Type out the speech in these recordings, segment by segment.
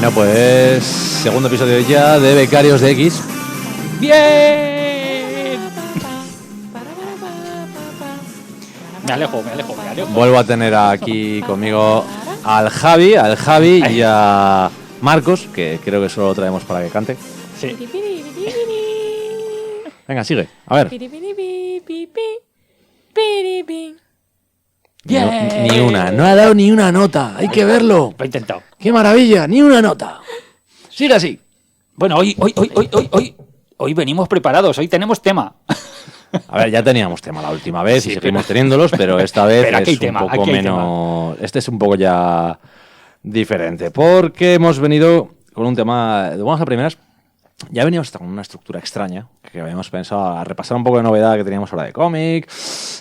Bueno, pues segundo episodio ya de Becarios de X. ¡Bien! Me alejo. Vuelvo a tener aquí conmigo al Javi y a Marcos, que creo que solo lo traemos para que cante. Sí. Venga, sigue. A ver. Ni una. No ha dado ni una nota. Hay que verlo. Lo he intentado. ¡Qué maravilla! Ni una nota. Sigue así. Bueno, hoy venimos preparados. Hoy tenemos tema. A ver, ya teníamos tema la última vez Sí, y seguimos teniéndolos, pero esta vez Pero aquí es hay un tema, poco aquí hay menos... Este es un poco ya diferente, porque hemos venido con un tema... Vamos a primeras. Ya veníamos con una estructura extraña, que habíamos pensado a repasar un poco de novedad que teníamos ahora de cómic,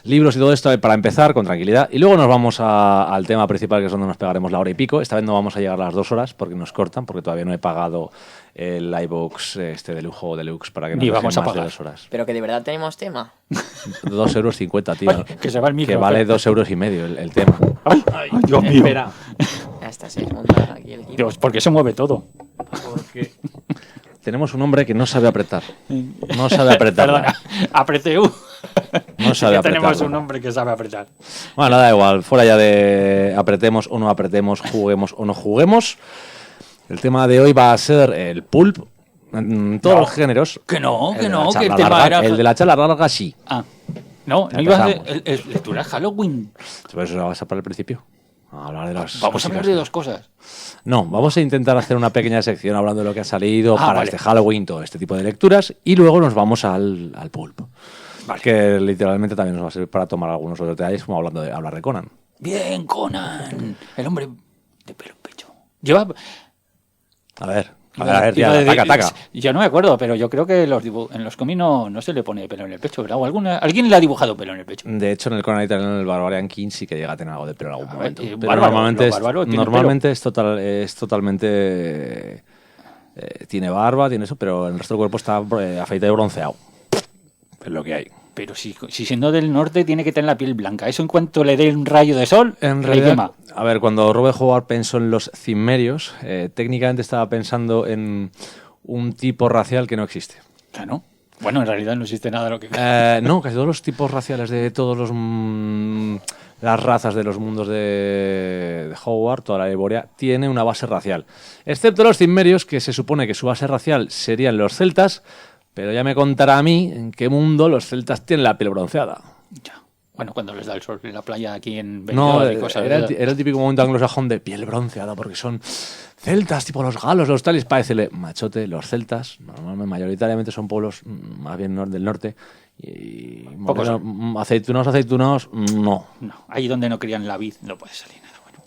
libros y todo esto para empezar con tranquilidad. Y luego nos vamos al tema principal, que es donde nos pegaremos la hora y pico. Esta vez no vamos a llegar a las 2 horas porque nos cortan, porque todavía no he pagado el iVoox de lujo deluxe para que nos Ni dejen vamos a más de pagar. 2 horas. Pero que de verdad tenemos tema. 2,50 €, tío. Ay, que se va el micro. Que vale 2,5 € el tema. ¡Ay, Dios mío! Espera. Ya está, se desmonta aquí el equipo. Dios, ¿por qué se mueve todo? Porque tenemos un hombre que no sabe apretar. No sabe apretar. Perdona, apreté U. No sabe apretar. Tenemos un hombre que sabe apretar. Bueno, da igual. Fuera ya de apretemos o no apretemos, juguemos o no juguemos. El tema de hoy va a ser el pulp. En todos los géneros. Que no, El que de la no, que el charla tema larga- era... El de la charla larga sí. Ah, no Ya ibas a empezamos. hacer lectura Halloween. ¿Pero eso lo vas a para el principio? A hablar de las Vamos a hablar cositas. de dos cosas. No, vamos a intentar hacer una pequeña sección hablando de lo que ha salido para vale. este Halloween, todo este tipo de lecturas, y luego nos vamos al pulp. Vale. Que literalmente también nos va a servir para tomar algunos otros detalles, como hablar de Conan. Bien, Conan. El hombre de pelo en pecho. Lleva... A ver, Iba a decir- taca. Yo no me acuerdo, pero yo creo que en los cómics no se le pone pelo en el pecho, ¿verdad? O alguien le ha dibujado pelo en el pecho. De hecho, en el Conan italiano, el Barbarian King sí que llega a tener algo de pelo en algún momento. Pero bárbaro, normalmente, lo bárbaro tiene normalmente es totalmente... tiene barba, tiene eso, pero el resto del cuerpo está afeitado y bronceado. Es lo que hay. Pero si siendo del norte tiene que tener la piel blanca. Eso en cuanto le dé un rayo de sol, En le realidad, quema. a ver, cuando Robert Howard pensó en los cimmerios, técnicamente estaba pensando en un tipo racial que no existe. Claro. Bueno, en realidad no existe nada de lo que... No, casi todos los tipos raciales de todos los las razas de los mundos de Howard, toda la Evoria, tiene una base racial. Excepto los cimmerios, que se supone que su base racial serían los celtas, pero ya me contará a mí en qué mundo los celtas tienen la piel bronceada. Ya. Bueno, cuando les da el sol en la playa aquí en No, Benidorm y cosas. era el típico momento anglosajón de piel bronceada, porque son celtas, tipo los galos, los tales. Parecele, machote, los celtas, normalmente, mayoritariamente son pueblos más bien del norte. Y Pocos aceitunados, no. No, ahí donde no crían la vid no puede salir nada bueno.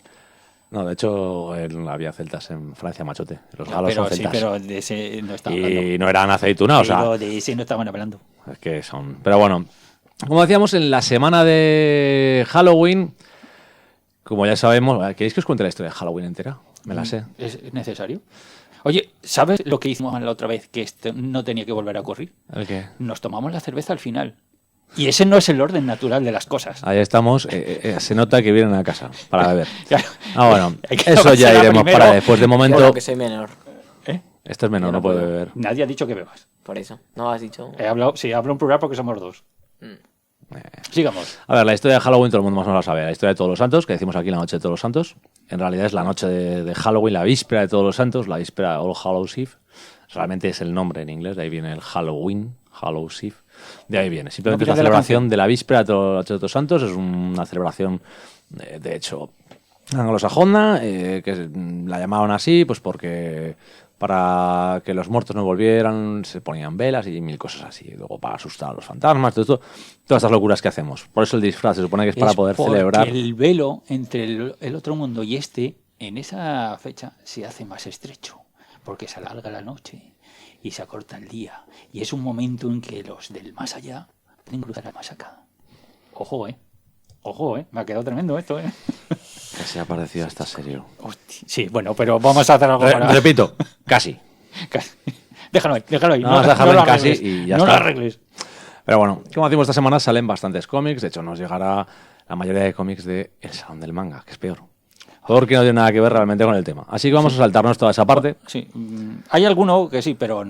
No, de hecho, había celtas en Francia, machote. Los galos Pero son sí, celtas. pero de ese no estaba hablando. Y no eran aceitunados, o sea, Pero de ese no estaban hablando. es que son... Pero bueno, como decíamos, en la semana de Halloween, como ya sabemos... ¿Queréis que os cuente la historia de Halloween entera? Me la sé. ¿Es necesario? Oye, ¿sabes lo que hicimos la otra vez? Que esto no tenía que volver a ocurrir. ¿El qué? Nos tomamos la cerveza al final. Y ese no es el orden natural de las cosas. Ahí estamos, se nota que vienen a casa para beber. Claro. Bueno, Hay que eso ya tomársela iremos primero. para después. De momento, Bueno, que soy menor, ¿Eh? este es menor, Yo no no puede puedo. beber. Nadie ha dicho que bebas. por eso. No has dicho. Hablo en plural porque somos dos. Sigamos. A ver, la historia de Halloween todo el mundo más o menos la sabe. La historia de Todos los Santos, que decimos aquí la noche de Todos los Santos. En realidad es la noche de Halloween, la víspera de Todos los Santos, la víspera de All Hallows Eve. Realmente es el nombre en inglés, de ahí viene el Halloween, Hallows Eve. De ahí viene. Simplemente es No la viene de la celebración canción. de la víspera de Todos los Santos. Es una celebración, de hecho, anglosajona, que la llamaron así, pues porque para que los muertos no volvieran se ponían velas y mil cosas así. Luego para asustar a los fantasmas, todas estas locuras que hacemos. Por eso el disfraz se supone que es para poder porque celebrar. el velo entre el otro mundo y este, en esa fecha, se hace más estrecho. Porque se alarga la noche y se acorta el día. Y es un momento en que los del más allá pueden cruzar al más acá. Ojo, Ojo, me ha quedado tremendo esto, Casi ha parecido hasta serio. Hostia. Sí, bueno, pero vamos a hacer algo para... Repito, casi. Casi. Déjalo ahí. No, vamos a dejarlo lo en casi arregles, y ya no está. lo arregles. Pero bueno, como decimos, esta semana salen bastantes cómics. De hecho, nos llegará la mayoría de cómics de El Salón del Manga, que es peor. porque no tiene nada que ver realmente con el tema. Así que vamos a saltarnos toda esa parte. Sí, hay alguno que sí, pero...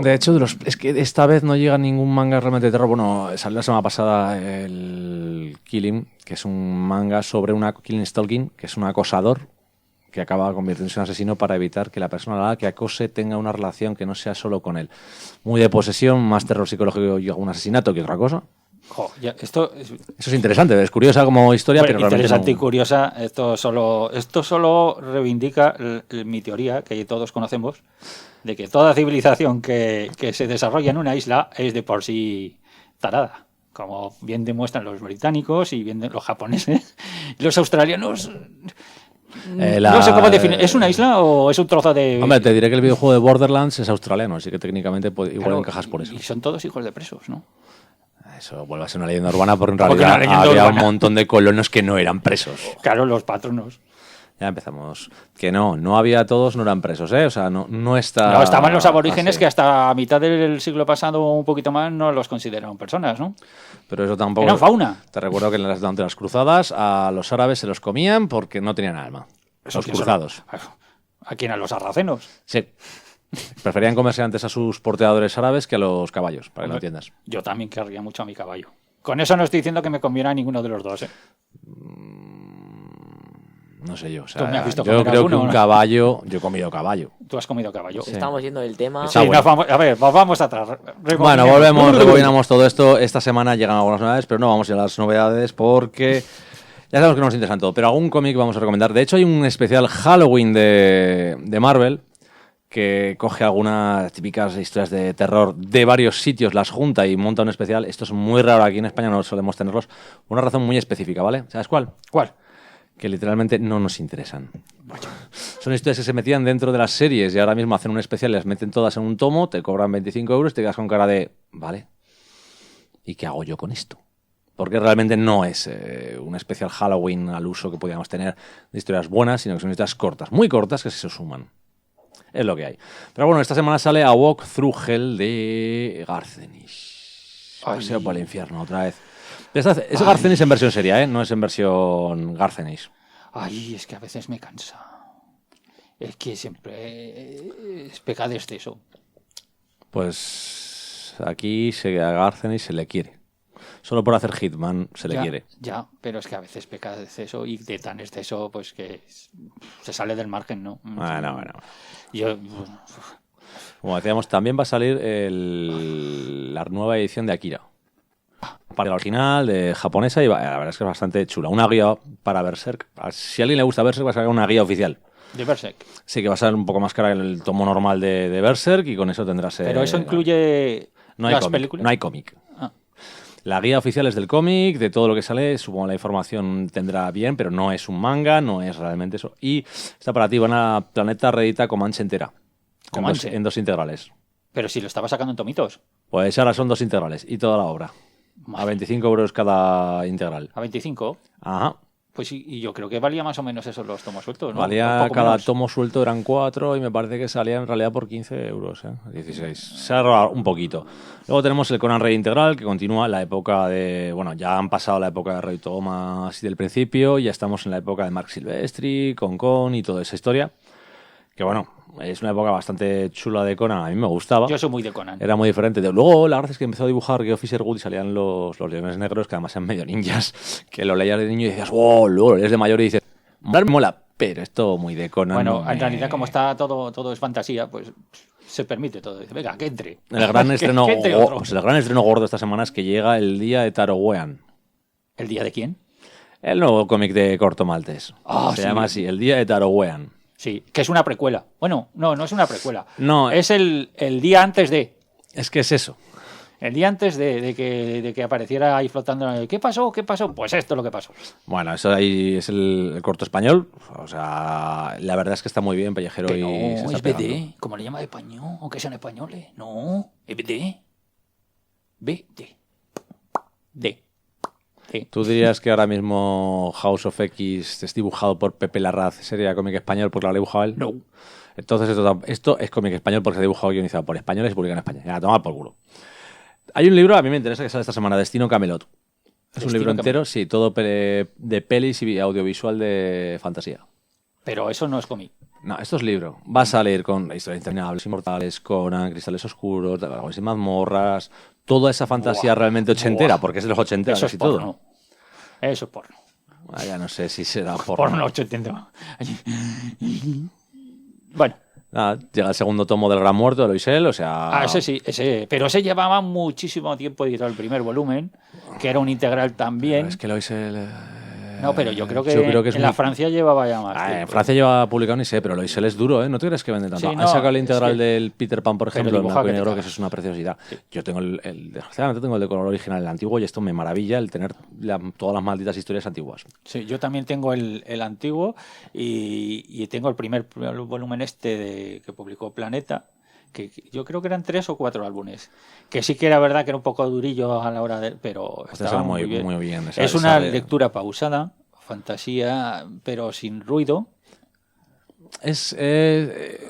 De hecho, es que esta vez no llega ningún manga realmente de terror. Bueno, salió la semana pasada el Killing, que es un manga sobre una Killing Stalking, que es un acosador que acaba convirtiéndose en asesino para evitar que la persona a la que acose tenga una relación que no sea solo con él. Muy de posesión, más terror psicológico y algún asesinato que otra cosa. Eso es interesante, es curiosa como historia, pero realmente interesante no... y curiosa. Esto solo reivindica mi teoría, que todos conocemos, de que toda civilización que se desarrolla en una isla es de por sí tarada. Como bien demuestran los británicos y bien los japoneses. Los australianos... No sé cómo definir. ¿Es una isla o es un trozo de...? Hombre, te diré que el videojuego de Borderlands es australiano, así que técnicamente igual encajas por eso. Y son todos hijos de presos, ¿no? Eso vuelve a ser una leyenda urbana porque en realidad había un montón de colonos que no eran presos. Claro, los patronos. Ya empezamos. Que no había todos, no eran presos, ¿eh? O sea, no está... No, estaban los aborígenes que hasta a mitad del siglo pasado, un poquito más, no los consideraban personas, ¿no? Pero eso tampoco... Eran fauna. Te recuerdo que durante las cruzadas a los árabes se los comían porque no tenían alma. Los cruzados. ¿A quién? ¿A los sarracenos? Sí. Preferían comerse antes a sus porteadores árabes que a los caballos, para que lo entiendas. Yo también querría mucho a mi caballo. Con eso no estoy diciendo que me conviene a ninguno de los dos, ¿eh? No sé yo. O ¿Tú me sea, has visto yo comer creo alguno, que un no? caballo... Yo he comido caballo. Tú has comido caballo. Sí. Estamos yendo del tema. Sí, a ver, vamos atrás. Bueno, rebobinamos todo esto. Esta semana llegan algunas novedades, pero no vamos a ir a las novedades porque ya sabemos que no nos interesan todo. Pero algún cómic vamos a recomendar. De hecho, hay un especial Halloween de Marvel que coge algunas típicas historias de terror de varios sitios, las junta y monta un especial. Esto es muy raro aquí en España, no solemos tenerlos. Por una razón muy específica, ¿vale? ¿Sabes cuál? ¿Cuál? Que literalmente no nos interesan. Son historias que se metían dentro de las series y ahora mismo hacen un especial, las meten todas en un tomo, te cobran 25 euros y te quedas con cara de, vale, ¿y qué hago yo con esto? Porque realmente no es un especial Halloween al uso que podíamos tener de historias buenas, sino que son historias cortas, muy cortas, que se suman. Es lo que hay. Pero bueno, esta semana sale A Walk Through Hell de Garcenis. Paseo por el infierno, otra vez. Es Garcenis en versión seria, ¿eh? No es en versión Garcenis. Ay, es que a veces me cansa. Es que siempre es pecado de exceso. Pues aquí a Garcenis se le quiere. Solo por hacer Hitman se le quiere. Ya, pero es que a veces peca de exceso y de tan exceso pues que se sale del margen, ¿no? Bueno. Yo... Como decíamos, también va a salir la nueva edición de Akira. Para la original, de japonesa, y la verdad es que es bastante chula. Una guía para Berserk. Si a alguien le gusta Berserk, va a sacar una guía oficial. ¿De Berserk? Sí, que va a ser un poco más cara que el tomo normal de Berserk y con eso tendrás... Pero eso incluye las películas. No hay cómic. La guía oficial es del cómic, de todo lo que sale, supongo la información tendrá bien, pero no es un manga, no es realmente eso. Y está para ti, van a Planeta Reedita Comanche entera. ¿Comanche? En dos integrales. Pero si lo estaba sacando en tomitos. Pues ahora son 2 integrales y toda la obra. A 25 euros cada integral. ¿A 25? Ajá. Pues sí, y yo creo que valía más o menos eso los tomos sueltos, ¿no? Valía cada tomo suelto eran 4 y me parece que salía en realidad por 15 euros, 16. Se ha robado un poquito. Luego tenemos el Conan Rey Integral, que continúa la época de... Bueno, ya han pasado la época de Roy Thomas y del principio, y ya estamos en la época de Mark Silvestri, Con y toda esa historia. Que bueno, es una época bastante chula de Conan, a mí me gustaba. Yo soy muy de Conan. Era muy diferente. Luego, la verdad es que empezó a dibujar Guy Fisherwood y salían los leones negros, que además eran medio ninjas, que lo leías de niño y decías, wow, luego lo lees de mayor y dices, mola, pero esto muy de Conan. Bueno, en realidad como está todo es fantasía, pues se permite todo. Dice, venga, que entre. El gran estreno, que entre otro. el gran estreno gordo esta semana es que llega el día de Taro Wean. ¿El día de quién? El nuevo cómic de Corto Maltés. Se llama así, el día de Taro Wean. Sí, que es una precuela. Bueno, no es una precuela. No. Es el día antes de. Es que es eso. El día antes de que apareciera ahí flotando. ¿Qué pasó? Pues esto es lo que pasó. Bueno, eso ahí es el corto español. O sea, la verdad es que está muy bien, Pellejero. Que y no, se está es pegando. BD. ¿Cómo le llama de español? Aunque sean españoles. No, es BD. BD. D. ¿Tú dirías que ahora mismo House of X es dibujado por Pepe Larraz, sería cómic español porque lo ha dibujado él? No. Entonces esto es cómic español porque se ha dibujado y guionizado por españoles y publicado en España. Ya, a tomar por culo. Hay un libro, a mí me interesa, que sale esta semana, Destino Camelot. Es un libro entero, sí, todo de pelis y audiovisual de fantasía. Pero eso no es cómic. No, esto es libro. Va a salir con historias interminables, inmortales, Conan, cristales oscuros, dragões y mazmorras, toda esa fantasía realmente ochentera, porque es de los 80 Eso es casi todo. porno. Eso es porno. Ya no sé si será Porno 80. Bueno. Nada, llega el segundo tomo del Gran Muerto de Loisel, o sea... Ese sí, ese. Pero ese llevaba muchísimo tiempo editado el primer volumen, que era un integral también. Es que Loisel... No, pero yo creo que, es en la Francia llevaba ya más tiempo. En Francia lleva publicado, ni sé, pero Loisel es duro, ¿eh? ¿No te crees que vende tanto? Sí, no, Han sacado el integral es que- del Peter Pan, por pero ejemplo, en dibuja blanco y que te negro, que cagas. eso es una preciosidad. Sí. Yo tengo desgraciadamente tengo el de color original, el antiguo, y esto me maravilla el tener todas las malditas historias antiguas. Sí, yo también tengo el antiguo y tengo el primer volumen que publicó Planeta, que yo creo que eran 3 o 4 álbumes. Que sí que era verdad que era un poco durillo a la hora de... Pero Este estaba está muy bien. muy bien. Es una lectura pausada, fantasía, pero sin ruido.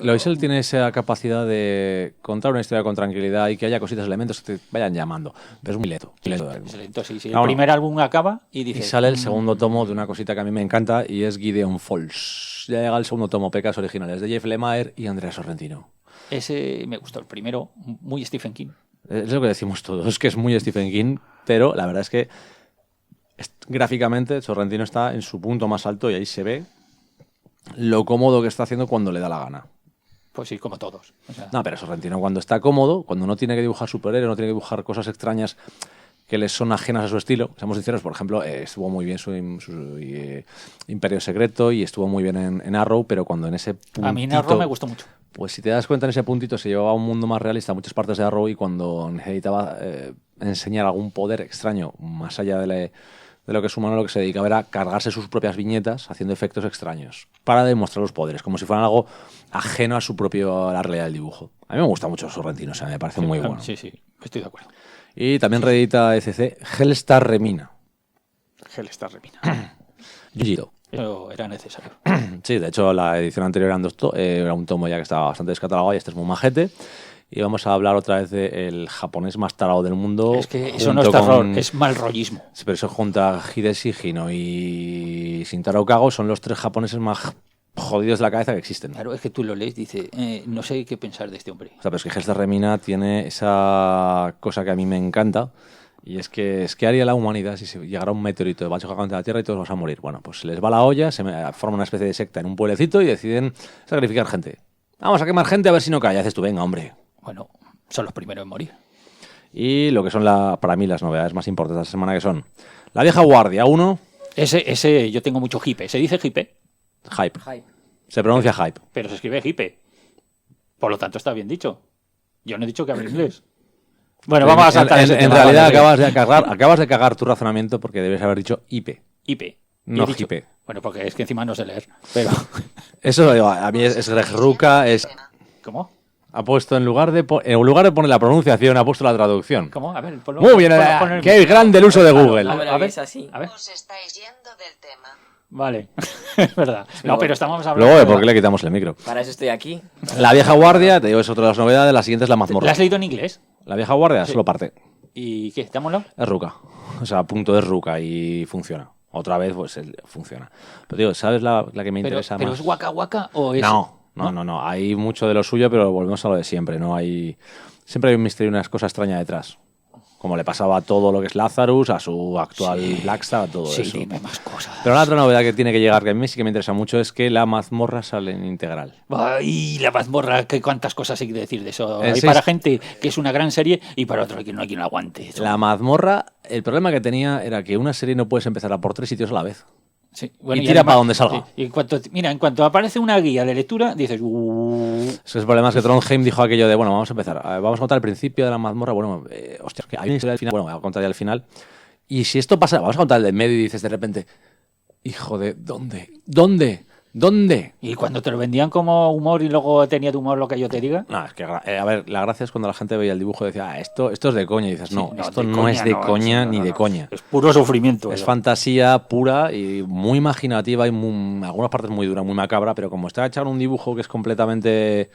Loisel tiene esa capacidad de contar una historia con tranquilidad y que haya cositas, elementos que te vayan llamando. Pero es muy lento. Es lento, sí. Claro, El primer álbum acaba y Y dices... sale el segundo tomo de una cosita que a mí me encanta y es Gideon Falls. Ya llega el segundo tomo, Pecas Originales, de Jeff Lemire y Andrea Sorrentino. Ese me gustó, el primero, muy Stephen King. Es lo que decimos todos, es que es muy Stephen King, pero la verdad es que gráficamente Sorrentino está en su punto más alto y ahí se ve lo cómodo que está haciendo cuando le da la gana. Pues sí, como todos. O sea, No, pero Sorrentino cuando está cómodo, cuando no tiene que dibujar superhéroes, no tiene que dibujar cosas extrañas que les son ajenas a su estilo. Seamos sinceros, por ejemplo, estuvo muy bien su Imperio Secreto y estuvo muy bien en Arrow, pero cuando en ese puntito... a mí Narro me gustó mucho. Pues si te das cuenta, en ese puntito se llevaba a un mundo más realista a muchas partes de Arrow y cuando necesitaba enseñar algún poder extraño más allá de lo que es humano, lo que se dedicaba era cargarse sus propias viñetas haciendo efectos extraños para demostrar los poderes, como si fueran algo ajeno a a la realidad del dibujo. A mí me gusta mucho Sorrentino, o sea, me parece muy bueno. Sí, estoy de acuerdo. Y también reedita ECC Hellstar Remina. Hellstar Remina. Yujiro. Eso era necesario. Sí, de hecho la edición anterior era un tomo ya que estaba bastante descatalogado y este es muy majete. Y vamos a hablar otra vez del japonés más tarado del mundo. Es que eso no es terror, es mal rollismo. Sí, pero eso junta a Hideshi, Hino y Shintaro Kago, son los 3 japoneses más jodidos de la cabeza que existen. Claro, es que tú lo lees, dice, no sé qué pensar de este hombre. O sea, pero es que Hellstar Remina tiene esa cosa que a mí me encanta. Y es que haría la humanidad si se llegara un meteorito de bacho gigante a la Tierra y todos vamos a morir. Bueno, pues se les va la olla, forma una especie de secta en un pueblecito y deciden sacrificar gente. Vamos a quemar gente a ver si no cae. Y haces tú, venga, hombre. Bueno, son los primeros en morir. Y lo que son para mí las novedades más importantes de la semana, que son La Vieja Guardia 1. Ese yo tengo mucho hipe. ¿Se dice hipe? Hype. Hype. Se pronuncia hype. Pero se escribe hipe. Por lo tanto, está bien dicho. Yo no he dicho que hable inglés. Bueno, vamos a saltar ese En tema, realidad vale. acabas de cagar tu razonamiento porque debes haber dicho IP. hipe. Y No he dicho- hipe. Bueno, porque es que encima no sé leer. Pero, Eso digo, a mí es Greg Rucka, ¿cómo? ha puesto en lugar de poner la pronunciación, ha puesto la traducción. ¿Cómo? A ver, ponlo. Muy bien, ponlo en- qué grande el uso de Google. Ah, bueno, A ver, es así. A ver, Os estáis yendo del tema. vale. Es verdad. No, pero estamos hablando... Luego, ¿por qué le quitamos el micro? Para eso estoy aquí. La Vieja Guardia, te digo, es otra de las novedades. La siguiente es La Mazmorra. ¿La has leído en inglés? La Vieja Guardia solo parte. ¿Y qué? ¿Dámoslo? Es Ruka. O sea, punto es Ruka y funciona. Otra vez, pues funciona. Pero digo, ¿sabes la que me interesa ¿Pero más? es Waka Waka o es...? No. Hay mucho de lo suyo, pero volvemos a lo de siempre. Siempre hay un misterio y unas cosas extrañas detrás. Como le pasaba a todo lo que es Lazarus, a su actual Blackstar, a todo Sí, eso. dime más cosas. Pero la otra novedad que tiene que llegar, que a mí sí que me interesa mucho, es que La Mazmorra sale en integral. Ay, la mazmorra, cuántas cosas hay que decir de eso. Hay Sí, para sí. gente que es una gran serie y para otro que no hay quien lo aguante. Eso. La Mazmorra, el problema que tenía era que una serie no puedes empezar a por 3 sitios a la vez. Sí, y tira para donde salga. sí, y en cuanto aparece una guía de lectura, dices... Es que el problema es que Trondheim dijo aquello de, bueno, vamos a empezar, vamos a contar el principio de La Mazmorra, bueno, hostia, que hay una historia al final, bueno, voy a contar ya el final. Y si esto pasa, vamos a contar el de medio y dices de repente, hijo de, ¿dónde? Y cuando te lo vendían como humor y luego tenía de humor lo que yo te diga... No, es que, a ver, la gracia es cuando la gente veía el dibujo y decía, esto es de coña. Y dices, no, Sí, esto de no coña es de coña ni de no. coña. Es puro sufrimiento. Es eso. fantasía pura y muy imaginativa y en algunas partes muy dura, muy macabra, pero como está echado en un dibujo que es completamente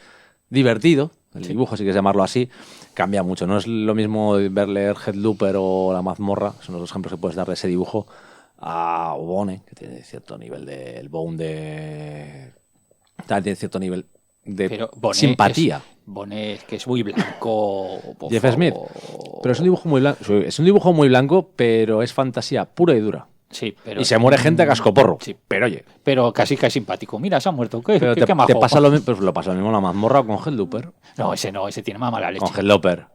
divertido, el dibujo, si quieres llamarlo así, cambia mucho. No es lo mismo ver leer Headlooper o La Mazmorra, son los dos ejemplos que puedes dar de ese dibujo, a Obone, que tiene cierto nivel de... El Bone de... También tiene cierto nivel de Pero Bonet simpatía. Bonet, que es muy blanco. por Jeff Smith. favor. Pero es un dibujo muy blanco. Es un dibujo muy blanco, pero es fantasía pura y dura. Sí, pero... Y se muere gente a cascoporro. Sí. Pero oye, Pero casi que es simpático. Mira, se ha muerto. ¿Qué, pero qué, te qué majo? pasa lo mismo, pues lo pasa lo mismo en la mazmorra con Hellduper. No, ese tiene más mala leche. Con Hellduper.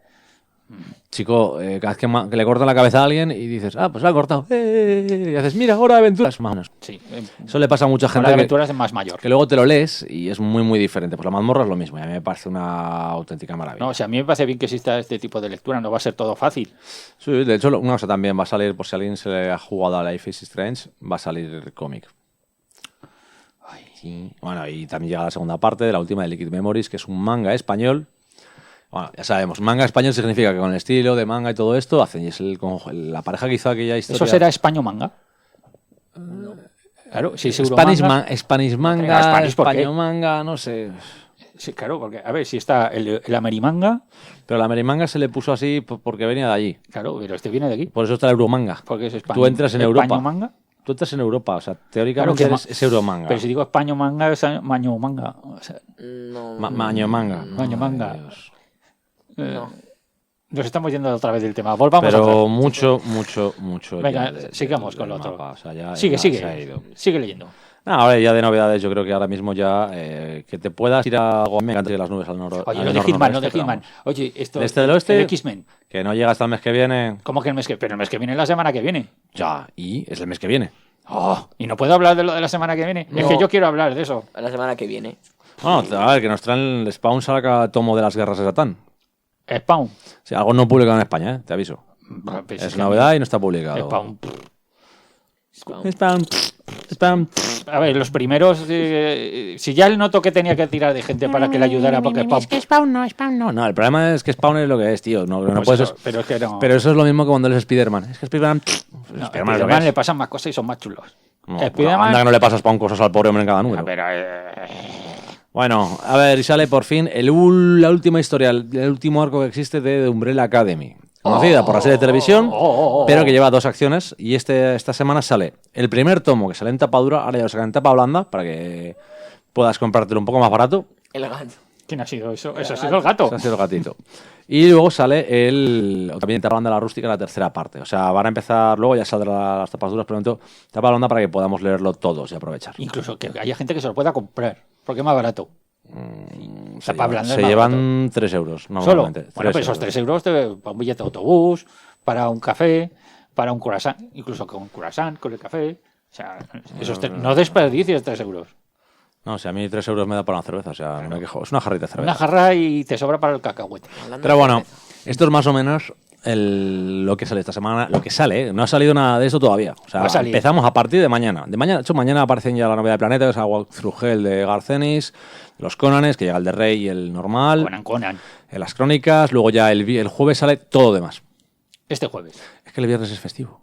Chico, cada vez que le cortan la cabeza a alguien y dices, ah, pues la ha cortado. Y haces, mira, hora de aventuras. Más o menos. Sí. Eso le pasa a mucha Hora gente de que, aventuras es más mayor. que luego te lo lees y es muy, muy diferente. Pues la mazmorra es lo mismo y a mí me parece una auténtica maravilla. No, o sea, a mí me parece bien que exista este tipo de lectura. No va a ser todo fácil. Sí, de hecho, una cosa también va a salir, por si a alguien se le ha jugado a Life is Strange, va a salir el cómic. Sí. Bueno, y también llega la segunda parte de la última de Liquid Memories, que es un manga español. Bueno, ya sabemos, manga español significa que con el estilo de manga y todo esto hacen, y es la pareja que hizo aquella historia. ¿Eso será Españo manga? Claro, si es Spanish, Euromanga. Spanish manga, Ah, Spanish, ¿por qué? español manga, no sé. Sí, claro, porque a ver, si está el Amerimanga, Pero la Merimanga se le puso así porque venía de allí. claro, pero este viene de aquí. Por eso está el Euromanga. Porque es España. Tú entras en Europa. ¿Españo manga? Tú estás en Europa, o sea, teóricamente Claro, es Euromanga. Pero si digo Españo manga, es Maño manga. O sea, No. Maño manga. Maño manga. Ay, Dios. No. Nos estamos yendo otra vez del tema. Volvamos Pero atrás. mucho. Venga, ya sigamos con lo del otro. mapa, o sea, ya Sigue, se ha ido. sigue leyendo. No, ahora ya de novedades, yo creo que ahora mismo ya que te puedas ir a algo. Me encanta ir a las nubes al noroeste. Oye, lo de Hitman, lo de Hitman. Oye, esto ¿De este del oeste? el X-Men. Que no llega hasta el mes que viene. ¿Cómo que el mes que Pero el mes que viene es la semana que viene. Ya, y es el mes que viene. Oh, y no puedo hablar de lo de la semana que viene. Es No. que yo quiero hablar de eso. La semana que viene. Bueno, a ver, que nos traen el Spawn saca tomo de las guerras de Satán. Spawn. Si algo no publicado en España, te aviso. Pues Es que novedad y no está publicado. Spawn. Spawn. A ver, los primeros. Si ya el noto que tenía que tirar de gente para que le ayudara, porque Spawn. Es que Spawn no. No, el problema es que Spawn es lo que es, tío. No Pues puedes. eso, pero es que no. Pero eso es lo mismo que cuando eres Spider-Man. Es que Spider-Man. No, Spider-Man es lo que Spider-Man es. le pasan más cosas y son más chulos. No, Spider-Man- anda que no le pasas Spawn cosas al pobre hombre en cada número. Pero, Bueno, a ver, y sale por fin la última historia, el último arco que existe de The Umbrella Academy. Conocida por la serie de televisión, pero que lleva 2 acciones. Y esta semana sale el primer tomo, que sale en tapa dura, ahora ya lo sacan en tapa blanda, para que puedas comprártelo un poco más barato. El gato. ¿quién ha sido eso? Eso ha sido el gato. Ese ha sido el gatito. Y luego sale también tapa blanda la rústica, la tercera parte. O sea, van a empezar, luego ya saldrán las tapas duras, pero en momento tapa blanda para que podamos leerlo todos y aprovechar. Incluso que haya gente que se lo pueda comprar. Porque es más barato. Tapa blanda es Se más llevan 3 euros, Solo. normalmente. Bueno, pues 3 esos 3 euros para un billete de autobús, para un café, para un croissant, incluso con croissant, con el café. O sea, no desperdicies 3 euros. No, o sea, a mí 3 euros me da para una cerveza, o sea, no me quejo. Es una jarrita de cerveza. Una jarra y te sobra para el cacahuete. Hablando Pero de bueno, cerveza. esto es más o menos lo que sale esta semana. Lo que sale, ¿eh? No ha salido nada de eso todavía. O sea, Va a salir. empezamos a partir de mañana. De hecho, mañana aparecen ya la novedad de Planeta, que es el Walkthrough Hell de Garcenis, los Conanes, que llega el de Rey y el normal, Conan. las crónicas. Luego ya el jueves sale todo lo demás. Este jueves. Es que el viernes es festivo.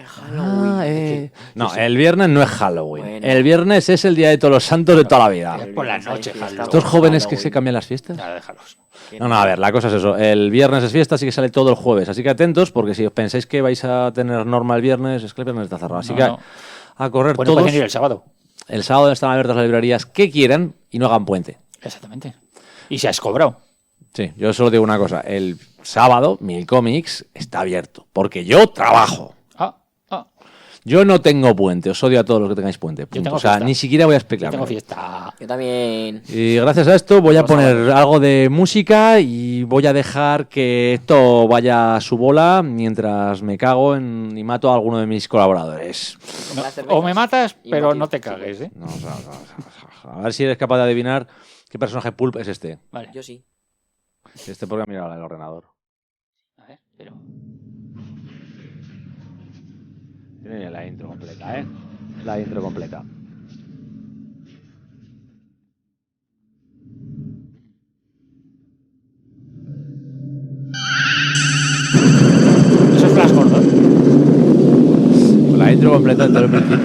Halloween. No, el viernes no es Halloween. Bueno. El viernes es el día de todos los santos de toda la vida. Es por la viernes hay noche, fiesta. Halloween. Estos jóvenes que Halloween. se cambian las fiestas. Nada, déjalos. No, a ver, la cosa es eso. El viernes es fiesta, así que sale todo el jueves. Así que atentos, porque si os pensáis que vais a tener norma el viernes, es que el viernes está cerrado. Así No, que no. a correr Bueno, todos. pueden ir el sábado. El sábado están abiertas las librerías que quieran y no hagan puente. Exactamente. Y se has cobrado. Sí, yo solo digo una cosa. El sábado, Mil Comics está abierto, porque yo trabajo. Ah, Yo no tengo puente, os odio a todos los que tengáis puente. punto. tengo O sea, fiesta. ni siquiera voy a yo explicar. tengo fiesta. Yo también. Y gracias a esto voy a Vamos a poner ver. algo de música y voy a dejar que esto vaya a su bola mientras me cago y mato a alguno de mis colaboradores. No, Las cervezas o me matas, y pero morir. no te cagues, ¿eh? No, a ver si eres capaz de adivinar qué personaje pulp es este. Vale. Yo sí. Este porque mira el ordenador. A ver, pero... Tiene la intro completa, ¿eh? La intro completa. Eso es Flash Gordon. La intro completa desde el principio.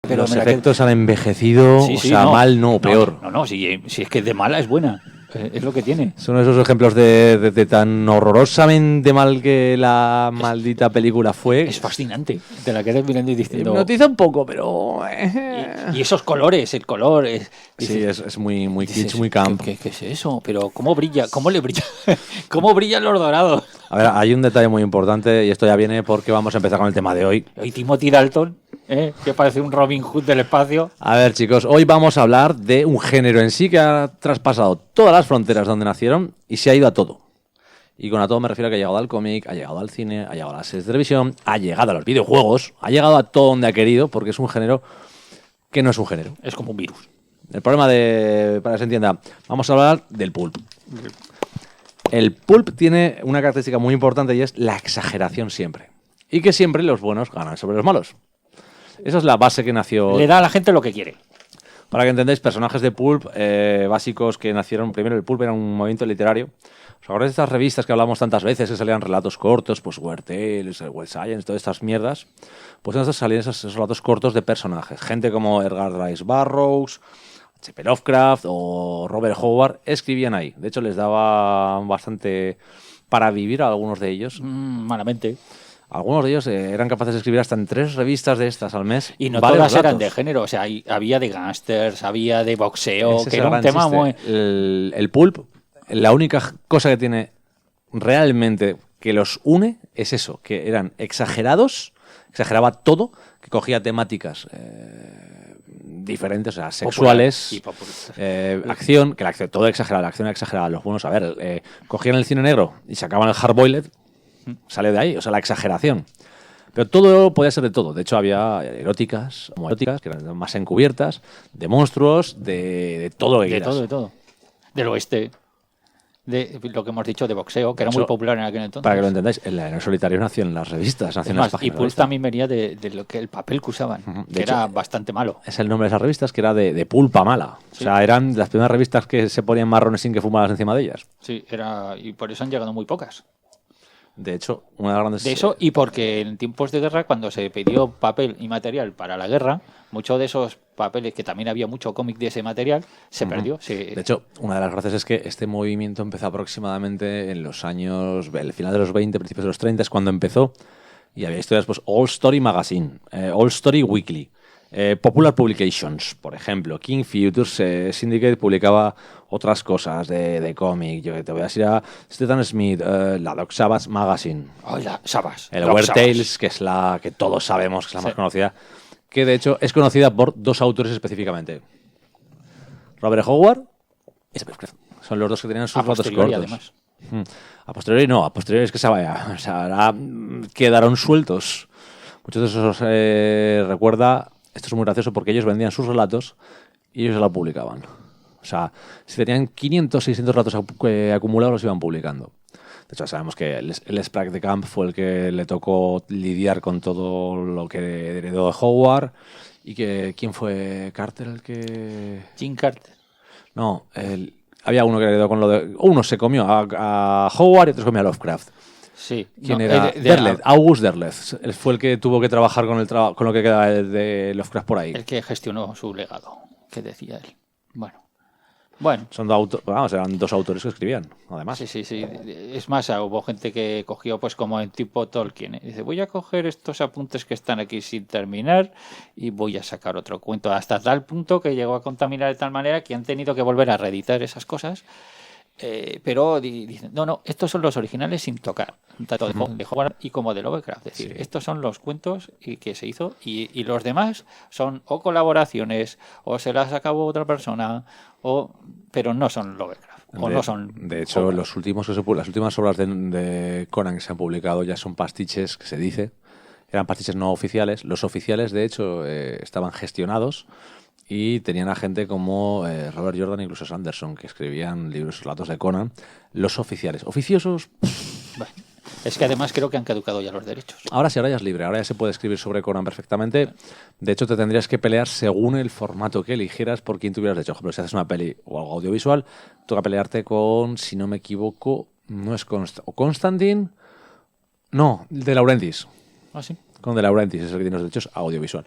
Pero los mira que- efectos han envejecido, Sí, o sí, sea, no. mal no, peor. No, si es que de mala es buena. Es lo que tiene. Son esos ejemplos de tan horrorosamente mal que la maldita película fue. Es fascinante. Te la quedas mirando y diciendo... Hipnotiza un poco, pero... Y esos colores, el color... Sí, es muy kitsch, dices, muy camp. ¿Qué es eso? Pero ¿cómo brilla? ¿Cómo le brilla? ¿Cómo brillan los dorados? A ver, hay un detalle muy importante y esto ya viene porque vamos a empezar con el tema de hoy. Y Timothy Dalton, que parece un Robin Hood del espacio. A ver, chicos, hoy vamos a hablar de un género en sí que ha traspasado todas las fronteras donde nacieron y se ha ido a todo. Y con a todo me refiero a que ha llegado al cómic, ha llegado al cine, ha llegado a las series de televisión, ha llegado a los videojuegos, ha llegado a todo donde ha querido, porque es un género que no es un género. Es como un virus. El problema para que se entienda, vamos a hablar del pulp. El pulp tiene una característica muy importante y es la exageración siempre. Y que siempre los buenos ganan sobre los malos. Esa es la base que nació... Le da a la gente lo que quiere. Para que entendáis, personajes de pulp básicos que nacieron... Primero, el pulp era un movimiento literario. ¿Os acordáis de estas revistas que hablamos tantas veces, que salían relatos cortos? Pues Weird Tales, Wild Science, todas estas mierdas. Pues en estas salían esos relatos cortos de personajes. Gente como Edgar Rice Burroughs, H.P. Lovecraft o Robert Howard escribían ahí. De hecho, les daba bastante para vivir a algunos de ellos. Malamente. Algunos de ellos eran capaces de escribir hasta en 3 revistas de estas al mes. Y no varios todas eran relatos. de género. O sea, había de gángsters, había de boxeo, Ese es que el era un gran tema chiste. muy... El pulp, la única cosa que tiene realmente que los une es eso, que eran exagerados, exageraba todo, que cogía temáticas diferentes, o sea, sexuales, y populares. acción, que la acción, todo exagerado, la acción exagerada. Los buenos, a ver, cogían el cine negro y sacaban el hardboiled, sale de ahí, o sea, la exageración. Pero todo podía ser de todo. De hecho, había eróticas, homoeróticas, que eran más encubiertas, de monstruos, de todo lo que De quieras. todo, de todo. Del oeste. De lo que hemos dicho de boxeo, que era Eso, muy popular en aquel entonces. Para que lo entendáis, el Aero Solitario nació en las revistas, nació Es en las más, y páginas. de Pulp revista. también venía de lo que el papel que usaban, Ujú. De que hecho, era bastante malo. Es el nombre de esas revistas, que era de pulpa mala. O sea, eran las primeras revistas que se ponían marrones sin que fumaras encima de ellas. Sí, y por eso han llegado muy pocas. De hecho, una de las grandes... De eso, y porque en tiempos de guerra, cuando se pidió papel y material para la guerra, muchos de esos papeles, que también había mucho cómic de ese material, se perdió. De hecho, una de las gracias es que este movimiento empezó aproximadamente en los años... El final de los 20, principios de los 30 es cuando empezó. Y había historias, pues, All Story Magazine, All Story Weekly, Popular Publications, por ejemplo, King Features, Syndicate publicaba otras cosas de cómic. Yo te voy a decir a Stetson Smith, la Doc Savage Magazine, Hola, Sabas. el Weird Tales, que es la que todos sabemos que es la más conocida, que de hecho es conocida por 2 autores específicamente. Robert Howard y H.P. Lovecraft. Son los dos que tenían sus A relatos posteriori, cortos. además. A posteriori no, a posteriori es que se vaya, o sea, ahora quedaron sueltos. Muchos de esos recuerda, esto es muy gracioso porque ellos vendían sus relatos y ellos se la publicaban. O sea, si tenían 500, 600 relatos acumulados los iban publicando. De hecho, sabemos que el Sprague de Camp fue el que le tocó lidiar con todo lo que heredó de Howard. Y que ¿quién fue Carter el que...? Jim Carter. No, había uno que heredó con lo de... Uno se comió a Howard y otro se comió a Lovecraft. Sí. ¿Quién no, era? Derleth, August Derleth. Él fue el que tuvo que trabajar con lo que queda de Lovecraft por ahí. el que gestionó su legado, que decía él. Bueno. Son eran 2 autores que escribían, además. Sí. Es más, hubo gente que cogió, pues como en tipo Tolkien. Dice, voy a coger estos apuntes que están aquí sin terminar y voy a sacar otro cuento. Hasta tal punto que llegó a contaminar de tal manera que han tenido que volver a reeditar esas cosas. Pero dicen, no, estos son los originales sin tocar. Tanto de Howard y como de Lovecraft. Es decir, estos son los cuentos que se hizo y los demás son o colaboraciones o se las acabó otra persona pero no son Lovecraft. De hecho, las últimas obras de Conan que se han publicado ya son pastiches, que se dice. Eran pastiches no oficiales. Los oficiales, de hecho, estaban gestionados y tenían a gente como Robert Jordan e incluso Sanderson, que escribían libros, relatos de Conan. Los oficiales. Oficiosos... Bueno, es que además creo que han caducado ya los derechos. Ahora sí, ahora ya es libre. Ahora ya se puede escribir sobre Conan perfectamente. De hecho, te tendrías que pelear según el formato que eligieras por quién tuvieras derecho. Por ejemplo, si haces una peli o algo audiovisual, toca pelearte con, si no me equivoco, no es Constantine... No, De Laurentiis. ¿Ah, sí? Con De Laurentiis es el que tiene los derechos audiovisual.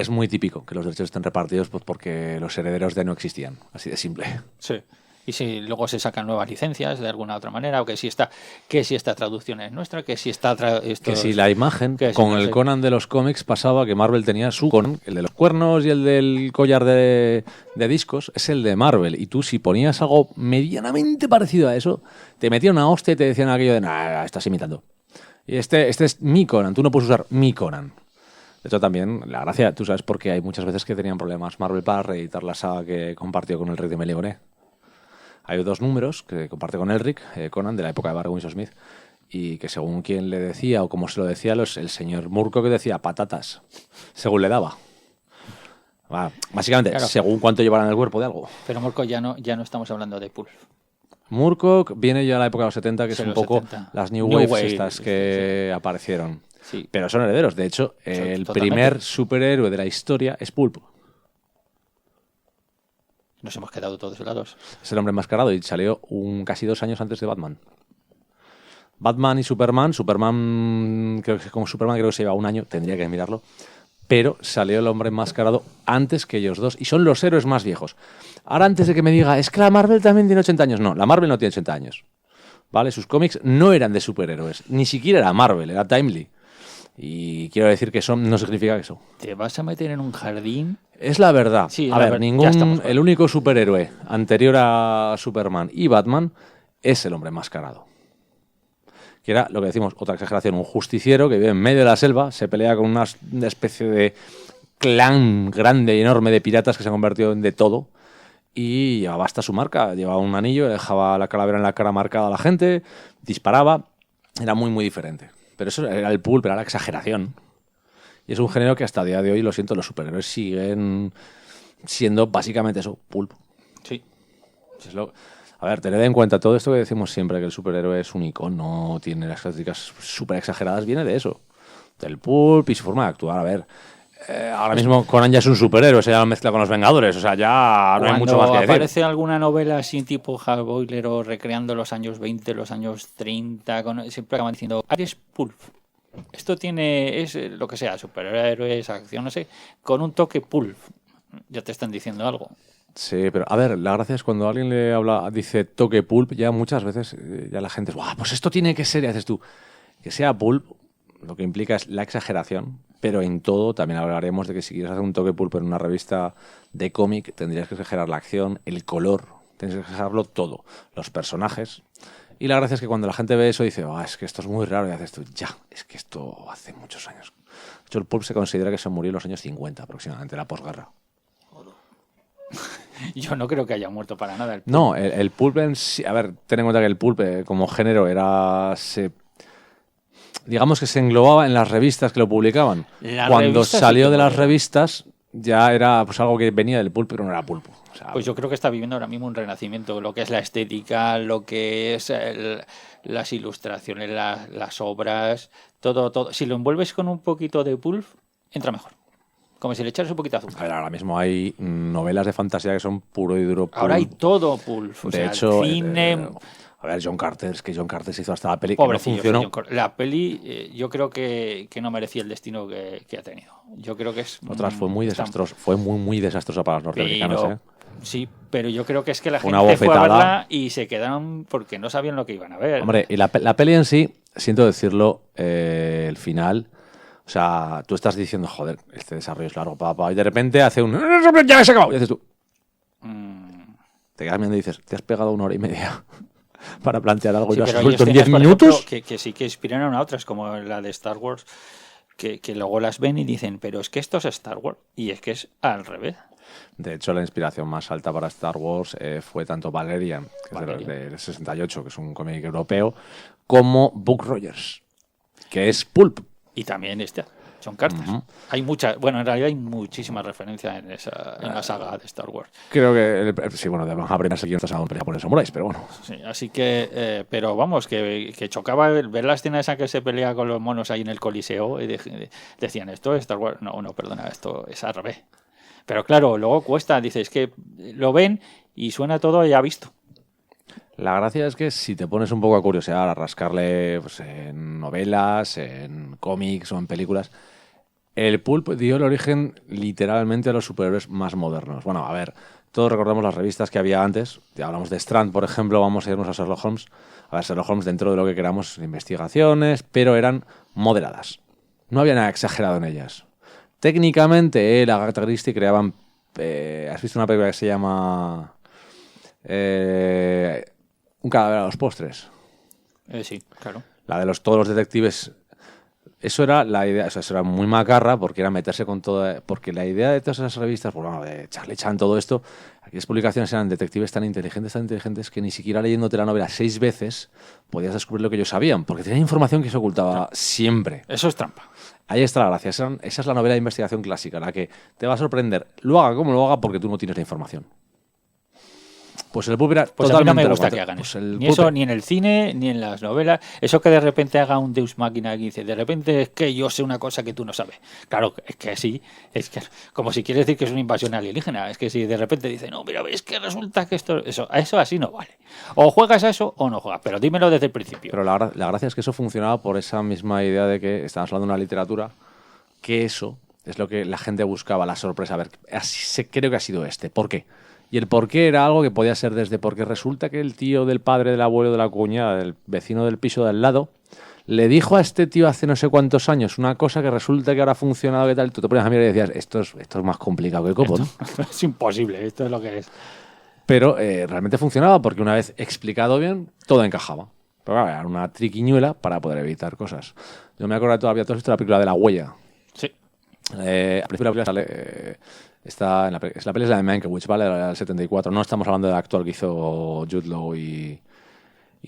es muy típico que los derechos estén repartidos pues, porque los herederos de no existían. Así de simple. Sí. Y si luego se sacan nuevas licencias de alguna otra manera, o que si esta traducción es nuestra, que si Que si la imagen, que si con no el sé. Conan de los cómics pasaba que Marvel tenía su Conan, el de los cuernos y el del collar de discos, es el de Marvel. Y tú si ponías algo medianamente parecido a eso, te metían una hostia y te decían aquello de, nah, estás imitando. Y este es mi Conan, tú no puedes usar mi Conan. De hecho, también, la gracia, tú sabes, porque hay muchas veces que tenían problemas Marvel para reeditar la saga que compartió con el Rick de Melioré. Hay 2 números que comparte con Elric, Conan, de la época de Barry Windsor Smith, y que según quien le decía o como se lo decía, el señor Murko que decía patatas, según le daba. Básicamente, Claro. según cuánto llevaran en el cuerpo de algo. Pero Morco ya no estamos hablando de Pulp. Murko viene ya a la época de los 70, que Sí, es un los poco 70. las New New Waves Wave, estas que aparecieron. Sí. Pero son herederos. De hecho, el totalmente. primer superhéroe de la historia es Pulp. Nos hemos quedado todos helados. Es el hombre enmascarado y salió casi 2 años antes de Batman. Batman y Superman, creo que se lleva 1 año, tendría que mirarlo, pero salió el hombre enmascarado antes que ellos dos y son los héroes más viejos. Ahora antes de que me diga, es que la Marvel también tiene 80 años, no, la Marvel no tiene 80 años. ¿Vale? Sus cómics no eran de superhéroes, ni siquiera era Marvel, era Timely. Y quiero decir que eso no significa que eso. Te vas a meter en un jardín. Es la verdad. Sí, a ver, ya estamos. el único superhéroe anterior a Superman y Batman es el hombre enmascarado. Que era lo que decimos, otra exageración, un justiciero que vive en medio de la selva, se pelea con una especie de clan grande y enorme de piratas que se han convertido en de todo y llevaba hasta su marca, llevaba un anillo, dejaba la calavera en la cara marcada a la gente, disparaba, era muy muy diferente. Pero eso era el pulp, era la exageración. Y es un género que hasta el día de hoy, lo siento, los superhéroes siguen siendo básicamente eso, pulp. Sí. A ver, tened en cuenta todo esto que decimos siempre, que el superhéroe es un icono, tiene las características súper exageradas, viene de eso, del pulp y su forma de actuar. A ver, ahora mismo Conan ya es un superhéroe, se ya lo mezcla con los Vengadores, o sea, ya no hay mucho más que Cuando decir. aparece alguna novela así tipo Hal Boiler o recreando los años 20, los años 30, siempre acaban diciendo, eres pulp. Esto es lo que sea, superhéroes, acción, no sé, con un toque pulp. Ya te están diciendo algo. Sí, pero a ver, la gracia es cuando alguien le habla, dice toque pulp, ya muchas veces ya la gente es, ¡guau! Pues esto tiene que ser, y haces tú, que sea pulp, lo que implica es la exageración, pero en todo también hablaremos de que si quieres hacer un toque pulp en una revista de cómic, tendrías que exagerar la acción, el color, tendrías que exagerarlo todo, los personajes. Y la gracia es que cuando la gente ve eso dice, es que esto es muy raro, y haces tú, es que esto hace muchos años. De hecho, el pulp se considera que se murió en los años 50 aproximadamente, la posguerra. Yo no creo que haya muerto para nada el pulp. No, el pulp en sí, a ver, ten en cuenta que el pulp como género digamos que se englobaba en las revistas que lo publicaban. Las Cuando revistas sí salió que de las murieron. revistas ya era pues algo que venía del pulp, pero no era pulpo. O sea, Pues yo creo que está viviendo ahora mismo un renacimiento, lo que es la estética, lo que es las ilustraciones, las obras, todo. Si lo envuelves con un poquito de pulp, entra mejor. Como si le echaras un poquito de a azúcar. ver, ahora mismo hay novelas de fantasía que son puro y duro pulp. Ahora hay todo pulp. O De sea, hecho, cine. a ver, John Carter se hizo hasta la peli que no Pobrecillo, funcionó. John Carter. La peli, yo creo que no merecía el destino que ha tenido. Yo creo que es. Otras fue muy desastroso, fue muy desastrosa para los norteamericanos, Pero, sí, pero yo creo que es que la Una gente fue a bofetada. verla y se quedaron porque no sabían lo que iban a ver. Hombre, y la peli en sí, siento decirlo, el final, o sea, tú estás diciendo, joder, este desarrollo es largo, y de repente hace un... ¡Ya se ha acabado! Y dices tú, te quedas mirando y dices, te has pegado 1 hora y media para plantear algo y Sí, lo has pero hay resuelto en escenas, 10 por minutos. ejemplo, que sí que inspiraron a otras, como la de Star Wars, que luego las ven y dicen, pero es que esto es Star Wars, y es que es al revés. De hecho, la inspiración más alta para Star Wars fue tanto Valerian, que es Valerian. del 68, que es un cómic europeo, como Buck Rogers, que es pulp. Y también John Carter. Hay muchas, bueno, en realidad hay muchísimas referencias en la saga de Star Wars. Creo que, sí, bueno, de la primera sección estás a pelea por los samuráis, pero bueno. Sí, así que, pero vamos, que chocaba ver la escena esa que se pelea con los monos ahí en el Coliseo y decían, esto es Star Wars. No, perdona, esto es al revés. Pero claro, luego cuesta, dices que lo ven y suena todo ya visto. La gracia es que si te pones un poco a curiosear, a rascarle pues, en novelas, en cómics o en películas, El pulp dio el origen literalmente a los superhéroes más modernos. Bueno, a ver, todos recordamos las revistas que había antes. Ya hablamos de Strand, por ejemplo, vamos a irnos a Sherlock Holmes. A ver, Sherlock Holmes dentro de lo que queramos, investigaciones, pero eran moderadas. No había nada exagerado en ellas. Técnicamente, él, Agatha Christie creaban... ¿has visto una película que se llama... Un cadáver a los postres? Sí, claro. La de todos los detectives. Eso era la idea, eso era muy macarra porque era meterse con todo. Porque la idea de todas esas revistas, pues bueno, de Charlie Chan, todo esto, aquellas publicaciones eran detectives tan inteligentes que ni siquiera leyéndote la novela 6 veces podías descubrir lo que ellos sabían, porque tenían información que se ocultaba siempre. Eso es trampa. Ahí está la gracia. Esa es la novela de investigación clásica, la que te va a sorprender, lo haga como lo haga, porque tú no tienes la información. Pues el pulp era Pues a mí no me totalmente gusta lo que hagan pues eso. el Ni pulp- eso, ni en el cine, ni en las novelas. Eso que de repente haga un Deus Máquina que dice, de repente es que yo sé una cosa que tú no sabes. Claro, es que sí, es que como si quiere decir que es una invasión alienígena. Es que si de repente dice, no, mira, es que resulta que eso así no vale. O juegas a eso o no juegas, pero dímelo desde el principio. Pero la gracia es que eso funcionaba por esa misma idea de que estamos hablando de una literatura, que eso es lo que la gente buscaba, la sorpresa. A ver, creo que ha sido este. ¿Por qué? Y el por qué era algo que podía ser desde porque resulta que el tío del padre, del abuelo, de la cuñada, del vecino del piso de al lado, le dijo a este tío hace no sé cuántos años una cosa que resulta que ahora ha funcionado, ¿qué tal? Tú te pones a mirar y decías, esto es más complicado que el copo, ¿no? Es imposible, esto es lo que es. Pero realmente funcionaba porque una vez explicado bien, todo encajaba. Pero claro, era una triquiñuela para poder evitar cosas. Yo me acuerdo todavía, ¿tú has visto la película de La Huella? Sí. Al principio de la película sale... la peli es la de Mankiewicz, ¿vale? La del 74. No estamos hablando del actor que hizo Jude Law y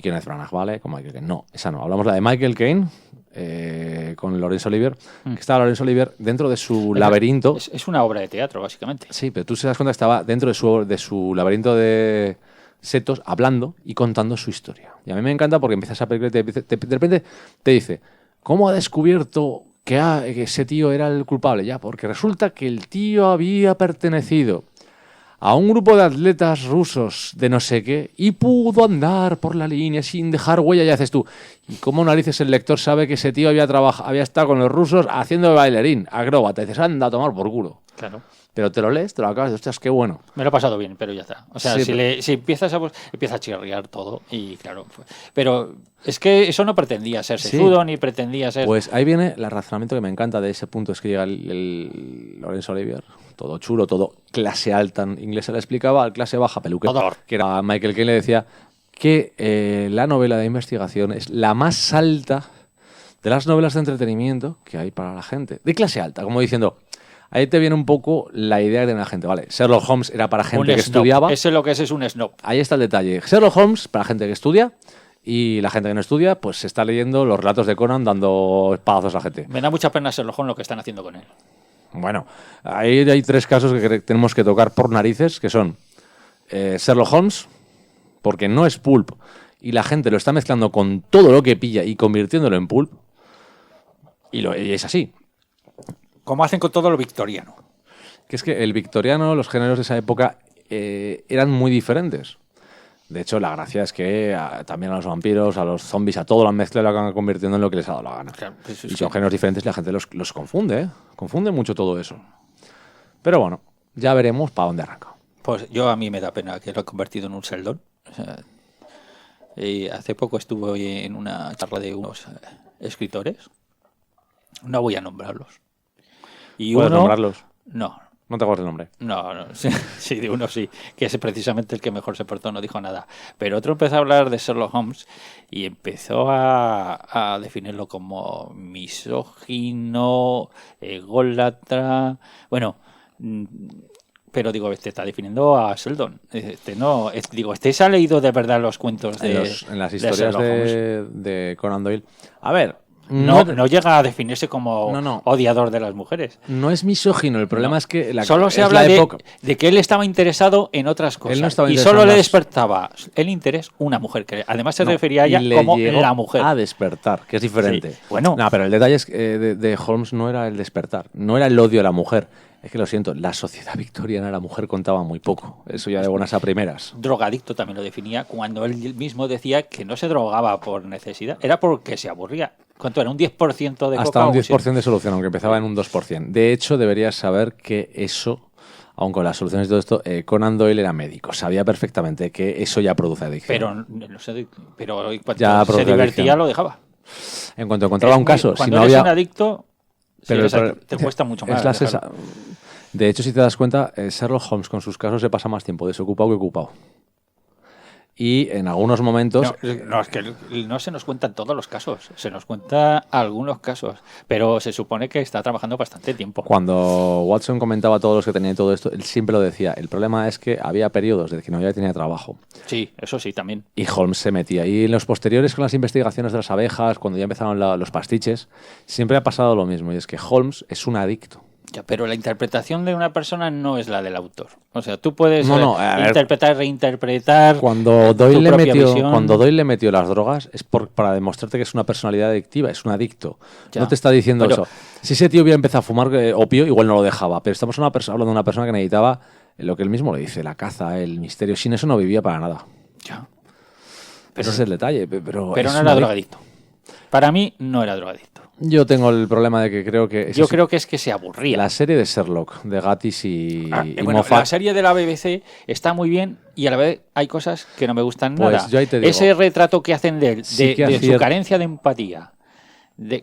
Kenneth Branagh, ¿vale? Con Michael Caine. No, esa no. Hablamos de la de Michael Caine con Laurence Olivier. Que estaba Laurence Olivier dentro de su laberinto. Es una obra de teatro, básicamente. Sí, pero tú se das cuenta que estaba dentro de su laberinto de setos hablando y contando su historia. Y a mí me encanta porque empieza esa película y de repente te dice, ¿cómo ha descubierto que ese tío era el culpable? Ya, porque resulta que el tío había pertenecido a un grupo de atletas rusos de no sé qué y pudo andar por la línea sin dejar huella. Y haces tú, ¿y cómo narices el lector sabe que ese tío había estado con los rusos haciendo bailarín, acróbata? Y dices, anda a tomar por culo. Claro. Pero te lo lees, te lo acabas de, ostras, qué bueno. Me lo he pasado bien, pero ya está. O sea, Sí, si empiezas empieza a chirriar todo y claro. Pero es que eso no pretendía ser Sí. sesudo ni pretendía ser... Pues ahí viene el razonamiento que me encanta de ese punto, es que llega el Laurence Olivier, todo chulo, todo clase alta, en inglés se le explicaba, al clase baja peluquero, Todo. que era Michael Caine, le decía que la novela de investigación es la más alta de las novelas de entretenimiento que hay para la gente, de clase alta, como diciendo... Ahí te viene un poco la idea de la gente, ¿vale? Sherlock Holmes era para gente un que snob. estudiaba. Eso es lo que es un snob. Ahí está el detalle. Sherlock Holmes para gente que estudia y la gente que no estudia, pues se está leyendo los relatos de Conan dando espadazos a la gente. Me da mucha pena Sherlock Holmes lo que están haciendo con él. Bueno, ahí hay 3 casos que tenemos que tocar por narices, que son Sherlock Holmes, porque no es pulp y la gente lo está mezclando con todo lo que pilla y convirtiéndolo en pulp, y es así. Como hacen con todo lo victoriano. Que es que el victoriano, los géneros de esa época eran muy diferentes. De hecho, la gracia es que también a los vampiros, a los zombies, a todo lo han mezclado y lo acaban convirtiendo en lo que les ha dado la gana. Claro, pues Y son géneros diferentes y la gente los confunde, ¿eh? Confunde mucho todo eso. Pero bueno, ya veremos para dónde arranca. Pues yo a mí me da pena que lo he convertido en un Sheldon. O sea, y hace poco estuve en una charla de unos escritores. No voy a nombrarlos. Y ¿Puedes uno, nombrarlos? No, No te acuerdas el nombre. no, sí, de uno sí, que es precisamente el que mejor se portó, no dijo nada. Pero otro empezó a hablar de Sherlock Holmes y empezó a definirlo como misógino, ególatra, bueno, pero digo, este está definiendo a Sheldon. Este se ha leído de verdad los cuentos En las de historias Sherlock Holmes. de Conan Doyle. A ver, No llega a definirse como No. odiador de las mujeres. no es misógino. El problema No. es que Solo se es habla la época. de que él estaba interesado en otras cosas. Él no estaba y interesado solo en le las- despertaba el interés una mujer, que además se No, refería a y ella le como llegó la mujer. a despertar, que es diferente. Sí, bueno. No, pero el detalle es que de Holmes no era el despertar, no era el odio a la mujer. Es que lo siento, la sociedad victoriana, la mujer contaba muy poco. Eso ya de buenas a primeras. Drogadicto también lo definía cuando él mismo decía que no se drogaba por necesidad, era porque se aburría. ¿Cuánto era? ¿Un 10% de hasta coca? un o 10% de solución, aunque empezaba en un 2%. De hecho, deberías saber que eso, aun con las soluciones y todo esto, Conan Doyle era médico. Sabía perfectamente que eso ya produce adicción. Pero cuando Ya se produce divertía adicción. lo dejaba. En cuanto encontraba un caso, si Cuando no eres había... un adicto, Pero te cuesta mucho más. es la dejarlo. De hecho, si te das cuenta, Sherlock Holmes con sus casos se pasa más tiempo desocupado que ocupado. Y en algunos momentos... No, es que no se nos cuentan todos los casos, se nos cuenta algunos casos, pero se supone que está trabajando bastante tiempo. Cuando Watson comentaba a todos los que tenían todo esto, él siempre lo decía. El problema es que había periodos de que no había tenía trabajo. Sí, eso sí, también. Y Holmes se metía. Y en los posteriores, con las investigaciones de las abejas, cuando ya empezaron los pastiches, siempre ha pasado lo mismo. Y es que Holmes es un adicto. Ya, pero la interpretación de una persona no es la del autor. O sea, tú puedes a ver, interpretar, reinterpretar Cuando tu Doyle propia visión. le metió las drogas es para demostrarte que es una personalidad adictiva, es un adicto. Ya. No te está diciendo Pero- eso. Si ese tío hubiera empezado a fumar opio, igual no lo dejaba. Pero estamos hablando de una persona que necesitaba lo que él mismo le dice, la caza, el misterio. Sin eso no vivía para nada. Ya. Ese es el detalle. Pero Pero es no un era adicto. drogadicto. Para mí no era drogadicto. Yo tengo el problema de que creo que... Yo creo que es que se aburría. La serie de Sherlock, de Gatiss y Bueno, Moffat... la serie de la BBC está muy bien y a la vez hay cosas que no me gustan Pues nada. yo ahí te digo. Ese retrato que hacen de él, Sí que de su acier- carencia de empatía,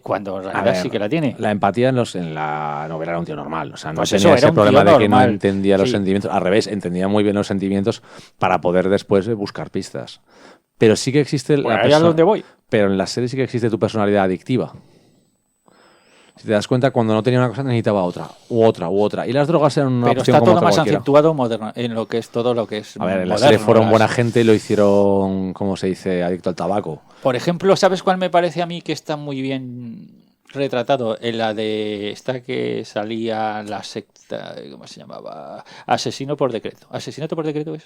cuando en A realidad ver, sí que la tiene. La empatía en la novela era un tío normal. O sea, no Pues tenía eso, era ese un problema tío de que no normal. entendía los Sí. sentimientos. Al revés, entendía muy bien los sentimientos para poder después buscar pistas. Pero sí que existe Pues ahí a donde voy. Pero en la serie sí que existe tu personalidad adictiva. Si te das cuenta, cuando no tenía una cosa necesitaba otra, u otra, u otra. Y las drogas eran una Pero opción está como todo otra más cualquiera. acentuado moderno, en lo que es todo lo que es A ver, en la moderno, serie fueron las- buena gente y lo hicieron, ¿cómo se dice? Adicto al tabaco. Por ejemplo, ¿sabes cuál me parece a mí que está muy bien retratado? En la de esta que salía la secta, ¿cómo se llamaba? Asesino por decreto. ¿Asesinato por decreto es?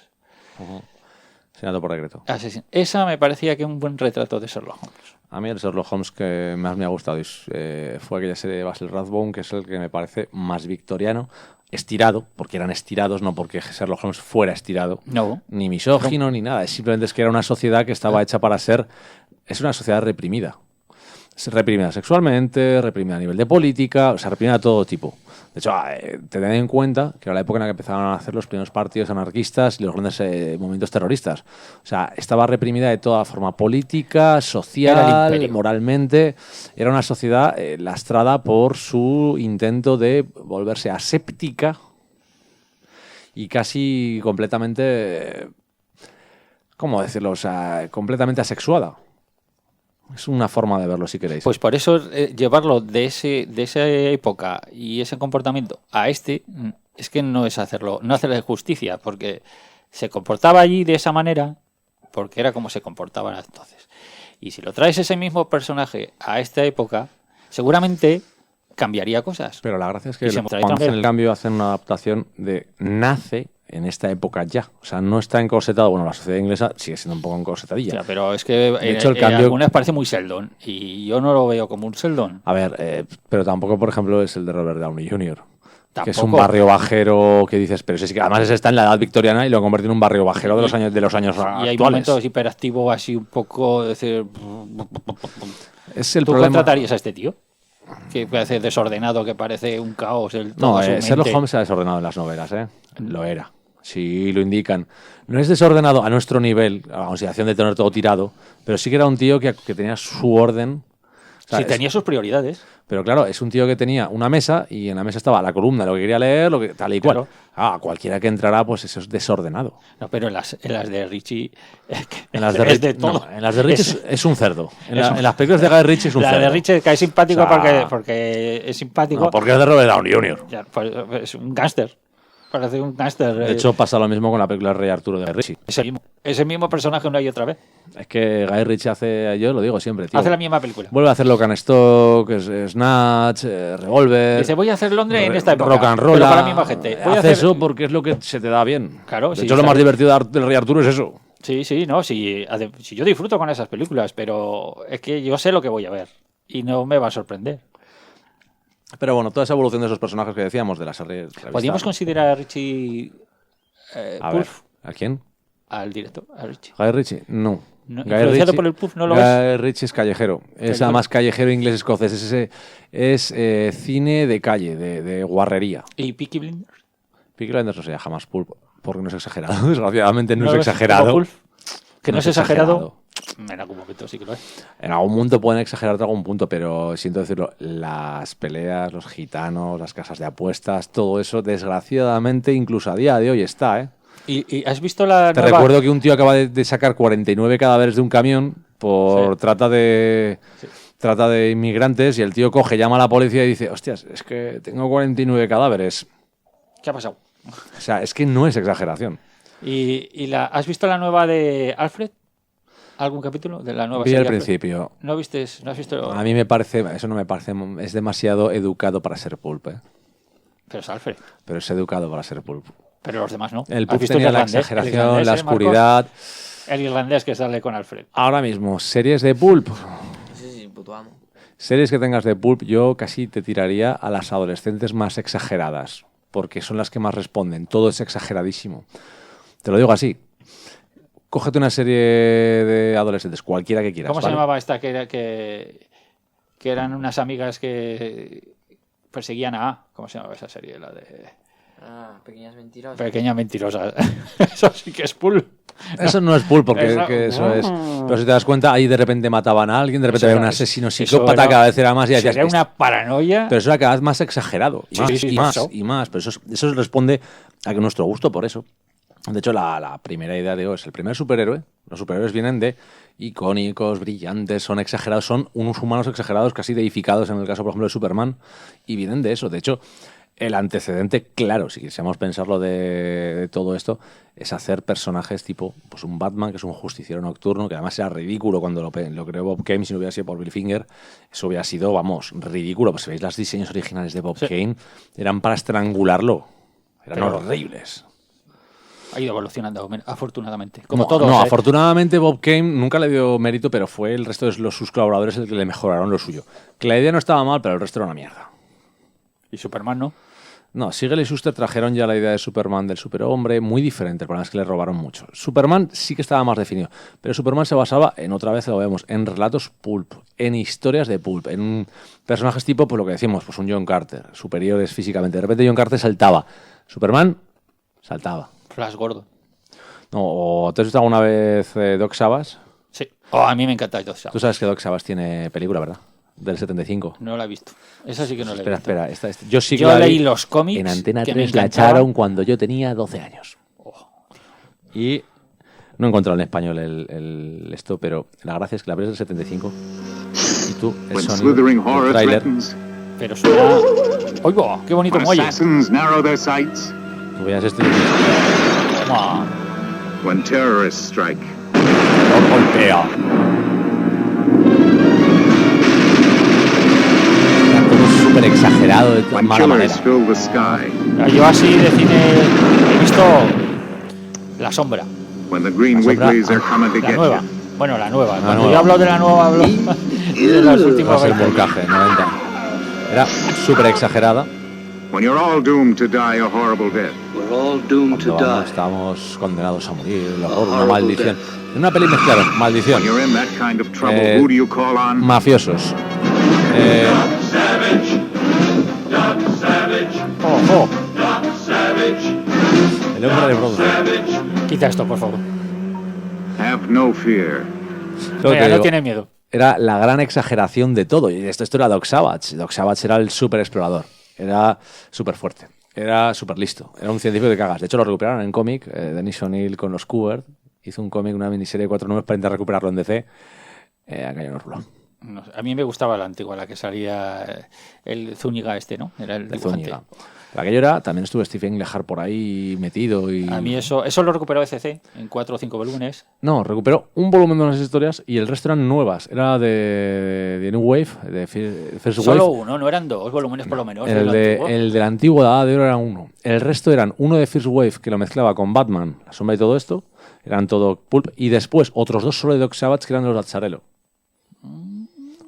Senato por decreto. Esa me parecía que un buen retrato de Sherlock Holmes. A mí el Sherlock Holmes que más me ha gustado fue aquella serie de Basil Rathbone, que es el que me parece más victoriano, estirado, porque eran estirados, no porque Sherlock Holmes fuera estirado, No. ni misógino, ni nada. Simplemente es que era una sociedad que estaba hecha para ser... Es una sociedad reprimida. Es reprimida sexualmente, reprimida a nivel de política, o sea, reprimida de todo tipo. De hecho, tened en cuenta que era la época en la que empezaron a hacer los primeros partidos anarquistas y los grandes movimientos terroristas. O sea, estaba reprimida de toda forma política, Era el social, imperio. moralmente. Era una sociedad lastrada por su intento de volverse aséptica y casi completamente... ¿Cómo decirlo? O sea, completamente asexuada. Es una forma de verlo, si queréis. Pues por eso llevarlo de esa época y ese comportamiento a es que no es no hacerle justicia, porque se comportaba allí de esa manera, porque era como se comportaban entonces. Y si lo traes ese mismo personaje a esta época, seguramente cambiaría cosas. Pero la gracia es Y que se cuando hacen el cambio hacen una adaptación de nace en esta época ya. O sea, no está encorsetado. Bueno, la sociedad inglesa sigue siendo un poco encorsetadilla. Ya, pero es que hecho, el cambio- algunas parece muy Sheldon y yo no lo veo como un Sheldon. A ver, pero tampoco, por ejemplo, es el de Robert Downey Jr., que es un Tampoco. barrio bajero que dices, pero sí que además ese está en la edad victoriana y lo convierte en un barrio bajero de los años Y hay actuales. momentos hiperactivos así un poco, decir, Es el ¿tú problema. contratarías a este tío? Que parece desordenado, que parece un caos. No, toda su Sherlock mente. Holmes se ha desordenado en las novelas, ¿eh? Lo era. Sí, lo indican. No es desordenado a nuestro nivel, a la consideración de tener todo tirado, pero sí que era un tío que tenía su orden. O sea, Sí, tenía sus prioridades. Pero claro, es un tío que tenía una mesa y en la mesa estaba la columna, lo que quería leer, lo que tal y cual. Claro. Cualquiera que entrara, pues eso es desordenado. No, pero en las de Richie. En las de es Rich, de todo. no, en las de Rich es un cerdo. es un- En las películas de Guy Ritchie es un La cerdo. de Richie cae simpático O sea, porque es simpático. No, porque es de Robert Downey Jr. Ya, pues, es un gángster. Parece un gángster. De hecho, pasa lo mismo con la película Rey Arturo de Guy Ritchie. ese mismo personaje una y otra vez. Es que Guy Ritchie hace, yo lo digo siempre, tío. Hace la misma película. Vuelve a hacer Lock and Stock, Snatch, Revolver. Dice, voy a hacer Londres en esta época. Rock and Roll. Pero para la misma gente. Voy a Hace hacer eso porque es lo que se te da bien. Claro, De sí, hecho, lo más ¿sabes? divertido del Rey Arturo es eso. Sí, no, sí, si yo disfruto con esas películas, pero es que yo sé lo que voy a ver y no me va a sorprender. Pero bueno, toda esa evolución de esos personajes que decíamos de la serie. ¿Podríamos considerar a Richie A ver, Pulf ¿a quién? al director? A Richie. ¿Guy Ritchie? No. influenciado por el pub, ¿no lo ves? Guy Ritchie es callejero. Es Callejero. además callejero inglés-escocés. Es cine de calle, de guarrería. ¿Y Peaky Blinders? Peaky Blinders no sería jamás pulp, porque no es exagerado. Desgraciadamente no es lo ves exagerado. como pulp? Que no es exagerado. En algún momento sí que lo es. En algún punto pueden exagerar hasta algún punto, pero siento decirlo, las peleas, los gitanos, las casas de apuestas, todo eso, desgraciadamente, incluso a día de hoy está, ¿eh? ¿Y has visto la Te nueva? recuerdo que un tío acaba de sacar 49 cadáveres de un camión por Sí. trata de inmigrantes y el tío coge, llama a la policía y dice, hostias, es que tengo 49 cadáveres. ¿Qué ha pasado? O sea, es que no es exageración. ¿Has visto la nueva de Alfred? ¿Algún capítulo de la nueva Vi serie? al Alfred? principio. ¿No has visto? A mí me parece, eso no me parece, es demasiado educado para ser pulp, ¿eh? Pero es Alfred. Pero es educado para ser pulp. Pero los demás no. El ¿Has pulp visto tenía el la irlandés? exageración, El irlandés, la Marcos? oscuridad. El irlandés que sale con Alfred. Ahora mismo, series de pulp. Sí, sí, puto amo. Series que tengas de pulp, yo casi te tiraría a las adolescentes más exageradas, porque son las que más responden. Todo es exageradísimo. Te lo digo así. Cógete una serie de adolescentes, cualquiera que quieras. ¿Cómo se ¿vale? llamaba esta que eran unas amigas que perseguían a... ¿Cómo se llamaba esa serie? La de Pequeñas mentiras. Pequeña Mentirosa. Eso sí que es pulp. Eso no es pulp, porque Eso- que eso es. Pero si te das cuenta, ahí de repente mataban a alguien, de repente había un asesino psicópata, cada vez era más y decías, Era una paranoia. pero eso era cada vez más exagerado. Y Sí, más, sí, sí, y más, eso. y más. Pero eso responde a que nuestro gusto por eso. De hecho, la primera idea de es el primer superhéroe. Los superhéroes vienen de icónicos, brillantes, son exagerados, son unos humanos exagerados, casi deificados en el caso, por ejemplo, de Superman, y vienen de eso. De hecho, el antecedente, claro, si quisiéramos pensarlo de todo esto, es hacer personajes tipo pues un Batman, que es un justiciero nocturno, que además era ridículo cuando lo creó Bob Kane, si no hubiera sido por Bill Finger, eso hubiera sido, vamos, ridículo. Pues si veis los diseños originales de Bob Kane, eran para estrangularlo. Eran Pero- horribles. Ha ido evolucionando, afortunadamente. Como No, todos. no, ¿eh? afortunadamente Bob Kane nunca le dio mérito, pero fue el resto de sus colaboradores el que le mejoraron lo suyo. Que la idea no estaba mal, pero el resto era una mierda. Y Superman no. No, Siegel y Shuster trajeron ya la idea de Superman del superhombre, muy diferente. El problema es que le robaron mucho. Superman sí que estaba más definido, pero Superman se basaba en, otra vez lo vemos, en relatos pulp, en historias de pulp, en personajes tipo, pues lo que decimos, pues un John Carter, superiores físicamente. De repente John Carter saltaba. Superman saltaba. Flash Gordon. No, ¿o te has visto alguna vez Doc Savage? Sí. Oh, a mí me encanta Doc Savage. Tú sabes que Doc Savage tiene película, ¿verdad? Del 75. No la he visto. Esa sí que no la he Espera, visto. espera. Yo sí que Yo la leí vi los cómics. en Antena que me 3, la encantaban. echaron cuando yo tenía 12 años. Y no he encontrado en español esto, pero la gracia es que la ves del 75 y tú, el When sonido slithering del horror tráiler, threatens, Pero suena. ¡Oigo! ¡Qué bonito when muelle! assassins narrow their sights, tú veas esto y dices, Ah, when terrorists strike, "Oh, golpea". Era todo súper exagerado de when mala manera. killers fill the sky, yo así de cine he visto La Sombra. when the green La sombra, Wigglies are coming to La get nueva. you. Bueno, la nueva. Cuando nueva. yo hablo de la nueva, hablo de los Va a últimos ser 20. volcaje, 90. Era súper exagerada. When you're all doomed to die a horrible death, We're all doomed to Cuando vamos, die. estábamos condenados a morir, el horror, una horrible maldición. death. En una peli mezclada, maldición, when you're in that kind of trouble, Eh, who do you call on? mafiosos. Ojo. El hombre de Broadway. Quita esto, por favor. Have no fear. Lo que Venga, no digo, tiene miedo. era la gran exageración de todo. Y esto era Doc Savage. Doc Savage era el súper explorador. Era súper fuerte. Era súper listo. Era un científico de cagas. De hecho, lo recuperaron en cómic. Dennis O'Neill con los Kubert hizo un cómic, una miniserie de 4 números para intentar recuperarlo en DC. Acá ya no ruló. No sé, a mí me gustaba la antigua, la que salía el Zúñiga este, ¿no? Era el De dibujante. Zúñiga. Aquello era, también estuvo Stephen Lehar por ahí metido y... A mí eso lo recuperó ECC en 4 o 5 volúmenes. No, recuperó un volumen de unas historias y el resto eran nuevas. Era de New Wave, de First Solo Wave. uno, no eran 2 volúmenes por lo menos. de lo El antiguo. del antiguo de Edad de Oro era uno. El resto eran uno de First Wave que lo mezclaba con Batman, La Sombra y todo esto. Eran todo pulp. Y después otros dos solo de Doc Savage que eran de los de Azzarello.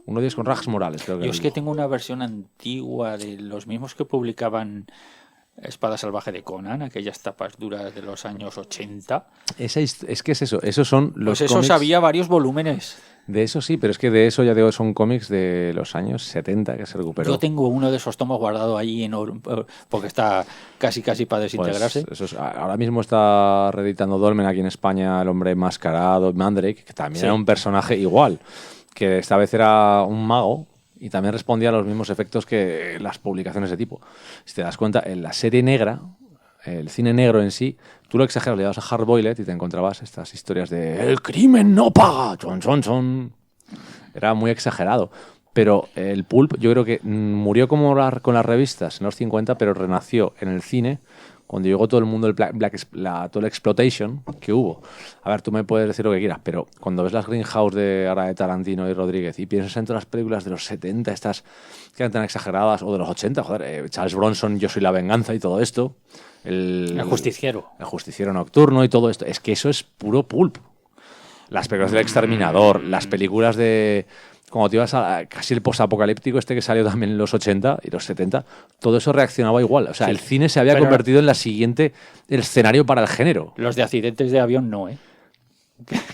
Uno de ellos con Rags Morales, creo que Yo era es el que dibujo. tengo una versión antigua de los mismos que publicaban Espada Salvaje de Conan, aquellas tapas duras de los años 80. Es que es eso. Esos son los Pues esos cómics. había varios volúmenes. De eso sí, pero es que de eso ya digo, son cómics de los años 70 que se recuperó. Yo tengo uno de esos tomos guardado ahí porque está casi para desintegrarse. Pues ahora mismo está reeditando Dolmen aquí en España, El hombre enmascarado, Mandrake, que también Sí. era un personaje igual, que esta vez era un mago y también respondía a los mismos efectos que las publicaciones de tipo. Si te das cuenta, en la serie negra, el cine negro en sí, tú lo exageras, le dabas a Hardboiled y te encontrabas estas historias de "el crimen no paga, chon, chon, chon". Era muy exagerado. Pero el pulp yo creo que murió como con las revistas en los 50, pero renació en el cine cuando llegó todo el mundo, todo el exploitation que hubo. A ver, tú me puedes decir lo que quieras, pero cuando ves las Greenhouse ahora de Tarantino y Rodríguez y piensas en todas las películas de los 70, estas que eran tan exageradas, o de los 80, joder, Charles Bronson, Yo soy la venganza y todo esto. El justiciero. El justiciero nocturno y todo esto. Es que eso es puro pulp. Las películas del Exterminador, las películas de... Como te ibas a casi el posapocalíptico que salió también en los 80 y los 70, todo eso reaccionaba igual. O sea, Sí, el cine se había pero- convertido en el escenario para el género. Los de accidentes de avión no, ¿eh?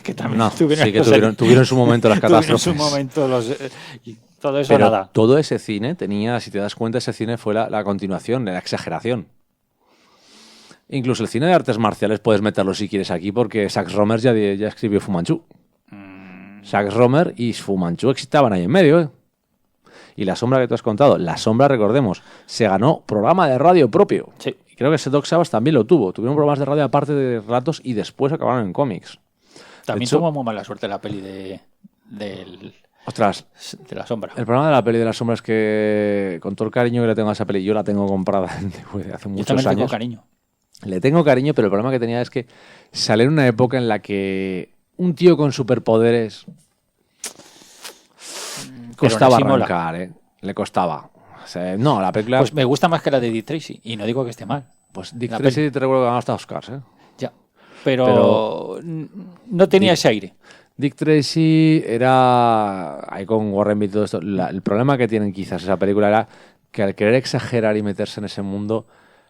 Que también No, tuvieron, sí que tuvieron en su momento las tuvieron en catástrofes. su momento y todo eso Pero nada. todo ese cine tenía, si te das cuenta, ese cine fue la continuación, la exageración. Incluso el cine de artes marciales puedes meterlo si quieres aquí, porque Sax Rohmer ya escribió Fu Manchu. Sax Rohmer y Fu Manchu estaban ahí en medio, ¿eh? Y La Sombra que tú has contado, La Sombra, recordemos, se ganó programa de radio propio. Sí. Y creo que ese Doc Savage también lo tuvo. Tuvieron programas de radio aparte de ratos y después acabaron en cómics. También hecho- tuvo muy mala suerte la peli de Ostras, la sombra. el programa de la peli de La Sombra es que, con todo el cariño que le tengo a esa peli, yo la tengo comprada en DVD hace Yo muchos también le tengo años. cariño. Le tengo cariño, pero el problema que tenía es que salió en una época en la que un tío con superpoderes costaba sí mola. arrancar, ¿eh? Le costaba. O sea, no, la película... Pues me gusta más que la de Dick Tracy. Y no digo que esté mal. Pues Dick la Tracy te recuerdo que ganó hasta Oscars, ¿eh? Ya. Pero no tenía ese aire. Dick Tracy era... Ahí con Warren Beatty y todo esto. El problema que tienen quizás esa película era que al querer exagerar y meterse en ese mundo,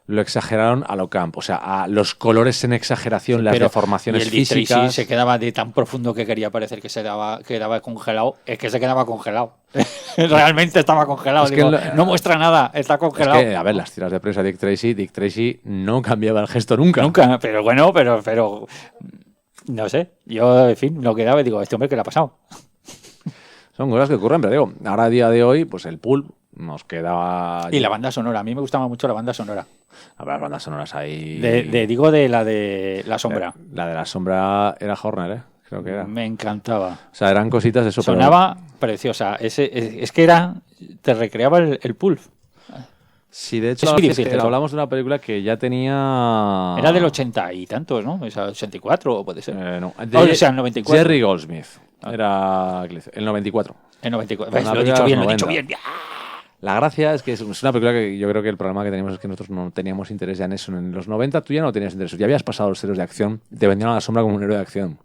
lo exageraron a lo camp. O sea, a los colores en exageración, las Pero- deformaciones y el Dick Tracy físicas... se quedaba de tan profundo que quería parecer que quedaba congelado. Es que se quedaba congelado. Realmente estaba congelado. Es que Digo, lo- no muestra nada, está Es congelado. que, a ver, las tiras de prensa de Dick Tracy no cambiaba el gesto nunca. Nunca, pero bueno, pero no sé. Yo, en fin, lo quedaba y digo, ¿este hombre qué le ha pasado? Son cosas que ocurren, pero digo, ahora a día de hoy, pues el pulp nos quedaba... Y la banda sonora, a mí me gustaba mucho la banda sonora. Habrá bandas sonoras ahí... Digo de La Sombra. La de La Sombra era Horner, ¿eh? Creo que era. Me encantaba. O sea, eran cositas de eso. pero- Sonaba preciosa. Es que te recreaba el pulp. Sí, de hecho, Es muy difícil, eso. hablamos de una película que ya tenía... Era del 80 y tantos, ¿no? O sea, 84 puede ser. no. O sea, el 94. Jerry Goldsmith. Era el 94. El 94. Una ¿Ves? Lo he película dicho de bien, los lo he dicho 90. bien. La gracia es que es una película que yo creo que el problema que teníamos es que nosotros no teníamos interés ya en eso. En los 90 tú ya no tenías interés. Ya habías pasado los héroes de acción. Te vendieron a La Sombra como un héroe de acción.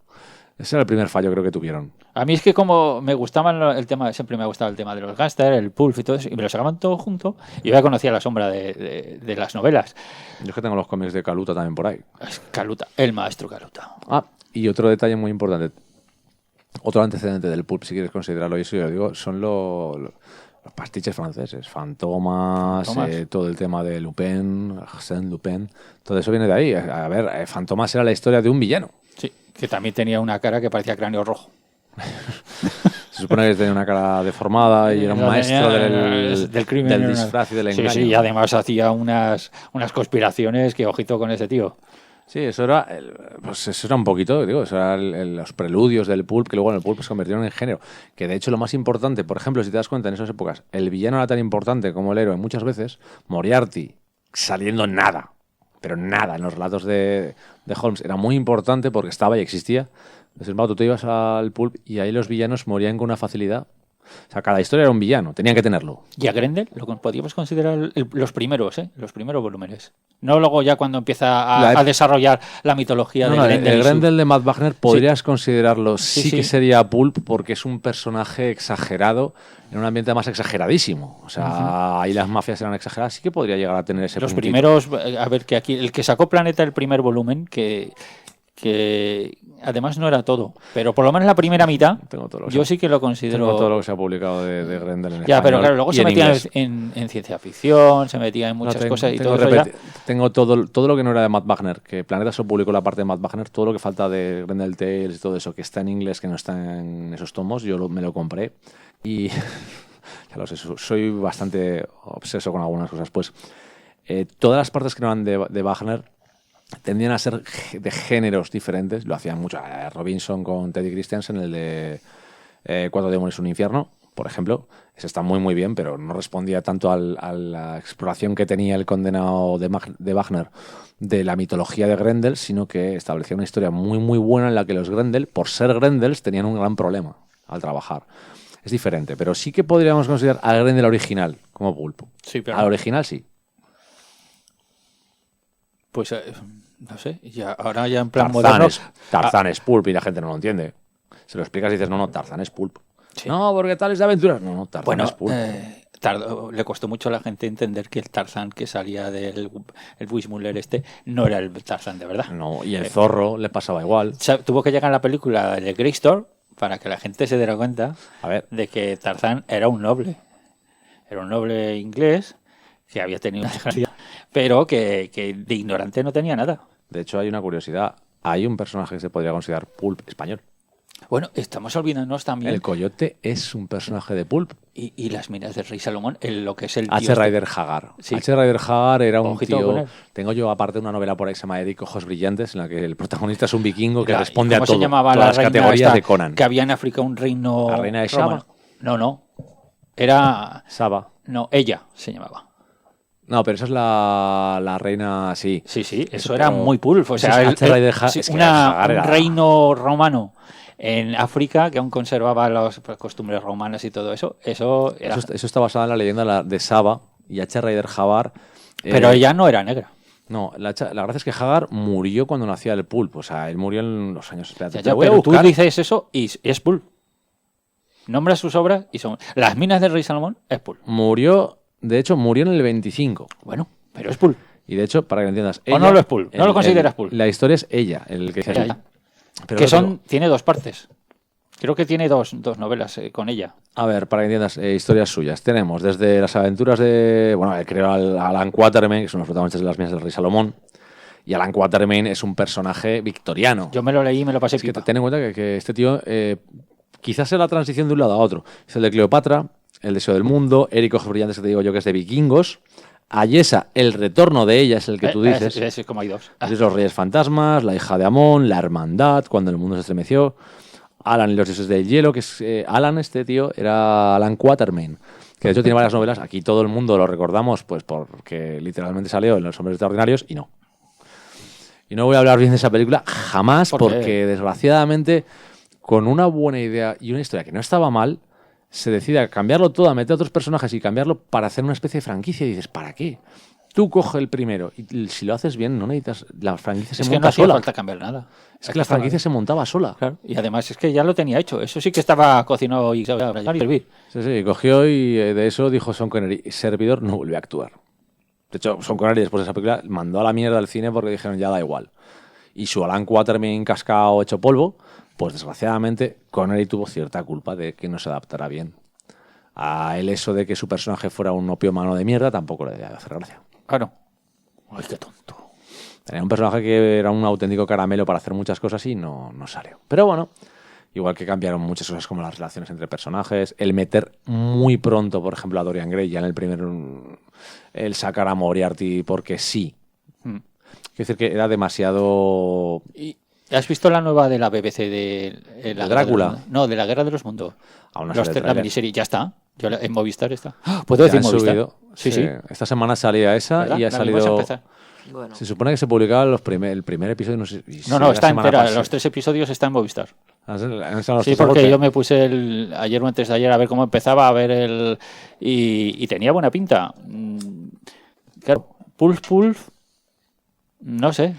Ese era el primer fallo creo que tuvieron. A mí es que como me gustaban el tema, siempre me ha gustado el tema de los gángsters, el pulp y todo eso, y me lo sacaban todo junto, y yo ya conocía La Sombra de las novelas. Yo es que tengo los cómics de Caluta también por ahí. Es Caluta, el maestro Caluta. Ah, y otro detalle muy importante. Otro antecedente del pulp, si quieres considerarlo, y eso yo lo digo, son los pastiches franceses. Fantomas, Fantomas. todo el tema de Lupin, Arsène Lupin. Todo eso viene de ahí. A ver, Fantomas era la historia de un villano. Sí, que también tenía una cara que parecía cráneo rojo. Se supone que tenía una cara deformada y era un Lo maestro tenía, del crimen. del disfraz y del engaño. Sí, y además hacía unas conspiraciones que ojito con ese tío. Sí, eso era, pues eso era un poquito, digo, eso era los preludios del pulp, que luego en el pulp se convirtieron en género. Que de hecho lo más importante, por ejemplo, si te das cuenta en esas épocas, el villano era tan importante como el héroe muchas veces, Moriarty, saliendo nada, pero nada en los relatos de Holmes, era muy importante porque estaba y existía. Sin embargo, tú te ibas al pulp y ahí los villanos morían con una facilidad O sea, cada historia era un villano, tenían que tenerlo. Y a Grendel podríamos considerar los primeros, los primeros volúmenes. No luego ya cuando empieza a desarrollar la mitología de Grendel. El Grendel de Matt Wagner podrías considerarlo, sí que sería pulp, porque es un personaje exagerado, en un ambiente más exageradísimo. O sea, ahí las mafias eran exageradas, sí que podría llegar a tener ese Los puntito. primeros, a ver, que aquí, el que sacó Planeta el primer volumen, que además no era todo, pero por lo menos la primera mitad, yo sí que lo considero. Tengo todo lo que se ha publicado de Grendel en ya, español. pero claro, luego y se metía inglés. en ciencia ficción, se metía en muchas cosas y todo eso ya. Tengo todo lo que no era de Matt Wagner, que Planeta solo publicó la parte de Matt Wagner, todo lo que falta de Grendel Tales y todo eso, que está en inglés, que no está en esos tomos, me lo compré y ya lo sé, soy bastante obseso con algunas cosas. Pues todas las partes que no eran de Wagner tendían a ser de géneros diferentes. Lo hacían mucho. Robinson con Teddy Christiansen, el de Cuatro demonios y un infierno, por ejemplo. Ese está muy, muy bien, pero no respondía tanto a la exploración que tenía el condenado de Wagner de la mitología de Grendel, sino que establecía una historia muy, muy buena en la que los Grendel, por ser Grendels, tenían un gran problema al trabajar. Es diferente, pero sí que podríamos considerar a Grendel original como pulpo. Sí, pero al original sí. Pues no sé, ahora ya en plan moderno. Tarzán es pulp y la gente no lo entiende. Se lo explicas y dices, no, Tarzán es pulp. Sí. No, porque tal es de aventuras. No, Tarzán es pulp. Le costó mucho a la gente entender que el Tarzán que salía del el Weissmuller no era el Tarzán de verdad. No, y el zorro le pasaba igual. Tuvo que llegar la película de Grey Store para que la gente se diera cuenta de que Tarzán era un noble. Era un noble inglés que había tenido una desgracia, pero que de ignorante no tenía nada. De hecho, hay una curiosidad. Hay un personaje que se podría considerar pulp español. Bueno, estamos olvidándonos también. El coyote es un personaje de pulp. Y las minas del rey Salomón, lo que es el H. Rider Haggard. Sí. H. Rider Haggard era un Ojito tío... con él. Tengo yo aparte una novela por ahí que se llama Eric Ojos Brillantes, en la que el protagonista es un vikingo que Mira, responde a ¿cómo todo. se llamaba todas la las reina categorías esta de Conan. Que había en África un reino... ¿La reina de Saba? No. Era... Saba. No, ella se llamaba. No, pero esa es la reina, sí. Sí, eso era muy pulp. O sea, un reino romano en África que aún conservaba las costumbres romanas y todo eso. Eso está basado en la leyenda de Saba y H. Rider Haggard. Pero ella no era negra. No, la gracia es que Haggard murió cuando nacía el pulp. O sea, él murió en los años... Espérate, pero tú dices eso y es pulp. Nombra sus obras y son... Las minas del rey Salomón es pulp. De hecho, murió en el 25. Bueno, pero es pulp. Y de hecho, para que entiendas... O no lo es pulp, no lo consideras pulp. La historia es ella, el que dice... Que tiene dos partes. Creo que tiene dos novelas con ella. A ver, para que entiendas, historias suyas. Tenemos desde las aventuras de... Bueno, creo a Alan Quatermain, que son los protagonistas de las minas del rey Salomón. Y Alan Quatermain es un personaje victoriano. Yo me lo leí y me lo pasé pipa. Ten en cuenta que este tío... quizás sea la transición de un lado a otro. Es el de Cleopatra, El deseo del mundo, Eric Ojos Brillantes, que te digo yo, que es de vikingos. Ayesa, El retorno de ella, es el que tú dices. Es como hay dos. Es Los Reyes Fantasmas, La hija de Amón, La hermandad, Cuando el mundo se estremeció. Alan y los dioses del hielo, que es... Alan, este tío, era Alan Quatermain, que de hecho tiene varias novelas. Aquí todo el mundo lo recordamos pues porque literalmente salió en Los hombres extraordinarios y no. Y no voy a hablar bien de esa película jamás porque desgraciadamente con una buena idea y una historia que no estaba mal, se decide a cambiarlo todo, a meter otros personajes y cambiarlo para hacer una especie de franquicia. Y dices, ¿para qué? Tú coge el primero y si lo haces bien, no necesitas... La franquicia se monta sola. Es que no hacía falta cambiar nada. Es que la franquicia se montaba sola. Claro. Y además es que ya lo tenía hecho. Eso sí que estaba cocinado y servir. Sí, cogió y de eso dijo Sean Connery, servidor no vuelve a actuar. De hecho, Sean Connery después de esa película mandó a la mierda al cine porque dijeron ya da igual. Y su Alan Quatermain cascado hecho polvo, pues desgraciadamente Connery tuvo cierta culpa de que no se adaptara bien. A él eso de que su personaje fuera un opiómano de mierda tampoco le debía hacer gracia. Claro. Ay, qué tonto. Tenía un personaje que era un auténtico caramelo para hacer muchas cosas y no salió. Pero bueno, igual que cambiaron muchas cosas como las relaciones entre personajes, el meter muy pronto, por ejemplo, a Dorian Gray, ya en el primero, el sacar a Moriarty porque sí. Quiero decir que era demasiado... ¿Has visto la nueva de la BBC de la Drácula? No, de la Guerra de los Mundos. Aún no La miniserie ya está. En Movistar está. ¿Puedo decir Movistar? Sí. Esta semana salía esa. ¿Verdad? Y ha salido... Bueno, Se supone que se publicaba el primer episodio, no sé. No, está entera. Los 3 episodios están en Movistar. Sí, porque yo me puse ayer o antes de ayer a ver cómo empezaba, a ver y tenía buena pinta. Claro, Pulp, no sé.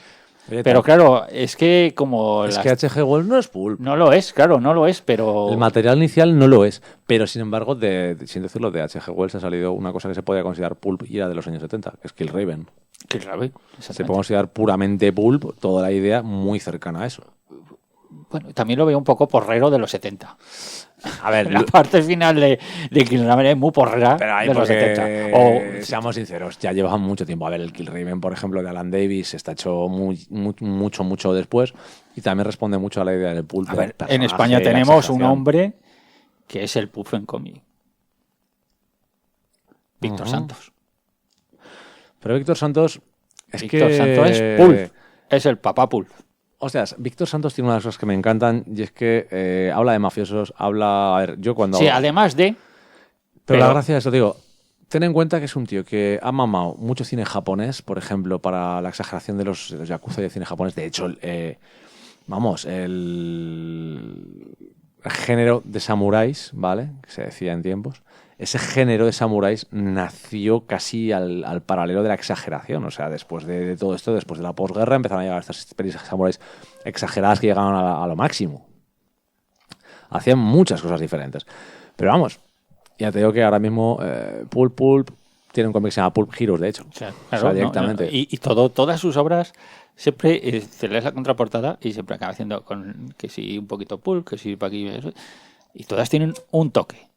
Oye, Pero claro, es que como... Es que H.G. Wells no es Pulp. No lo es, claro, no lo es, pero... El material inicial no lo es. Pero, sin embargo, sin decirlo, de H.G. Wells ha salido una cosa que se podía considerar Pulp y era de los años 70, que es Killraven. Killraven, Se puede considerar puramente Pulp, toda la idea muy cercana a eso. Bueno, también lo veo un poco porrero de los 70. A ver, La parte final de Killraven es muy porrera pero hay de los porque, 70. seamos sinceros, ya llevan mucho tiempo. A ver, el Killraven, por ejemplo, de Alan Davis está hecho mucho después y también responde mucho a la idea del Pulp. A ver, en España tenemos un hombre que es el Pulp en cómic. Víctor Santos. Pero Víctor Santos Víctor Santos es Pulp. Es el papá Pulp. O sea, Víctor Santos tiene unas cosas que me encantan y es que habla de mafiosos, habla... A ver, yo cuando... Sí, además de... Pero la gracia de eso, digo, ten en cuenta que es un tío que ha mamado mucho cine japonés, por ejemplo, para la exageración de los yakuza y de cine japonés. De hecho, el género de samuráis, ¿vale? Que se decía en tiempos. Ese género de samuráis nació casi al paralelo de la exageración. O sea, después de todo esto, después de la posguerra, empezaron a llegar estas experiencias samuráis exageradas que llegaban a lo máximo. Hacían muchas cosas diferentes. Pero vamos, ya te digo que ahora mismo Pulp tiene un cómic que se llama Pulp Heroes, de hecho. Claro, o sea, directamente. Y todas sus obras, siempre te lees la contraportada y siempre acaba haciendo con que si un poquito Pulp, que si para aquí... Y todas tienen un toque.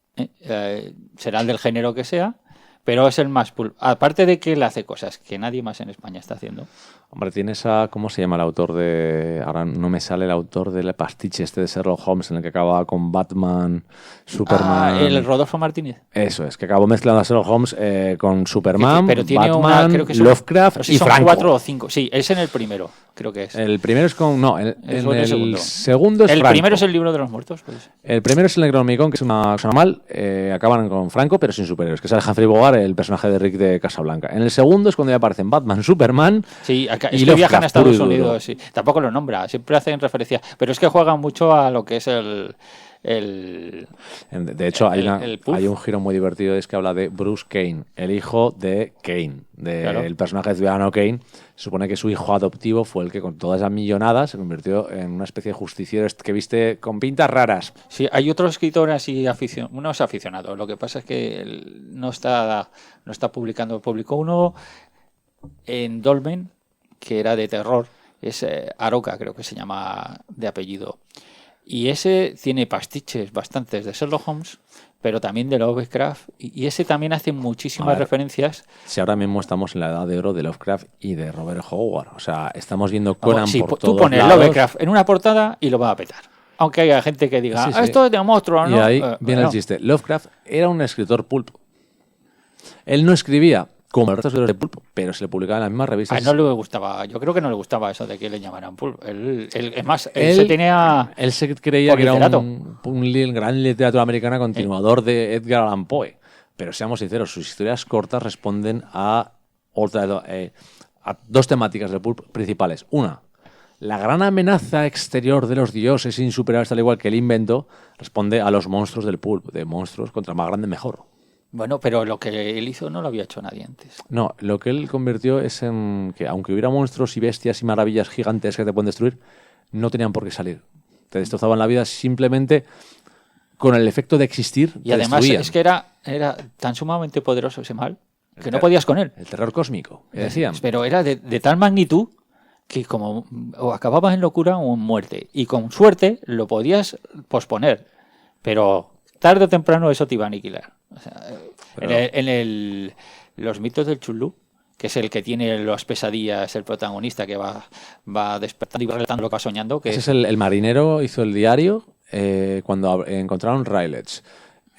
Será el del género que sea, pero es el más Pulp. Aparte de que él hace cosas que nadie más en España está haciendo. Hombre, tienes a... ¿Cómo se llama el autor de...? Ahora no me sale el autor del pastiche este de Sherlock Holmes en el que acababa con Batman, Superman... El Rodolfo Martínez. Eso es, que acabó mezclando a Sherlock Holmes con Superman, pero tiene Batman, creo que son, Lovecraft si y son Franco. 4 o 5. Sí, es en el primero, creo que es. El primero es con... No, el segundo. segundo es El Franco. primero es el libro de los muertos, pues. El primero es el Necronomicon, que es una cosa normal. Acaban con Franco, pero sin superhéroes, que es Humphrey Bogart, el personaje de Rick de Casablanca. En el segundo es cuando ya aparecen Batman, Superman... Sí, acá, y es que viajan a Lovecraft, puro y Estados duro. Unidos, sí. Tampoco lo nombra, siempre hacen referencia. Pero es que juegan mucho a lo que es De hecho, hay Pulp. un giro muy divertido, es que habla de Bruce Kane, el hijo de Kane, Claro. del personaje de Ciudadano Kane. Se supone que su hijo adoptivo fue el que con toda esa millonada se convirtió en una especie de justiciero que viste con pintas raras. Sí, hay otro escritor así uno es aficionado. Lo que pasa es que él no está publicando. Publicó uno en Dolmen que era de terror. Es Aroca, creo que se llama de apellido. Y ese tiene pastiches bastantes de Sherlock Holmes, pero también de Lovecraft. Y ese también hace muchísimas referencias. Si ahora mismo estamos en la edad de oro de Lovecraft y de Robert Howard. O sea, estamos viendo Conan Sí, por tú todos pones lados. Lovecraft en una portada y lo va a petar. Aunque haya gente que diga, Sí, sí. esto es de monstruo, ¿no? Y ahí viene bueno. el chiste. Lovecraft era un escritor pulp. Él no escribía como los restos de Pulp, pero se le publicaba en las mismas revistas. No le gustaba, yo creo que no le gustaba eso de que le llamaran Pulp. Es más, él se tenía... Él se creía por que era literato. un gran literatura americana continuador de Edgar Allan Poe. Pero seamos sinceros, sus historias cortas responden a dos temáticas del Pulp principales. Una, la gran amenaza exterior de los dioses insuperables, tal igual que él inventó, responde a los monstruos del Pulp, de monstruos contra más grande mejor. Bueno, pero lo que él hizo no lo había hecho nadie antes. No, lo que él convirtió es en que aunque hubiera monstruos y bestias y maravillas gigantes que te pueden destruir, no tenían por qué salir. Te destrozaban la vida simplemente con el efecto de existir. Y además es que era tan sumamente poderoso ese mal que no podías con él. El terror cósmico, que decían. Pero era de tal magnitud que como o acababas en locura o en muerte. Y con suerte lo podías posponer. Pero tarde o temprano eso te iba a aniquilar. O sea, Pero... los mitos del Chulú, que es el que tiene las pesadillas, el protagonista que va despertando y va relatando lo que va soñando. Que Ese es el marinero, hizo el diario cuando encontraron Rylets.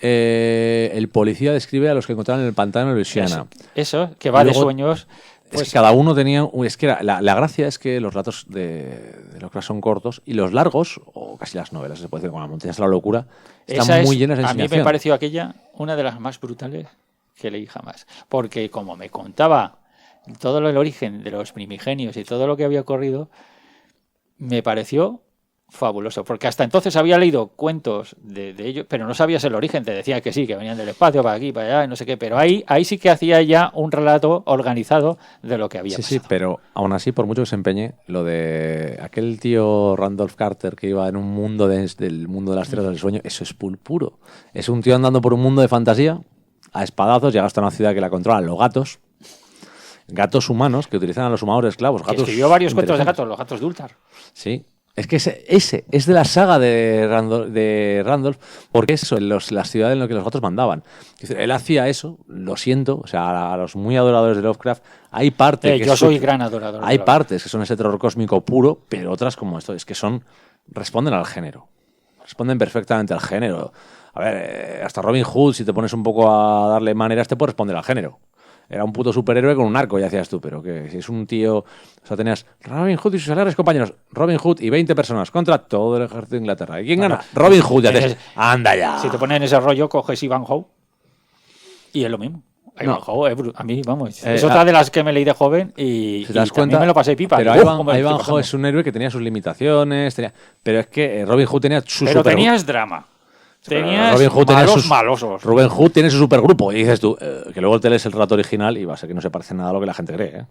El policía describe a los que encontraron en el pantano de Luisiana. Eso, que va Luego, de sueños. Es que cada uno tenía... Es que la gracia es que los relatos de Lovecraft son cortos y los largos, o casi las novelas, se puede decir, como las montañas de la locura, están muy llenas de A mí inspiración. me pareció aquella una de las más brutales que leí jamás. Porque como me contaba todo el origen de los primigenios y todo lo que había ocurrido, me pareció fabuloso, porque hasta entonces había leído cuentos de ellos, pero no sabías el origen, te decía que sí, que venían del espacio, para aquí, para allá, y no sé qué, pero ahí sí que hacía ya un relato organizado de lo que había pasado. Sí, pero aún así, por mucho que se empeñe, lo de aquel tío Randolph Carter que iba en un mundo del mundo de las tierras del sueño, eso es puro. Es un tío andando por un mundo de fantasía, a espadazos, llega hasta una ciudad que la controlan los gatos humanos, que utilizan a los humanos de esclavos. Que Gatos escribió varios cuentos de inteligentes. gatos, los gatos de Ultar. Sí. Es que ese es de la saga de Randolph, porque es eso, las ciudades en las que los gatos mandaban. Es decir, él hacía eso, lo siento, o sea, a los muy adoradores de Lovecraft, hay partes que Yo soy gran adorador. hay partes que son ese terror cósmico puro, pero otras como esto, es que responden al género. Responden perfectamente al género. A ver, hasta Robin Hood, si te pones un poco a darle maneras, te puede responder al género. Era un puto superhéroe con un arco, ya decías tú, pero que si es un tío... O sea, tenías Robin Hood y sus alegres compañeros. Robin Hood y 20 personas contra todo el ejército de Inglaterra. ¿Y quién gana? Robin Hood. Ya dices, anda ya. Si te pones en ese rollo, coges Ivanhoe y es lo mismo. No. Ivanhoe, a mí, vamos, es otra de las que me leí de joven y, Si te das y también cuenta, me lo pasé pipa. pero Digo, ¿cómo me lo estoy Ivanhoe pasando? es un héroe que tenía sus limitaciones, pero es que Robin Hood tenía su Pero super- tenías drama. Tenías Robin Hood tenía sus- malosos. Robin Hood tiene su supergrupo y dices tú, que luego te lees el relato original y va a ser que no se parece nada a lo que la gente cree, ¿eh?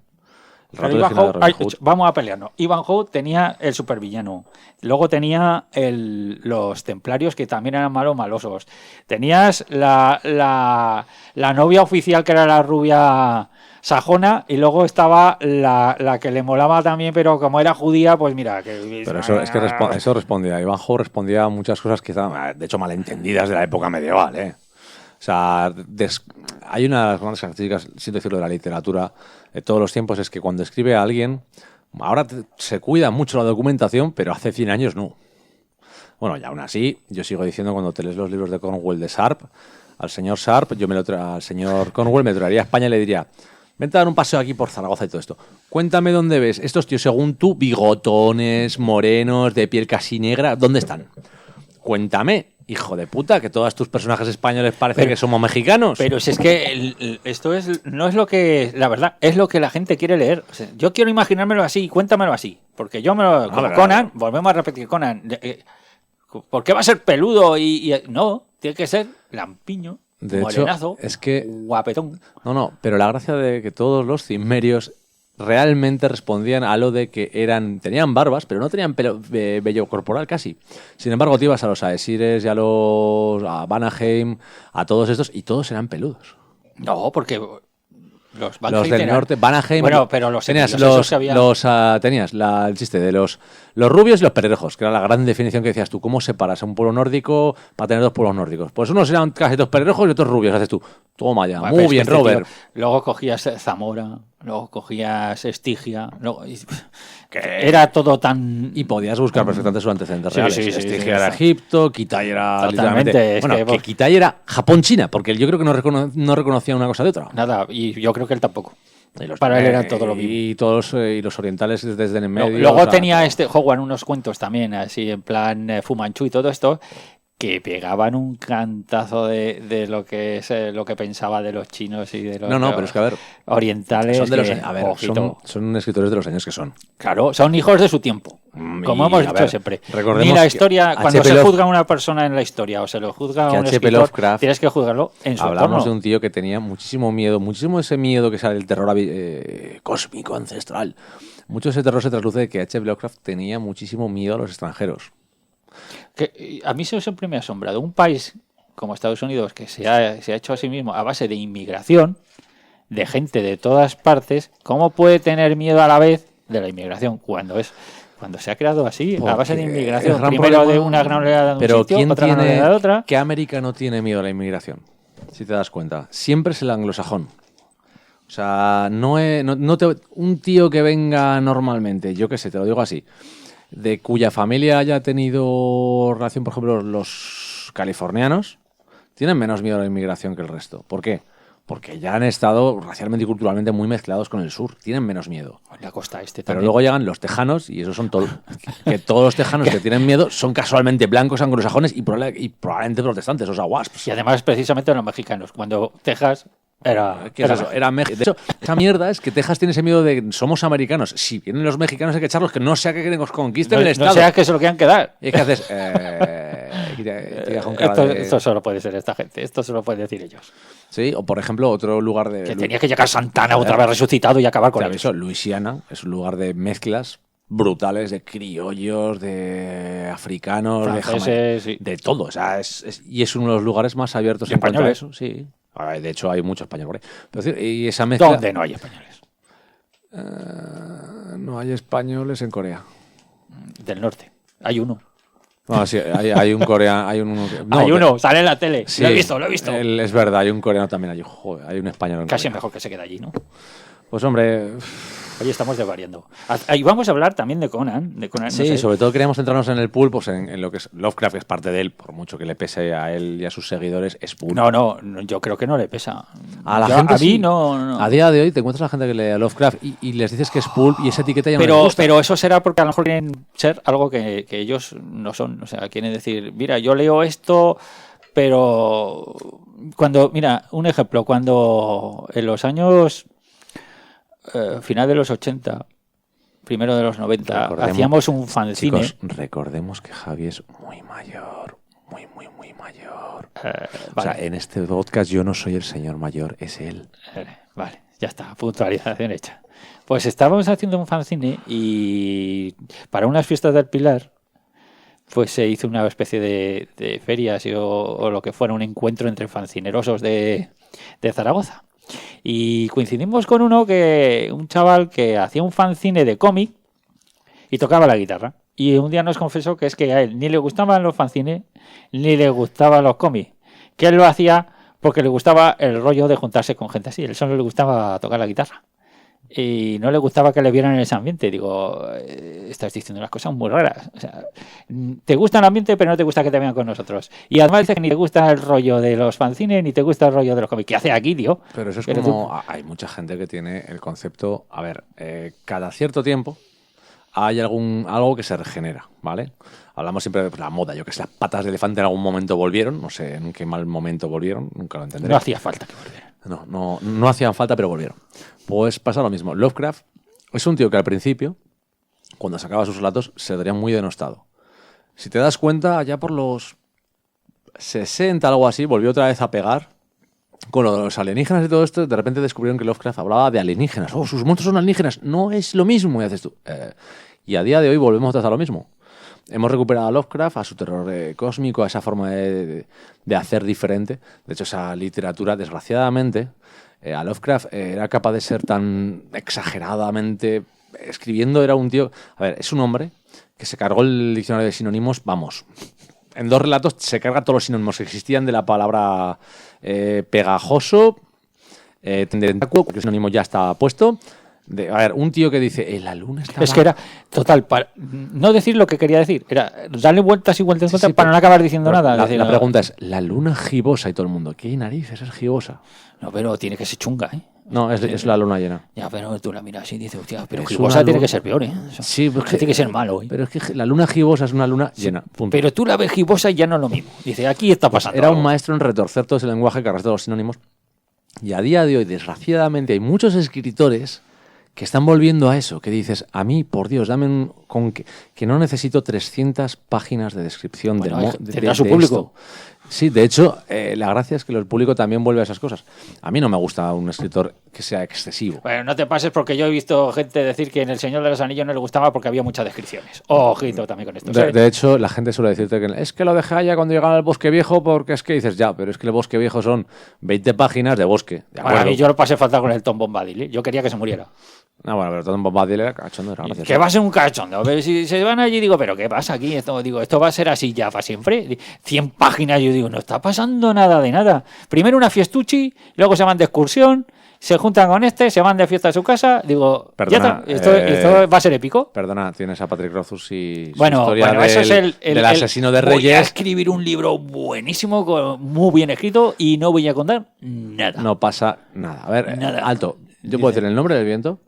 El Pero relato original de Ivanhoe, Robin Hood. vamos a pelearnos. Ivanhoe tenía el supervillano. Luego tenía los templarios que también eran malosos. Tenías la novia oficial que era la rubia sajona y luego estaba la que le molaba también, pero como era judía, pues mira. Pero eso es que eso respondía. Ivanhoe respondía a muchas cosas que estaban, de hecho, malentendidas de la época medieval, ¿eh? O sea, hay una de las grandes características, siento decirlo, de la literatura de todos los tiempos, es que cuando escribe a alguien, ahora se cuida mucho la documentación, pero hace 100 años no. Bueno, y aún así, yo sigo diciendo cuando te lees los libros de Cornwell de Sharp, al señor Sharp, al señor Cornwell me traería a España y le diría, vente a dar un paseo aquí por Zaragoza y todo esto. Cuéntame dónde ves estos tíos, según tú, bigotones, morenos, de piel casi negra, ¿dónde están? Cuéntame, hijo de puta, que todos tus personajes españoles parecen que somos mexicanos. Pero si es que esto no es lo que, la verdad, es lo que la gente quiere leer. O sea, yo quiero imaginármelo así, cuéntamelo así. Porque yo como Conan, volvemos a repetir Conan. ¿Por qué va a ser peludo? No, tiene que ser lampiño, De morenazo, hecho, es que... guapetón. No, pero la gracia de que todos los cimmerios realmente respondían a lo de que tenían barbas, pero no tenían vello corporal casi. Sin embargo, te ibas a los Aesires y a Vanaheim, a todos estos, y todos eran peludos. No, porque Los del norte, Vanaheim. Bueno, pero los tenías esos que había... tenías el chiste de los rubios y los pelirrojos, que era la gran definición que decías tú. ¿Cómo separas a un pueblo nórdico para tener dos pueblos nórdicos? Pues unos eran casi dos pelirrojos y otros rubios, haces tú. Toma ya, Bueno, muy pero bien, es que, Robert. tío, luego cogías Zamora, luego cogías Estigia, era todo tan... Y podías buscar perfectamente sus antecedentes reales. sí, Estigia era Egipto, Kitai era Totalmente, literalmente... es Bueno, que- que Kitai era Japón-China, porque yo creo que no reconocía una cosa de otra. Nada, y yo creo que él tampoco. Y Para él era todo lo mismo. Y los orientales desde en medio. Luego o sea, tenía Howard unos cuentos también, así en plan Fu Manchu y todo esto, que pegaban un cantazo de lo que es lo que pensaba de los chinos y de los pero es que a ver, orientales. son de los, que, a ver, ojito. son escritores de los años que son. Claro, son hijos de su tiempo. Como Y, hemos a dicho ver, siempre. recordemos Ni la que historia, cuando H.P. se juzga a una persona en la historia o se lo juzga a Que un H.P. escritor, Lovecraft, tienes que juzgarlo en su Hablamos entorno. de un tío que tenía muchísimo miedo, muchísimo ese miedo que sale del terror cósmico, ancestral. Mucho de ese terror se trasluce de que H.P. Lovecraft tenía muchísimo miedo a los extranjeros. Que a mí eso siempre me ha asombrado. Un país como Estados Unidos, que se ha hecho a sí mismo a base de inmigración, de gente de todas partes, ¿cómo puede tener miedo a la vez de la inmigración cuando se ha creado así, a base de Porque inmigración? el gran Primero problema- de una gran oleada de un Pero sitio, ¿quién otra gran oleada de otra. ¿Qué América no tiene miedo a la inmigración? Si te das cuenta. Siempre es el anglosajón. O sea, un tío que venga normalmente, yo qué sé, te lo digo así, de cuya familia haya tenido relación, por ejemplo, los californianos, tienen menos miedo a la inmigración que el resto. ¿Por qué? Porque ya han estado racialmente y culturalmente muy mezclados con el sur. Tienen menos miedo. La costa este Pero también. luego llegan los tejanos y esos son todos. Que todos los tejanos que tienen miedo son casualmente blancos, anglosajones y probablemente protestantes, o sea, wasps. Y además, precisamente los mexicanos. Cuando Texas ¿Qué es eso? Era México. De hecho, esa mierda es que Texas tiene ese miedo de somos americanos. Si vienen los mexicanos hay que echarlos, que no sea que nos conquisten el Estado. No sea que se lo quieran quedar. ¿Y qué haces? Esto solo puede ser esta gente. Esto solo pueden decir ellos. Sí, o por ejemplo, otro lugar de... Que tenía que llegar Santana otra vez resucitado y acabar con eso. Luisiana es un lugar de mezclas brutales de criollos, de africanos, franceses, sí. De todo. O sea, y es uno de los lugares más abiertos en cuanto a eso. Sí. De hecho, hay muchos españoles por ahí. Pero, y esa mezcla... ¿Dónde no hay españoles? No hay españoles en Corea. Del norte. Hay uno. No, sí, hay un coreano. Hay uno, sale en la tele. Sí, lo he visto. Es verdad, hay un coreano también allí. Joder, hay un español en Casi Corea. mejor que se quede allí, ¿no? Pues hombre... Oye, estamos desvariando. Y vamos a hablar también de Conan. Sí, no sé. Sobre todo queríamos centrarnos en el pool, pues en lo que es Lovecraft, que es parte de él, por mucho que le pese a él y a sus seguidores, es pool. No, yo creo que no le pesa. A la gente a mí sí. no. A día de hoy te encuentras a la gente que lee a Lovecraft y les dices que es pulp y esa etiqueta ya no les gusta. Pero eso será porque a lo mejor quieren ser algo que ellos no son. O sea, quieren decir, mira, yo leo esto, pero mira, un ejemplo, cuando en los años final de los 80, primero de los 90, hacíamos un fanzine. Chicos, recordemos que Javi es muy mayor, muy mayor. Vale. O sea, en este podcast yo no soy el señor mayor, es él. Vale, ya está, puntualización hecha. Pues estábamos haciendo un fanzine y para unas fiestas del Pilar, pues se hizo una especie de ferias o lo que fuera, un encuentro entre fancinerosos de Zaragoza. Y coincidimos con un chaval que hacía un fanzine de cómic y tocaba la guitarra. Y un día nos confesó que es que a él ni le gustaban los fanzines ni le gustaban los cómics. Que él lo hacía porque le gustaba el rollo de juntarse con gente así. Él solo le gustaba tocar la guitarra. Y no le gustaba que le vieran en ese ambiente. Digo, estás diciendo unas cosas muy raras. O sea, te gusta el ambiente, pero no te gusta que te vean con nosotros. Y además dice que ni te gusta el rollo de los fanzines, ni te gusta el rollo de los cómics. ¿Qué hace aquí, tío? Pero eso es como... Hay mucha gente que tiene el concepto... A ver, cada cierto tiempo hay algo que se regenera, ¿vale? Hablamos siempre de la moda. Yo que sé, las patas de elefante en algún momento volvieron. No sé en qué mal momento volvieron. Nunca lo entenderé. No hacía falta que volvieran. No hacían falta, pero volvieron. Pues pasa lo mismo. Lovecraft es un tío que al principio, cuando sacaba sus relatos, se vería muy denostado. Si te das cuenta, allá por los 60, algo así, volvió otra vez a pegar con lo de los alienígenas y todo esto. De repente descubrieron que Lovecraft hablaba de alienígenas. ¡Oh, sus monstruos son alienígenas! No es lo mismo, y haces tú. Y a día de hoy volvemos a hacer lo mismo. Hemos recuperado a Lovecraft, a su terror cósmico, a esa forma de hacer diferente. De hecho, esa literatura, desgraciadamente, a Lovecraft era capaz de ser tan exageradamente... Escribiendo era un tío... A ver, es un hombre que se cargó el diccionario de sinónimos, vamos... En 2 relatos se carga todos los sinónimos que existían de la palabra pegajoso, tentáculo, porque el sinónimo ya estaba puesto... a ver, un tío que dice, la luna está... Es que era, total, para no decir lo que quería decir, era darle vueltas y vueltas para no acabar diciendo nada. La pregunta es, la luna gibosa y todo el mundo, ¿qué narices es gibosa? No, pero tiene que ser chunga, ¿eh? No, es la luna llena. Ya, pero tú la miras así y dices, hostia, pero gibosa tiene que ser peor, ¿eh? Sí, porque tiene que ser malo, ¿eh? Pero es que la luna gibosa es una luna llena, punto. Pero tú la ves gibosa y ya no es lo mismo. Dice, aquí está pasando. Era un maestro en retorcer todo ese lenguaje que arrastra los sinónimos. Y a día de hoy, desgraciadamente, hay muchos escritores que están volviendo a eso, que dices, a mí, por Dios, dame que no necesito 300 páginas de descripción de su público. Esto. Sí, de hecho, la gracia es que el público también vuelve a esas cosas. A mí no me gusta un escritor que sea excesivo. Bueno, no te pases porque yo he visto gente decir que en El Señor de los Anillos no le gustaba porque había muchas descripciones. Ojito también con esto. De hecho, la gente suele decirte que es que lo dejé allá cuando llegaba al Bosque Viejo porque es que dices, ya, pero es que el Bosque Viejo son 20 páginas de bosque. De a mí yo lo pasé fatal con el Tom Bombadil, ¿eh? Yo quería que se muriera. No, bueno, pero Tom Bombadil era cachondo. Que va a ser un cachondo. A ver, si se van allí, digo, ¿pero qué pasa aquí? Esto va a ser así ya para siempre. 100 páginas, yo digo, no está pasando nada de nada. Primero una fiestuchi, luego se van de excursión, se juntan con se van de fiesta a su casa. Digo, perdona, ya está, esto va a ser épico. Perdona, tienes a Patrick Rothfuss y su historia eso es del asesino de Reyes. Voy a escribir un libro buenísimo, muy bien escrito, y no voy a contar nada. No pasa nada. A ver, nada. alto. Yo puedo decir el nombre del viento.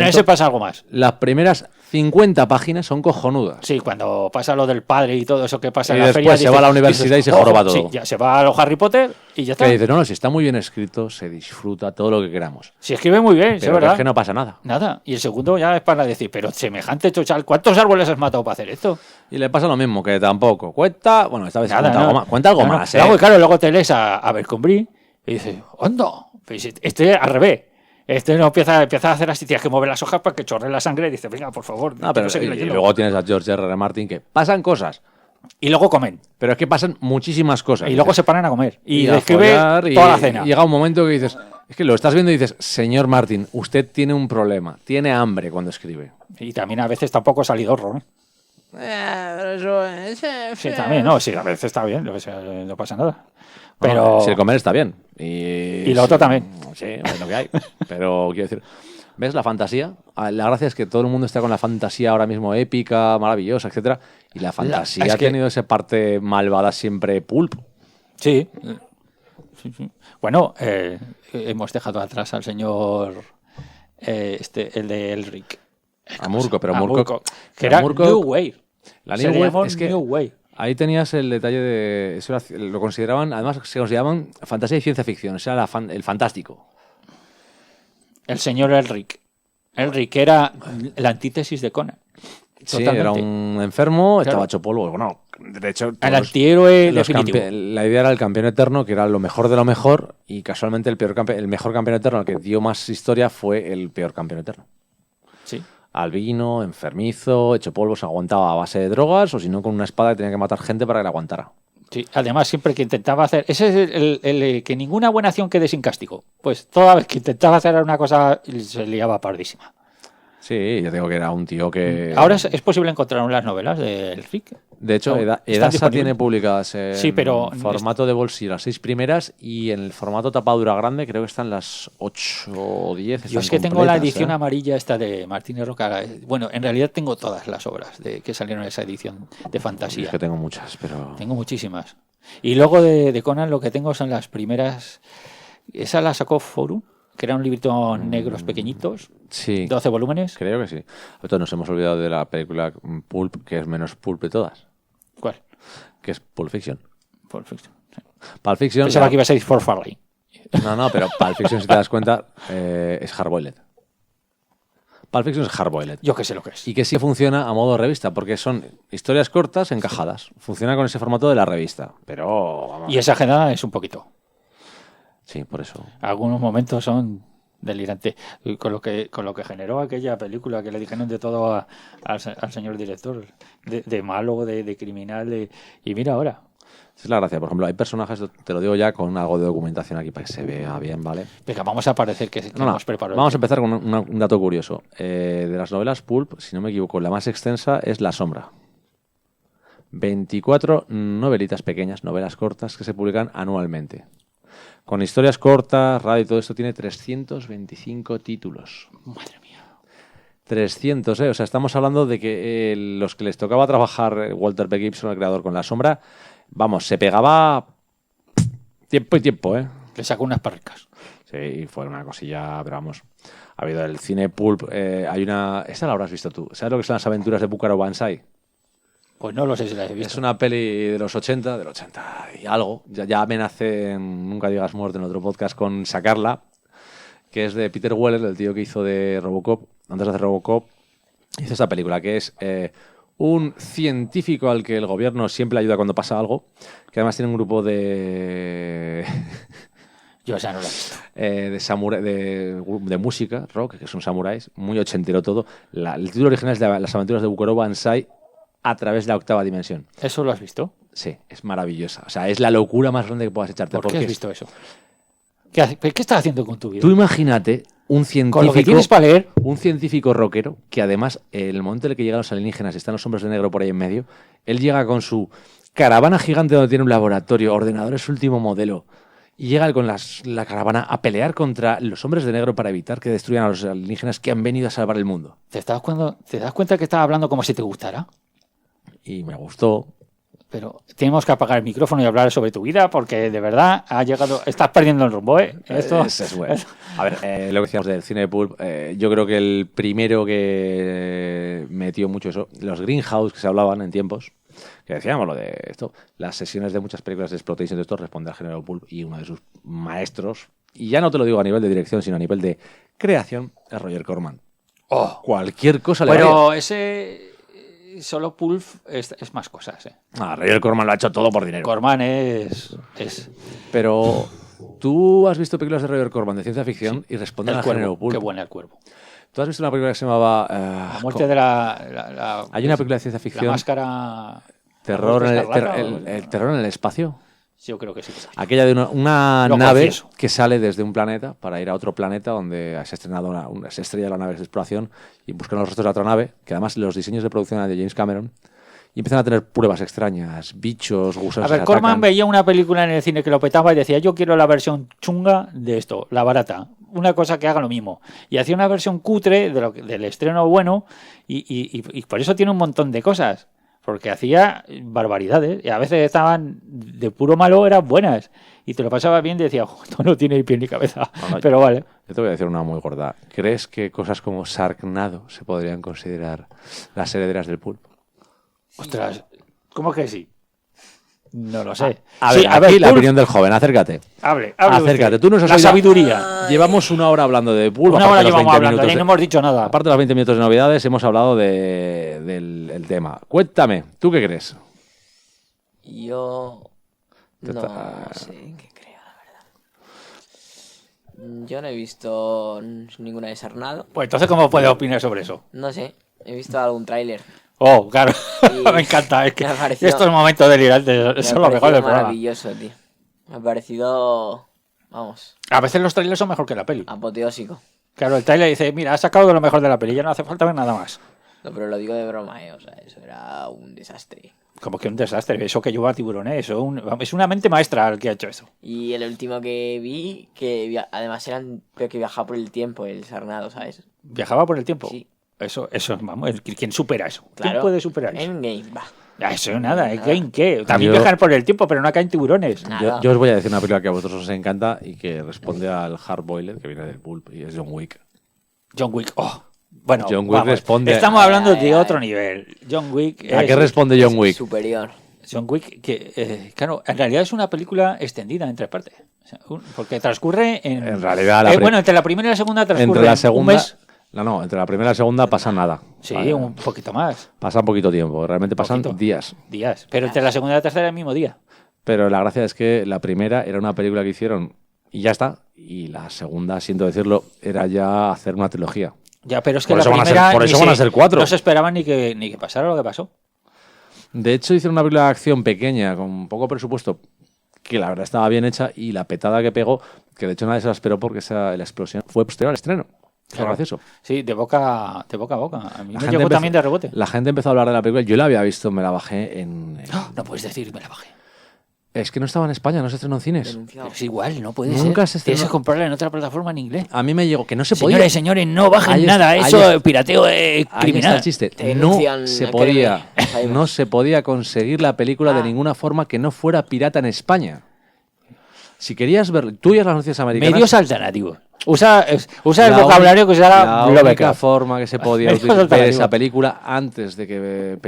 Ese pasa algo más. Las primeras 50 páginas son cojonudas. Sí, cuando pasa lo del padre y todo eso que pasa Y en la después feria... se va a la universidad y se joroba todo. Sí, ya se va a los Harry Potter y ya está. Que dice, no, si está muy bien escrito, se disfruta todo lo que queramos. Si escribe muy bien, sí, Pero es verdad. es que no pasa nada. Nada. Y el segundo ya es para decir, pero semejante chochal, ¿cuántos árboles has matado para hacer esto? Y le pasa lo mismo, que tampoco cuenta. Bueno, esta vez Nada, cuenta no. algo más. Cuenta algo No, no. más, Luego, claro, luego te lees a Abercrombie y dices, ¡onda! Pues este al revés. Este no empieza a hacer así, tienes que mover las hojas para que chorre la sangre y dices, venga, por favor. No, pero quiero seguir y leyendo. luego tienes a George R. R. Martin que pasan cosas, Y luego comen. pero es que pasan muchísimas cosas. Y luego se paran a comer. Y a describe follar, toda la cena. Y llega un momento que dices, es que lo estás viendo y dices, señor Martin, usted tiene un problema, tiene hambre cuando escribe. Y también a veces tampoco salidorro, ¿eh? Sí, también, no, sí, a veces está bien, o sea, no pasa nada. Pero... Si el comer está bien. Y lo otro también. Sí, es lo que hay. Pero quiero decir, ¿ves la fantasía? La gracia es que todo el mundo está con la fantasía ahora mismo épica, maravillosa, etcétera. Y la fantasía es ha que- tenido esa parte malvada siempre pulp. Sí. Sí, sí. Bueno, hemos dejado atrás al señor el de Elric. A Murko, pero A Murko... que era Murko- New Wave. La Se New le Wave llamó es que New Wave. ahí tenías el detalle de... Eso lo consideraban, además se consideraban fantasía y ciencia ficción. O sea, el fantástico. El señor Elric. Elric era la antítesis de Conan. Sí, Totalmente. era un enfermo, Claro. estaba hecho polvo. Bueno, de hecho... El todos- antihéroe los definitivo. la idea era el campeón eterno, que era lo mejor de lo mejor, y casualmente el mejor campeón eterno, el que dio más historia, fue el peor campeón eterno. Sí. Albino, enfermizo, hecho polvo, se aguantaba a base de drogas, o si no con una espada que tenía que matar gente para que la aguantara. Sí, además, siempre que intentaba hacer. Ese es el que ninguna buena acción quede sin castigo. Pues toda vez que intentaba hacer una cosa, se liaba pardísima. Sí, yo digo que era un tío que... Ahora es posible encontrar las novelas del Rick. De hecho, No, Edasa están disponibles. tiene publicadas en Sí, pero- formato de bolsillo las 6 primeras, y en el formato tapadura grande creo que están las 8 o 10. Yo están es que tengo la completas, edición ¿eh? amarilla esta de Martínez Roca. Bueno, en realidad tengo todas las obras que salieron en esa edición de fantasía. Es que tengo muchas, pero... Tengo muchísimas. Y luego de Conan lo que tengo son las primeras. Esa la sacó Forum, que eran libritos negros pequeñitos, Sí, 12 volúmenes. creo que sí. Entonces nos hemos olvidado de la película Pulp, que es menos Pulp de todas, ¿Cuál? que es Pulp Fiction. Pulp Fiction. Sí. Pulp Fiction... Pensaba que iba a ser For Farley. No, pero Pulp Fiction, si te das cuenta, es hardboiled. Pulp Fiction es hardboiled. Yo que sé lo que es. Y que sí funciona a modo revista, porque son historias cortas encajadas. Funciona con ese formato de la revista. Pero... vamos, Y exagerada es un poquito. sí, por eso. Algunos momentos son delirantes. Y con lo que generó aquella película que le dijeron de todo al señor director. De malo, de criminal. Y mira ahora. Esa es la gracia. Por ejemplo, hay personajes, te lo digo ya con algo de documentación aquí para que se vea bien, ¿vale? Venga, vamos a parecer que No, hemos preparado. vamos a empezar con un dato curioso. De las novelas Pulp, si no me equivoco, la más extensa es La Sombra. 24 novelitas pequeñas, novelas cortas que se publican anualmente. Con historias cortas, radio y todo esto, tiene 325 títulos. Madre mía. 300, ¿eh? O sea, estamos hablando de que los que les tocaba trabajar Walter P. Gibson, el creador, con la sombra, vamos, se pegaba tiempo y tiempo, ¿eh? Le sacó unas parricas. Sí, fue una cosilla, pero vamos. Ha habido el cine pulp, hay una... Esta la habrás visto tú. ¿Sabes lo que son las aventuras de Búcaro Banzai? Pues no lo sé si la he visto. Es una peli de los 80, del 80 y algo. Ya amenacé en Nunca Digas Muerte en otro podcast con sacarla, que es de Peter Weller, el tío que hizo de Robocop. Antes de hacer Robocop, hizo esta película, que es un científico al que el gobierno siempre ayuda cuando pasa algo, que además tiene un grupo de... Yo esa no la he visto. de música, rock, que son samuráis, muy ochentero todo. El título original es de Las aventuras de Búcaro Banzai a través de la octava dimensión. ¿Eso lo has visto? Sí, es maravillosa. O sea, es la locura más grande que puedas echarte. ¿Por qué porque has visto eso? ¿Qué estás haciendo con tu vida? tú imagínate un científico... Con lo que tienes para leer. Un científico rockero que además, el momento en el que llegan los alienígenas y están los hombres de negro por ahí en medio, él llega con su caravana gigante donde tiene un laboratorio, ordenadores último modelo, y llega con la caravana a pelear contra los hombres de negro para evitar que destruyan a los alienígenas que han venido a salvar el mundo. ¿Te das cuenta que estás hablando como si te gustara? Y me gustó. pero tenemos que apagar el micrófono y hablar sobre tu vida porque de verdad estás perdiendo el rumbo, ¿eh? Esto Es bueno. A ver, lo que decíamos del cine de pulp, yo creo que el primero que metió mucho eso, los Greenhouse que se hablaban en tiempos, que decíamos lo de esto, las sesiones de muchas películas de exploitation de esto responde al género pulp, y uno de sus maestros, y ya no te lo digo a nivel de dirección, sino a nivel de creación, es Roger Corman. Oh. Cualquier cosa le Pero valía. ese solo pulp es más cosas, ¿eh? Roger Corman lo ha hecho todo por dinero. Corman es Pero tú has visto películas de Roger Corman de ciencia ficción y responden el al género cuervo. pulp. Qué buena el cuervo. ¿Tú has visto una película que se llamaba... La muerte de la Hay una película de ciencia la ficción... máscara... Terror ¿La en muerte escarlata el terror en el espacio. Yo creo que sí. Aquella de una Lo nave confieso. que sale desde un planeta para ir a otro planeta donde se ha estrenado se estrella la nave de exploración y buscan los restos de la otra nave, que además los diseños de producción eran de James Cameron, y empiezan a tener pruebas extrañas, bichos, gusanos. A ver, que Corman atacan. veía una película en el cine que lo petaba y decía, yo quiero la versión chunga de esto, la barata, una cosa que haga lo mismo. Y hacía una versión cutre del estreno bueno y por eso tiene un montón de cosas. Porque hacía barbaridades y a veces estaban de puro malo, eran buenas. Y te lo pasabas bien y decías, esto no tiene ni pie ni cabeza. No, pero vale. Yo te voy a decir una muy gorda. ¿Crees que cosas como Sharknado se podrían considerar las herederas del pulp? Ostras, ¿cómo que sí? No lo sé. A Sí, ver, aquí la pulp, opinión del joven, acércate. hable Acércate, usted. tú nos has La oído- sabiduría. Llevamos una hora hablando de pulp. Una aparte hora de los llevamos 20 hablando minutos y no hemos dicho nada. Aparte de los 20 minutos de novedades, hemos hablado del tema. Cuéntame, ¿tú qué crees? Yo Te no está- sé qué creo, la verdad. Yo no he visto ninguna de Sarnado. Pues entonces, ¿cómo puedes opinar sobre eso? No sé, he visto algún tráiler. Oh, claro. Y Me encanta. Es que me ha parecido- estos momentos delirantes Me son ha lo mejor parecido del programa. maravilloso, tío. Me ha parecido, vamos, A veces los trailers son mejor que la peli. apoteósico. Claro, el trailer dice, mira, has sacado de lo mejor de la peli, ya no hace falta ver nada más. No, pero lo digo de broma, o sea, eso era un desastre. Como que un desastre, eso que lleva a tiburones, es una mente maestra el que ha hecho eso. Y el último que vi, además eran, creo que viajaba por el tiempo, el Sarnado, ¿sabes? Viajaba por el tiempo. Sí. Eso, vamos, ¿quién supera eso? ¿Quién Claro. puede superar eso? Endgame, va. Ah, eso nada, ¿es ¿en qué? También Yo- viajan por el tiempo, pero no caen tiburones. Nada. Yo os voy a decir una película que a vosotros os encanta y que responde al Hard Boiler, que viene del pulp, y es John Wick. John Wick, oh. Bueno, John Wick vamos, responde- estamos hablando Ay, de ay, otro ay. nivel. John Wick ¿A es- qué responde John Wick? Superior. John Wick, que claro, en realidad es una película extendida en tres partes. O sea, porque transcurre En realidad, bueno, entre la primera y la segunda transcurre Entre la un segunda... mes. No, entre la primera y la segunda pasa nada. Sí, Vale. un poquito más. Pasa poquito tiempo, realmente pasan Poquito. días. Días. Pero entre la segunda y la tercera el mismo día. Pero la gracia es que la primera era una película que hicieron y ya está. Y la segunda, siento decirlo, era ya hacer una trilogía. Ya, pero es que Por la eso van a ser- primera por ni eso van a ser 4. No se esperaban ni que pasara lo que pasó. De hecho, hicieron una película de acción pequeña, con poco presupuesto, que la verdad estaba bien hecha, y la petada que pegó, que de hecho nadie se la esperó porque la explosión fue posterior al estreno. Fue Claro. gracioso. Sí, de boca a boca. A mí La me gente llegó empezó- también de rebote. La gente empezó a hablar de la película. Yo la había visto, me la bajé en... ¡Ah! No puedes decir, me la bajé. Es que no estaba en España, no se estrenó en cines. Denunciado. Pero es igual, no puede Nunca ser. se Tienes estrenó- que comprarla en otra plataforma en inglés. A mí me llegó que no se podía. Señores, no bajen Ahí nada. está, Eso, ahí está. pirateo Ahí está criminal. el chiste. Te No denuncian se a podía, Kerry. no se podía conseguir la película de ninguna forma que no fuera pirata en España. Si querías ver, tú y las noticias americanas. Medios alternativos. Usa el la vocabulario que usara La única Lovecraft. forma que se podía Medios ver alternativos. esa película antes de que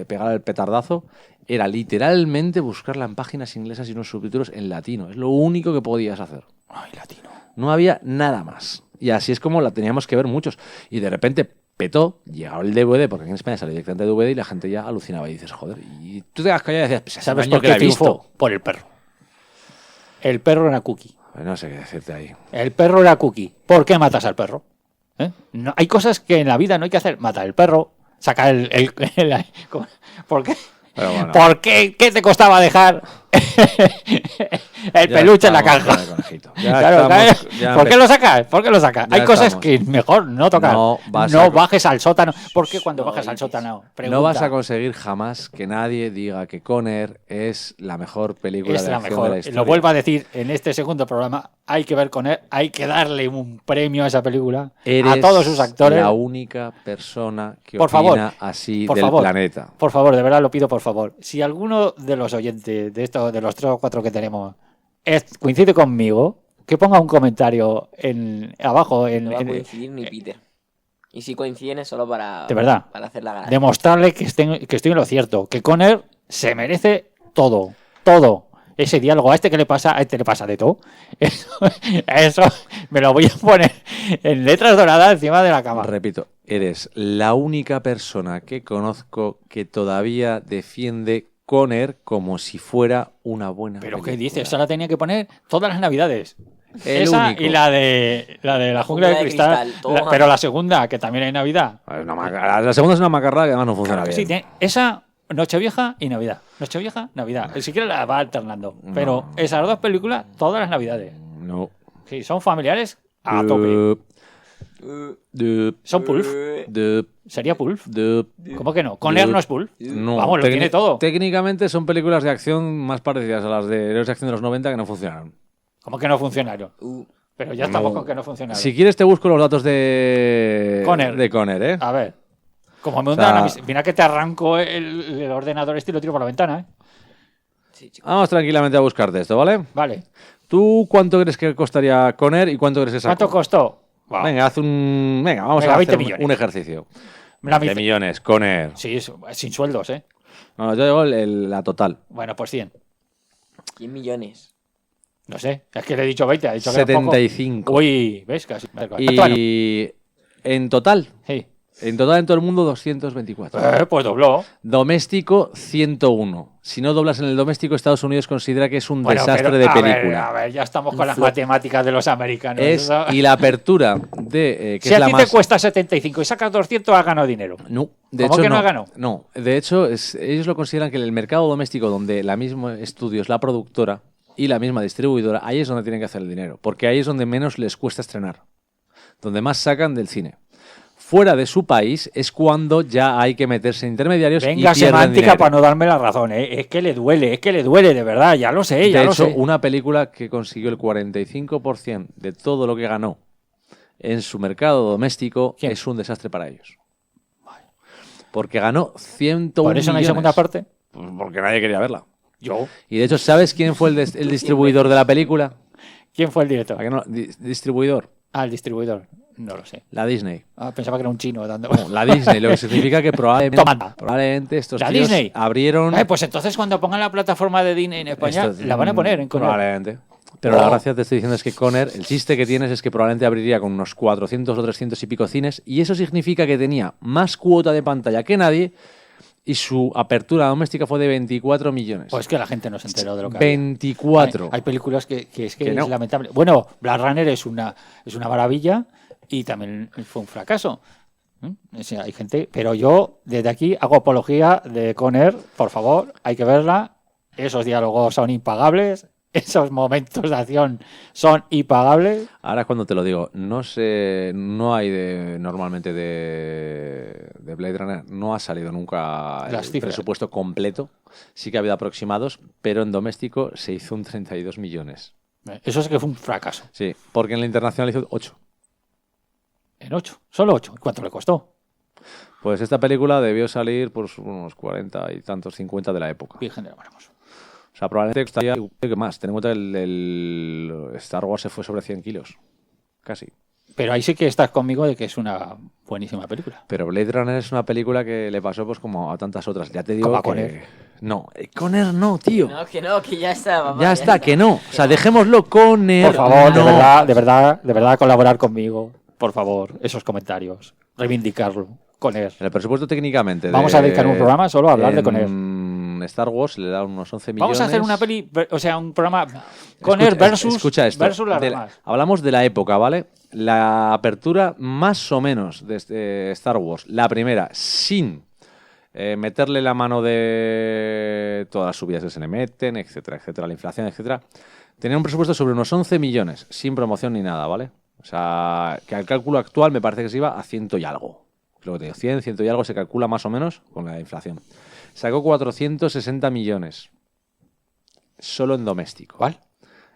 pegara el petardazo era literalmente buscarla en páginas inglesas y unos subtítulos en latino. Es lo único que podías hacer. Ay, latino. No había nada más. Y así es como la teníamos que ver muchos. Y de repente petó, llegaba el DVD, porque aquí en España salió directamente DVD y la gente ya alucinaba y dices, joder, y tú te das callado y decías, pues hace ¿Sabes un año por que qué la he visto. triunfó? Por el perro. El perro era Cookie. No sé qué decirte ahí. El perro era Cookie. ¿Por qué matas al perro? ¿Eh? No, hay cosas que en la vida no hay que hacer. Matar al perro, sacar ¿Por qué? Pero bueno. ¿Por qué? ¿Qué te costaba dejar el Ya peluche en la estamos caja? con el conejito. Ya Claro, estamos- claro. ya ¿Por qué empe- lo sacas? ¿Por qué lo sacas? Ya Hay cosas estamos. que mejor no tocar. No vas No a- bajes al sótano. ¿Por qué cuando No bajas al dices. sótano? No Pregunta. vas a conseguir jamás que nadie diga que Con Air es la mejor película Es de la acción mejor. de la historia. Lo vuelvo a decir en este segundo programa. hay que ver con él, hay que darle un premio a esa película, Eres a todos sus actores. la única persona que Por opina favor, así por del favor. planeta. Por favor, de verdad lo pido, por favor. Si alguno de los oyentes de estos, de los 3 o 4 que tenemos, coincide conmigo, que ponga un comentario abajo. No va a coincidir ni Peter. Y si coinciden es solo para, De verdad. para hacer la gracia. Demostrarle que estoy en lo cierto, que Conner se merece todo, todo. Ese diálogo, a este que le pasa, a este le pasa de todo. Eso me lo voy a poner en letras doradas encima de la cama. Repito, eres la única persona que conozco que todavía defiende Conner como si fuera una buena Pero película. ¿qué dices? Esa la tenía que poner todas las navidades. El Esa único. y la de la jungla de cristal. toma. Pero la segunda, que también hay Navidad. Es una la segunda es una macarrada que además no funciona Claro que bien. sí, esa Nochevieja y Navidad. Nochevieja, Navidad. Ni siquiera la va alternando. Pero esas dos películas, todas las Navidades. No. Sí, son familiares a tope. Dup, Son Pulp. dup, ¿Sería Pulp? dup. ¿Cómo que no? Conner no es Pulp. No, Vamos, lo tiene todo. Técnicamente son películas de acción más parecidas a las de héroes de acción de los 90 que no funcionaron. ¿Cómo que no funcionaron? Pero ya estamos No. con que no funcionaron. Si quieres te busco los datos de Conner. de Conner, ¿eh? A ver. Como me O sea- hundan a mí. Mira que te arranco el ordenador este y lo tiro por la ventana, ¿eh? Sí, chico. Vamos tranquilamente a buscarte esto, ¿vale? Vale. ¿Tú cuánto crees que costaría Conner y cuánto crees que sacó? ¿Cuánto costó? Wow. Venga, haz un... Venga, vamos Venga, a 20 hacer millones. un ejercicio. La 20 mitad. millones, Conner. Sí, sin sueldos, ¿eh? No, yo digo la total. Bueno, pues 100. 100 millones. No sé. Es que le he dicho 20. Ha dicho que era poco. 75. Uy, ¿ves? Casi. Bueno, Y en total sí. en todo el mundo 224. Pues dobló. Doméstico 101. Si no doblas en el doméstico, Estados Unidos considera que es un Bueno, desastre pero, de a película. ver, ya estamos con las matemáticas de los americanos. Y la apertura de que Si es a la ti más te cuesta 75 y sacas 200, has ganado dinero. No, de ¿Cómo hecho que no ha ganado? No, de hecho ellos lo consideran que el mercado doméstico donde la misma estudio es la productora y la misma distribuidora, ahí es donde tienen que hacer el dinero, porque ahí es donde menos les cuesta estrenar, donde más sacan del cine. Fuera de su país es cuando ya hay que meterse en intermediarios Venga, y pierden semántica dinero. para no darme la razón, ¿eh? Es que le duele, de verdad, ya lo sé, ya De lo hecho, sé. una película que consiguió el 45% de todo lo que ganó en su mercado doméstico ¿Quién? es un desastre para ellos. Porque ganó 101 ¿Por eso no hay millones. segunda parte? Pues porque nadie quería verla. Yo. Y de hecho, ¿sabes quién fue el distribuidor de la película? ¿Quién fue el director? ¿A qué no? Distribuidor. Ah, el distribuidor. No lo sé. La Disney. Ah, pensaba que era un chino dando. No, la Disney, lo que significa que probablemente estos La tíos Disney. abrieron... Pues entonces cuando pongan la plataforma de Disney en España, estos- la van a poner en Conner. Probablemente. Pero la gracia te estoy diciendo es que Conner, el chiste que tienes es que probablemente abriría con unos 400 o 300 y pico cines, y eso significa que tenía más cuota de pantalla que nadie, y su apertura doméstica fue de 24 millones. Pues que la gente no se enteró de lo que había. 24. Hay películas que es Que no. es lamentable. Bueno, Blade Runner es una maravilla y también fue un fracaso. O sea, hay gente, pero yo desde aquí hago apología de Conner, por favor, hay que verla. Esos diálogos son impagables, esos momentos de acción son impagables. Ahora es cuando te lo digo, no sé, no hay normalmente de Blade Runner, no ha salido nunca el Las cifras. presupuesto completo, sí que ha habido aproximados, pero en doméstico se hizo un 32 millones. Eso es que fue un fracaso. Sí, porque en la internacional hizo 8. En 8, solo 8. ¿Cuánto le costó? Pues esta película debió salir por unos 40 y tantos, 50 de la época. Virgen del Amor Hermoso. O sea, probablemente costaría igual que más. Ten en cuenta que el Star Wars se fue sobre 100 kilos, casi. Pero ahí sí que estás conmigo de que es una buenísima película. Pero Blade Runner es una película que le pasó pues como a tantas otras. Ya te digo Como a que... Conner. No, Conner no, tío. No, que ya está, papá. Ya está, que no. O sea, dejémoslo Conner. Por favor, no. de verdad, colaborar conmigo. Por favor, esos comentarios. Reivindicarlo. Conner. El presupuesto técnicamente. Vamos a dedicar un programa solo a hablar de Conner. Star Wars le da unos 11 millones. Vamos a hacer una peli, o sea, un programa Conner Escucha esto. versus las De demás. hablamos de la época, ¿vale? La apertura más o menos de Star Wars, la primera, sin meterle la mano de todas las subidas que se le meten, etcétera, etcétera, la inflación, etcétera, tenía un presupuesto sobre unos 11 millones, sin promoción ni nada, ¿vale? O sea, que al cálculo actual me parece que se iba a 100 y algo. Lo que te digo, 100 y algo se calcula más o menos con la inflación. Sacó 460 millones. Solo en doméstico. ¿Cuál?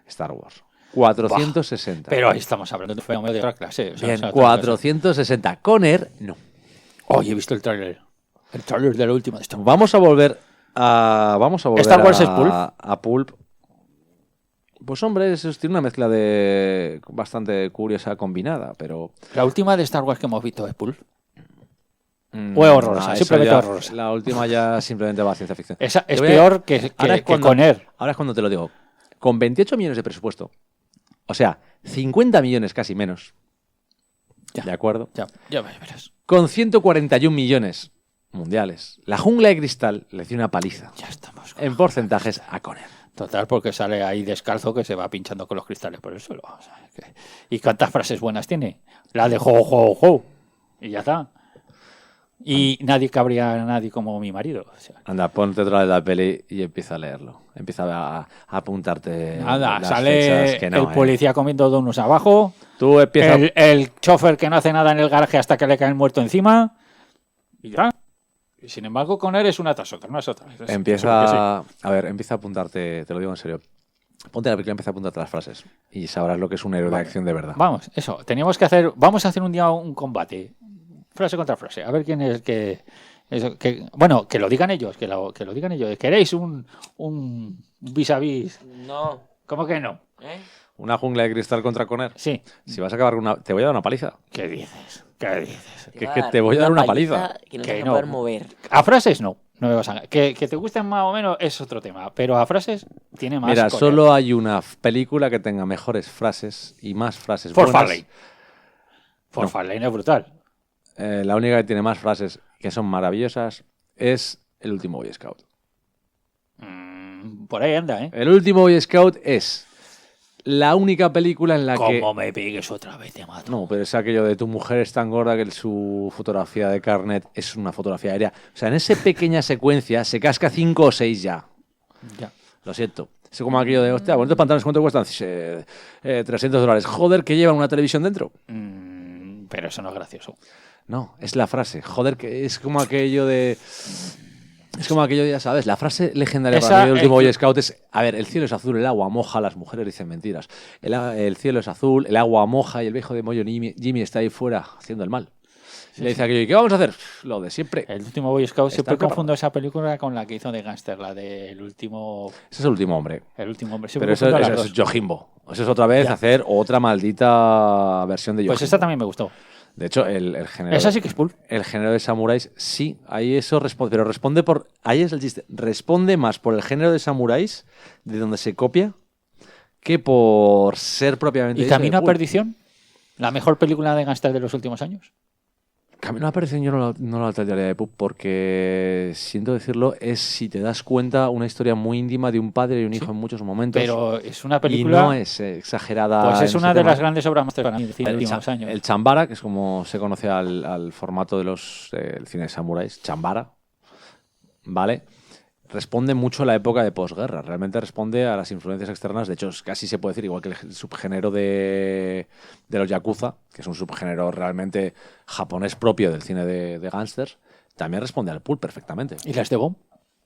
Star Wars. 460. Pero ahí estamos hablando de un fenómeno de otra clase. O sea, Bien, o sea, 460. Conner, no. Oye, he visto el tráiler. El tráiler de la última de Star Wars. Vamos a volver Star Wars es Pulp. a Pulp. Pues hombre, tiene una mezcla de bastante curiosa combinada, pero... La última de Star Wars que hemos visto es Pulp. O es horrorosa, eso simplemente ya- horrorosa. La última ya simplemente va a ciencia ficción. Esa es Te voy a- peor que ahora es cuando- Conner. Ahora es cuando te lo digo. Con 28 millones de presupuesto, o sea, 50 millones casi menos, Ya. ¿de acuerdo? Ya verás. Con 141 millones mundiales, la jungla de cristal le dio una paliza Ya estamos. en porcentajes a Conner. Total, porque sale ahí descalzo que se va pinchando con los cristales por el suelo. O sea, ¿y cuántas frases buenas tiene? La de jo, jo, jo. Y ya está. Y nadie cabría a nadie como mi marido. O sea, Anda, ponte otra vez la peli y empieza a leerlo. Empieza a apuntarte. nada, las sale fechas que no, el policía comiendo donuts abajo, Tú empiezas. el chofer que no hace nada en el garaje hasta que le cae el muerto encima. Y ya. Y sin embargo, Conner es una tras otra, no es otra. Es- Empieza. seguro que A ver, empieza a apuntarte. Te lo digo en serio. Ponte la película y empieza a apuntarte las frases. Y sabrás lo que es un héroe de acción de verdad. sí. Vamos, eso. Vamos a hacer un día un combate. Frase contra frase. A ver quién es el que. Bueno, que lo digan ellos. Que lo digan ellos. ¿Queréis un vis a vis? No. ¿Cómo que no? ¿Eh? Una jungla de cristal contra Conner. Sí. Si vas a acabar con una. Te voy a dar una paliza. ¿Qué dices? ¿Qué dices? Que es que te voy a dar una paliza. Que no Que te vas no. a poder mover. A frases no. No me vas a... Que te gusten más o menos es otro tema. Pero a frases tiene más. Mira, Conner. solo hay una película que tenga mejores frases y más frases For buenas. Farley. For Farley es brutal. La única que tiene más frases que son maravillosas es El último Boy Scout. Por ahí anda, ¿eh? El último Boy Scout es la única película en la que... Como me pegues otra vez, te mato. No, pero es aquello de tu mujer es tan gorda que su fotografía de carnet es una fotografía aérea. O sea, en esa pequeña secuencia se casca 5 o 6 ya. Ya. Lo siento. Es como aquello de, hostia, ¿cuántos pantalones cuánto cuestan? $300. Joder, que lleva una televisión dentro. Pero eso no es gracioso. No, es la frase. Joder, que es como aquello de... Es como aquello de, ya sabes, la frase legendaria Esa, para mí del último el- Boy Scout es, a ver, el cielo es azul, el agua moja, las mujeres dicen mentiras. El cielo es azul, el agua moja y el viejo demonio Jimmy está ahí fuera haciendo el mal. Y le dice aquello, ¿y qué vamos a hacer? Lo de siempre. El último Boy Scout, Está siempre preparado. confundo esa película con la que hizo de Gangster, la del último Ese es el último hombre. hombre. Siempre Pero eso confundo las es dos. Yojimbo. Eso es otra vez Ya. hacer otra maldita versión de Yojimbo. Pues esta también me gustó. De hecho, el género... Esa sí que es Pulp. El género de samuráis, sí, ahí eso responde, pero responde por, ahí es el chiste, responde más por el género de samuráis, de donde se copia, que por ser propiamente ¿Y dicho Camino de a Pulp. Perdición? ¿La mejor película de Gangster de los últimos años? Camino a Perdición yo no la trataría de Pulp porque, siento decirlo, es, si te das cuenta, una historia muy íntima de un padre y un hijo en muchos momentos. Pero es una y película... no es exagerada. Pues es en una ese de tema. las grandes obras maestras para mí de cine de los últimos años. El Chambara, que es como se conoce al formato de el cine de samuráis, Chambara, ¿vale? Responde mucho a la época de posguerra, realmente responde a las influencias externas, de hecho casi se puede decir igual que el subgénero de los Yakuza, que es un subgénero realmente japonés propio del cine de gángsters, también responde al Pulp perfectamente. ¿Y las de Bond?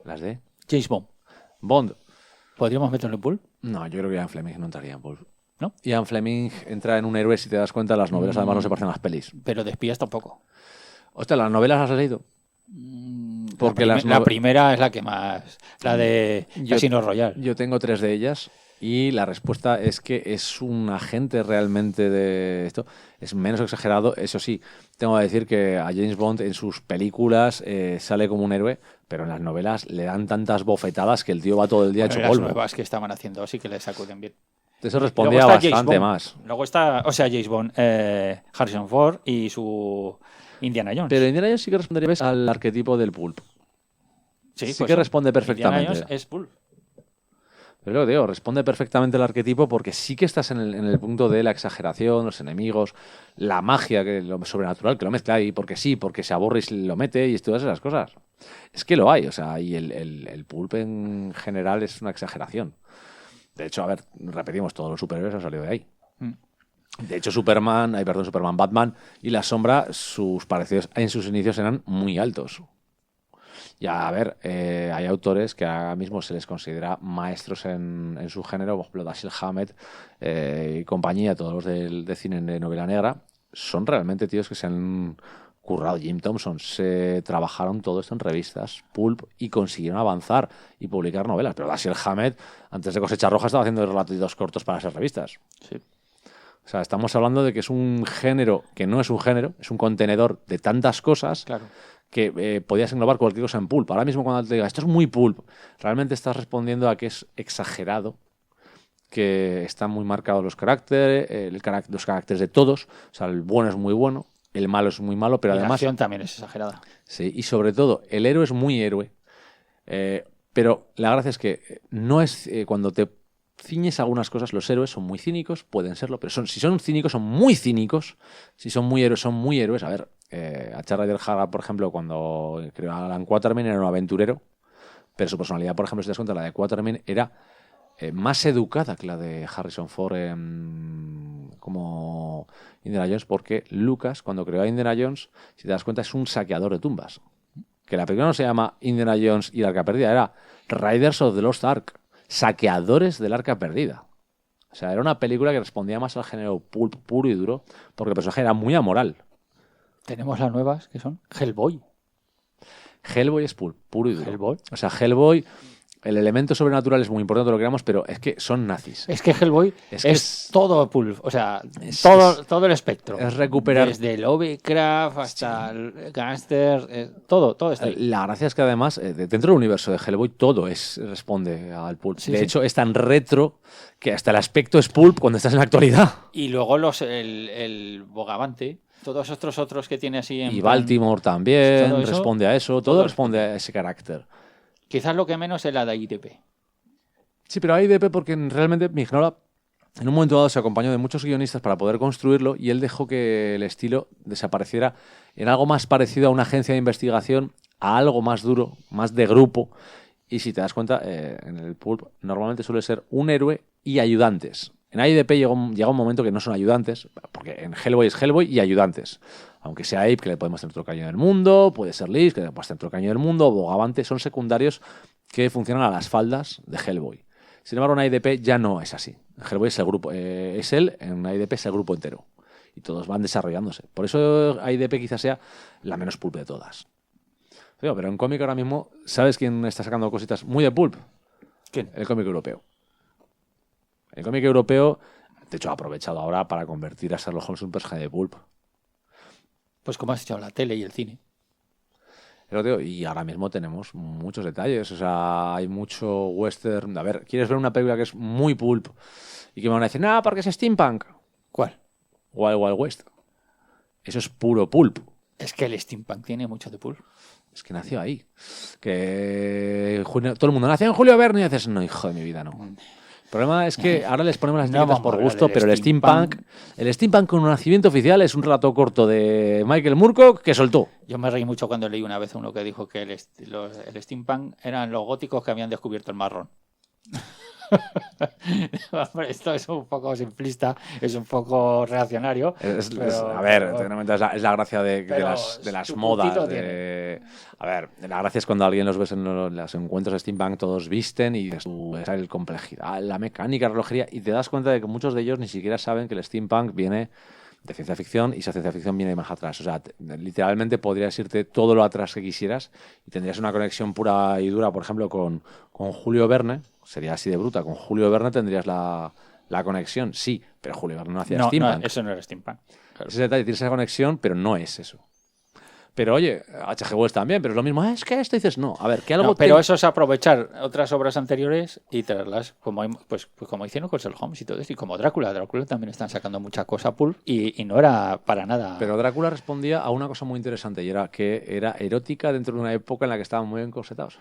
Las de James Bond. Bond. ¿Podríamos meterlo en Pulp? No, yo creo que Ian Fleming no entraría en Pulp. ¿No? Ian Fleming entra en un héroe, si te das cuenta, las novelas además no se parecen a las pelis. Pero de espías tampoco. Hostia, ¿las novelas las has leído? Porque La primera es la que más... La de Casino Royale. Yo tengo 3 de ellas y la respuesta es que es un agente realmente de esto. Es menos exagerado. Eso sí, tengo que decir que a James Bond en sus películas sale como un héroe, pero en las novelas le dan tantas bofetadas que el tío va todo el día hecho Las polvo. nuevas que estaban haciendo sí que le sacuden bien. Eso Luego respondía está James bastante Bond. más. Luego está, o sea, James Bond, Harrison Ford y su Indiana Jones. Pero Indiana Jones sí que respondería ¿ves? Al arquetipo del pulp. Sí pues que responde Indiana perfectamente. Jones es Pulp. Pero lo digo, responde perfectamente al arquetipo porque sí que estás en el punto de la exageración, los enemigos, la magia, que lo sobrenatural, que lo mezcla ahí porque sí, porque se aburre y lo mete y todas esas cosas. Es que lo hay, o sea, y el pulp en general es una exageración. De hecho, a ver, repetimos, todos los superhéroes han salido de ahí. De hecho, Superman, Batman y La Sombra, sus parecidos en sus inicios eran muy altos. Ya, a ver, hay autores que ahora mismo se les considera maestros en su género, por ejemplo, Dashiell Hammett y compañía, todos los de cine de novela negra, son realmente tíos que se han currado. Jim Thompson, se trabajaron todo esto en revistas pulp y consiguieron avanzar y publicar novelas. Pero Dashiell Hammett, antes de Cosecha Roja, estaba haciendo relatitos cortos para esas revistas. Sí. O sea, estamos hablando de que es un género que no es un género, es un contenedor de tantas cosas Claro. que podías englobar cualquier cosa en pulp. Ahora mismo cuando te diga esto es muy pulp, realmente estás respondiendo a que es exagerado, que están muy marcados los caracteres, los caracteres de todos. O sea, el bueno es muy bueno, el malo es muy malo, pero Y la además... acción también es exagerada. Sí, y sobre todo, el héroe es muy héroe. Pero la gracia es que no es cuando te ciñes a algunas cosas, los héroes son muy cínicos, pueden serlo, pero si son cínicos, son muy cínicos. Si son muy héroes, son muy héroes. A ver, H. Rider Haggard, por ejemplo, cuando creó a Alan Quatermain, era un aventurero, pero su personalidad, por ejemplo, si te das cuenta, la de Quatermain era más educada que la de Harrison Ford como Indiana Jones, porque Lucas, cuando creó a Indiana Jones, si te das cuenta, es un saqueador de tumbas. Que la película no se llama Indiana Jones y la Arca Perdida, era Riders of the Lost Ark, saqueadores del Arca Perdida. O sea, era una película que respondía más al género pulp puro y duro, porque el personaje era muy amoral. Tenemos las nuevas, que son Hellboy. Hellboy es pulp puro y duro. Hellboy. O sea, Hellboy, el elemento sobrenatural es muy importante, lo que queramos, pero es que son nazis. Es que Hellboy Es es, que todo pulp, o sea, es- todo el espectro. es recuperar... Desde Lovecraft hasta el Gangster, todo está ahí. La gracia es que además, dentro del universo de Hellboy, todo responde al pulp. Sí, de sí. hecho, es tan retro que hasta el aspecto es pulp cuando estás en la actualidad. Y luego el Bogavante, todos estos otros que tiene así en Y plan- Baltimore también todo eso, responde a eso, todo todo responde a ese carácter. Quizás lo que menos es la de IDP. Sí, pero hay IDP porque realmente Mignola en un momento dado se acompañó de muchos guionistas para poder construirlo y él dejó que el estilo desapareciera en algo más parecido a una agencia de investigación, a algo más duro, más de grupo. Y si te das cuenta, en el pulp normalmente suele ser un héroe y ayudantes. En IDP llega un momento que no son ayudantes, porque en Hellboy es Hellboy y ayudantes. Aunque sea Abe, que le podemos tener todo el caño del mundo, puede ser Liz, que le podemos tener todo el caño del mundo, Bogavante, son secundarios que funcionan a las faldas de Hellboy. Sin embargo, en IDP ya no es así. En Hellboy es el grupo, es él, en IDP es el grupo entero. Y todos van desarrollándose. Por eso IDP quizás sea la menos pulp de todas. Pero en cómic ahora mismo, ¿sabes quién está sacando cositas muy de pulp? ¿Quién? El cómic europeo. El cómic europeo, de hecho, ha aprovechado ahora para convertir a Sherlock Holmes en un personaje de pulp. Pues como has dicho, la tele y el cine. Y ahora mismo tenemos muchos detalles. O sea, hay mucho western. A ver, ¿quieres ver una película que es muy pulp? Y que me van a decir, no, porque es steampunk. ¿Cuál? Wild Wild West. Eso es puro pulp. Es que el steampunk tiene mucho de pulp. Es que nació ahí. Que todo el mundo nació en Julio Verne y dices, no, hijo de mi vida, no. El problema es que ahora les ponemos las No etiquetas vamos a por hablar gusto, del pero el steampunk con un nacimiento oficial es un relato corto de Michael Moorcock que soltó. Yo me reí mucho cuando leí una vez uno que dijo que el steampunk eran los góticos que habían descubierto el marrón. Hombre, esto es un poco simplista, es un poco reaccionario. A ver, es la gracia de las su modas. puntito A ver, la gracia es cuando alguien los ves en los encuentros de steampunk, todos visten y ves el complejidad, la mecánica, la relojería, y te das cuenta de que muchos de ellos ni siquiera saben que el steampunk viene de ciencia ficción y esa ciencia ficción viene más atrás. O sea, literalmente podrías irte todo lo atrás que quisieras y tendrías una conexión pura y dura, por ejemplo, con Julio Verne. Sería así de bruta. Con Julio Verne tendrías la conexión, sí, pero Julio Verne no hacía steampunk. No, eso no era steampunk. Claro. Ese detalle, tienes esa conexión, pero no es eso. Pero oye, H.G. Wells también, pero es lo mismo. Es que esto dices, no. A ver, que algo... No, pero eso es aprovechar otras obras anteriores y traerlas, como hicieron con Sherlock Holmes y todo eso. Y como Drácula también están sacando mucha cosa pulp y no era para nada... Pero Drácula respondía a una cosa muy interesante y era que era erótica dentro de una época en la que estaban muy encorsetados.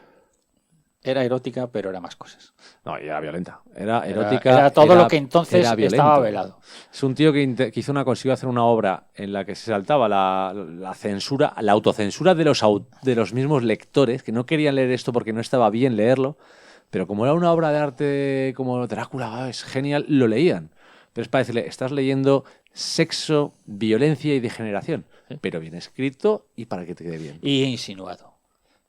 Era erótica, pero era más cosas. No, y era violenta. Era erótica. Era todo lo que entonces era violento. estaba velado. Es un tío que consiguió hacer una obra en la que se saltaba la censura, la autocensura de los mismos lectores, que no querían leer esto porque no estaba bien leerlo, pero como era una obra de arte como Drácula, es genial, lo leían. Pero es para decirle, estás leyendo sexo, violencia y degeneración, pero bien escrito y para que te quede bien. Y insinuado.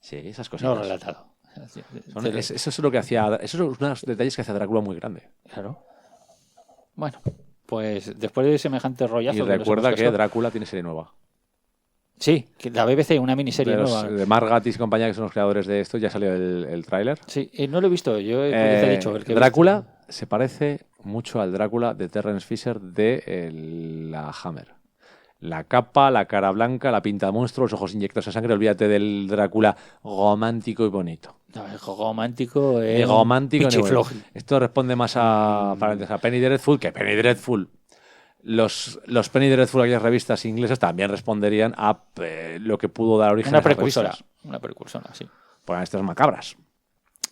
Sí, esas cosas. No relatado. Eso es lo que hacía. Eso es uno de los detalles que hace a Drácula muy grande. Claro. Bueno, pues después de semejante rollazo... Y que nos recuerda hemos que casado- Drácula tiene serie nueva. Sí, que la BBC, una miniserie nueva. De Margatis y compañía, que son los creadores de esto, ya salió el tráiler. Sí, no lo he visto. Yo te he dicho... el que he Drácula visto. se parece mucho al Drácula de Terrence Fisher de la Hammer. La capa, la cara blanca, la pinta de monstruo, los ojos inyectados en sangre. Olvídate del Drácula romántico y bonito. No, el juego romántico Ni es... romántico ni bueno. pichifloji. Esto responde más a Penny Dreadful que Penny Dreadful. Los Penny Dreadful, aquellas revistas inglesas, también responderían a lo que pudo dar origen Una a esas precursora. revistas. Una precursora, sí. Pues estas macabras.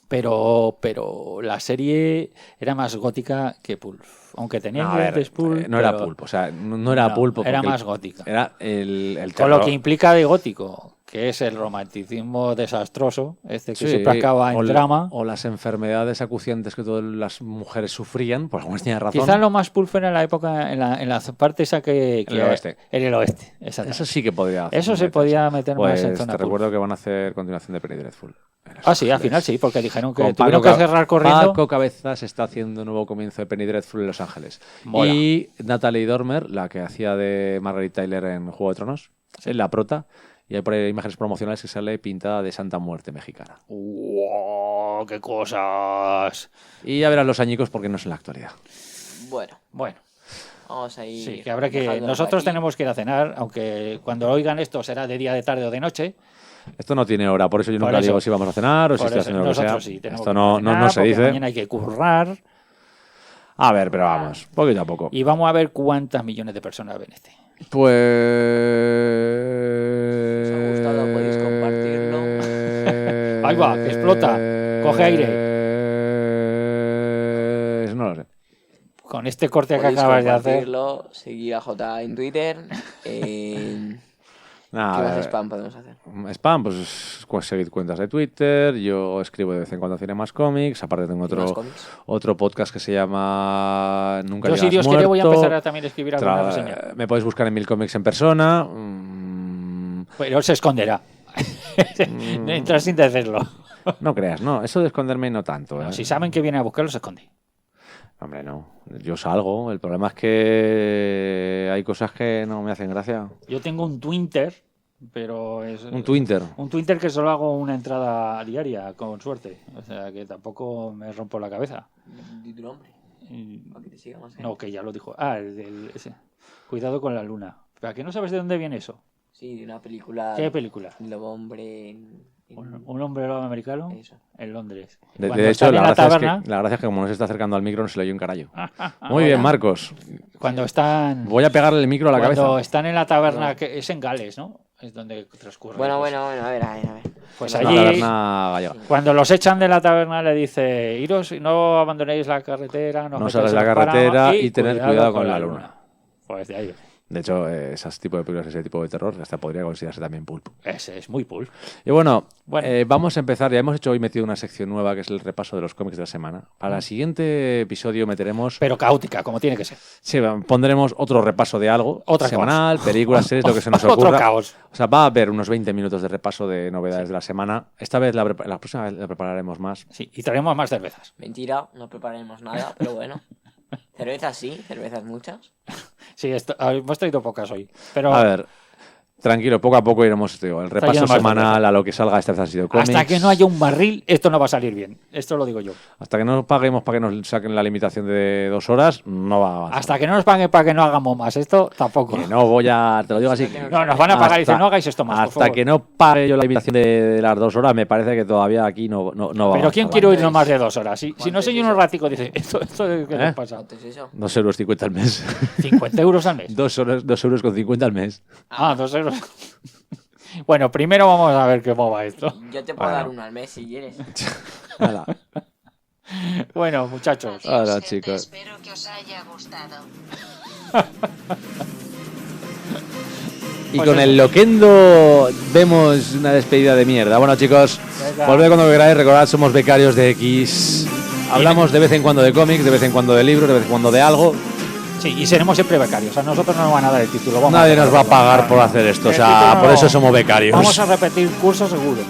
Pero la serie era más gótica que Pulp. Aunque tenía No, a ver, ingredientes Pulp, no era pero- Pulp, o sea, no era No, Pulp. era porque más gótica. Era el Con terror. lo que implica de gótico, que es el romanticismo desastroso, que Sí, siempre acaba en drama. O las enfermedades acuciantes que todas las mujeres sufrían, por alguna tiene razón. Quizás lo más Pulp era en la época, en la parte esa que En el oeste. En el oeste, exactamente. Eso sí que podría Eso se podía meter pues más en zona te Pulp. recuerdo que van a hacer continuación de Penny Dreadful. En Los Ah, sí, al Ángeles. final sí, porque dijeron que Con tuvieron Paco que cerrar corriendo. Paco Cabezas está haciendo un nuevo comienzo de Penny Dreadful en Los Ángeles. Mola. Y Natalie Dormer, la que hacía de Margaret Tyler en Juego de Tronos, es la prota. Y hay por ahí imágenes promocionales que sale pintada de Santa Muerte mexicana. ¡Wow! ¡Qué cosas! Y ya verás los añicos porque no es en la actualidad. Bueno, Bueno, vamos a ir. sí, que habrá que... dejándolo Nosotros por aquí. tenemos que ir a cenar, aunque cuando oigan esto será de día, de tarde o de noche. Esto no tiene hora, por eso yo Por nunca eso. digo si vamos a cenar o si Por estoy eso, haciendo lo que sea. nosotros sí, tenemos Esto que no, cenar no se porque dice. mañana hay que currar A ver, pero vamos, poquito a poco. y vamos a ver cuántas millones de personas ven este. Pues... Si os ha gustado, podéis compartirlo. Ahí va, que explota. Coge aire. No lo sé. Con este corte que Podéis acabas de hacer... compartirlo, seguir a J en Twitter. ¿Qué Nada, más spam podemos hacer? Spam, pues seguir cuentas de Twitter. Yo escribo de vez en cuando Cine Más Cómics. Aparte tengo Más cómics. otro podcast que se llama Nunca Yo, Llegas si Dios Muerto. quiere, voy a empezar a también escribir alguna reseña. Me podéis buscar en Mil Cómics en persona. Pero se esconderá. Entrar sin decirlo. No creas, no. Eso de esconderme no tanto. ¿eh? Si saben que viene a buscarlo, se esconde. Hombre, no. Yo salgo. El problema es que hay cosas que no me hacen gracia. Yo tengo un Twitter, pero es... Un Twitter. Un Twitter que solo hago una entrada diaria, con suerte. O sea, que tampoco me rompo la cabeza. Di tu nombre. Para que te siga más gente. No, que ya lo dijo. Ah, ese. Cuidado con la luna. ¿Para qué no sabes de dónde viene eso? Sí, de una película. ¿Qué película? Lobo hombre Un hombre lobo americano Eso. en Londres. De Cuando hecho, están en la taberna, la gracia es que como no se está acercando al micro, no se le oye un carajo. Muy bien, Marcos. cuando están... Voy a pegarle el micro a la Cuando cabeza. están en la taberna, que es en Gales, ¿no? Es donde transcurre. Bueno, la cosa. a ver. Pues Es una allí, taberna gallega. cuando los echan de la taberna, le dice: iros y no abandonéis la carretera, no No os salgáis metáis de la en Panamá carretera y tener cuidado con la luna. Pues de ahí. De hecho, ese tipo de películas, ese tipo de terror, hasta podría considerarse también pulp. Ese es muy pulp. Y bueno, Bueno. vamos a empezar. Ya hemos hecho hoy metido una sección nueva que es el repaso de los cómics de la semana. Para el siguiente episodio meteremos. Pero caótica, como tiene que ser. Sí, pondremos otro repaso de algo. Otra semanal, películas, series, lo que se nos Otro ocurra. caos. O sea, va a haber unos 20 minutos de repaso de novedades de la semana. Esta vez, la próxima vez la prepararemos más. Sí, y traemos más cervezas. Mentira, no prepararemos nada, pero bueno. Cervezas sí, cervezas muchas. Sí, hemos traído pocas hoy. Pero A ver, tranquilo, poco a poco iremos, digo, el repaso yendo más semanal a lo que salga. Esta vez han sido cómics. hasta que no haya un barril, esto no va a salir bien. Esto lo digo yo. Hasta que no paguemos para que nos saquen la limitación de 2 horas, no va a avanzar. Hasta que no nos paguen para que no hagamos más esto, tampoco. Que no voy a... Te lo digo así. No, nos van a pagar y dicen: no hagáis esto más, por Hasta favor. que no pague yo la limitación de las 2 horas, me parece que todavía aquí no va a Pero avanzar, ¿quién ¿vale? quiere oírnos más de 2 horas? Si no ¿Cuánto soy es unos eso? raticos, dice: ¿esto de qué ¿Eh? nos pasa? ¿Cuánto es eso? 2,50 € al mes. 50 euros al mes. 2,50 € al mes. Ah, 2 euros. Bueno, primero vamos a ver cómo va esto. Yo te puedo Bueno. dar uno al mes si quieres. Hala. Bueno, muchachos. Adiós, Hola, gente, chicos. Espero que os haya gustado. Y Pues con eso. el Loquendo vemos una despedida de mierda. Bueno, chicos, Venga. volved cuando queráis. Recordad, somos becarios de X. Hablamos de vez en cuando de cómics, de vez en cuando de libros, de vez en cuando de algo. Sí, y seremos siempre becarios. A nosotros no nos van a dar el título. Nadie nos va a pagar por hacer esto. O El sea, título por no. eso somos becarios. Vamos a repetir curso seguro.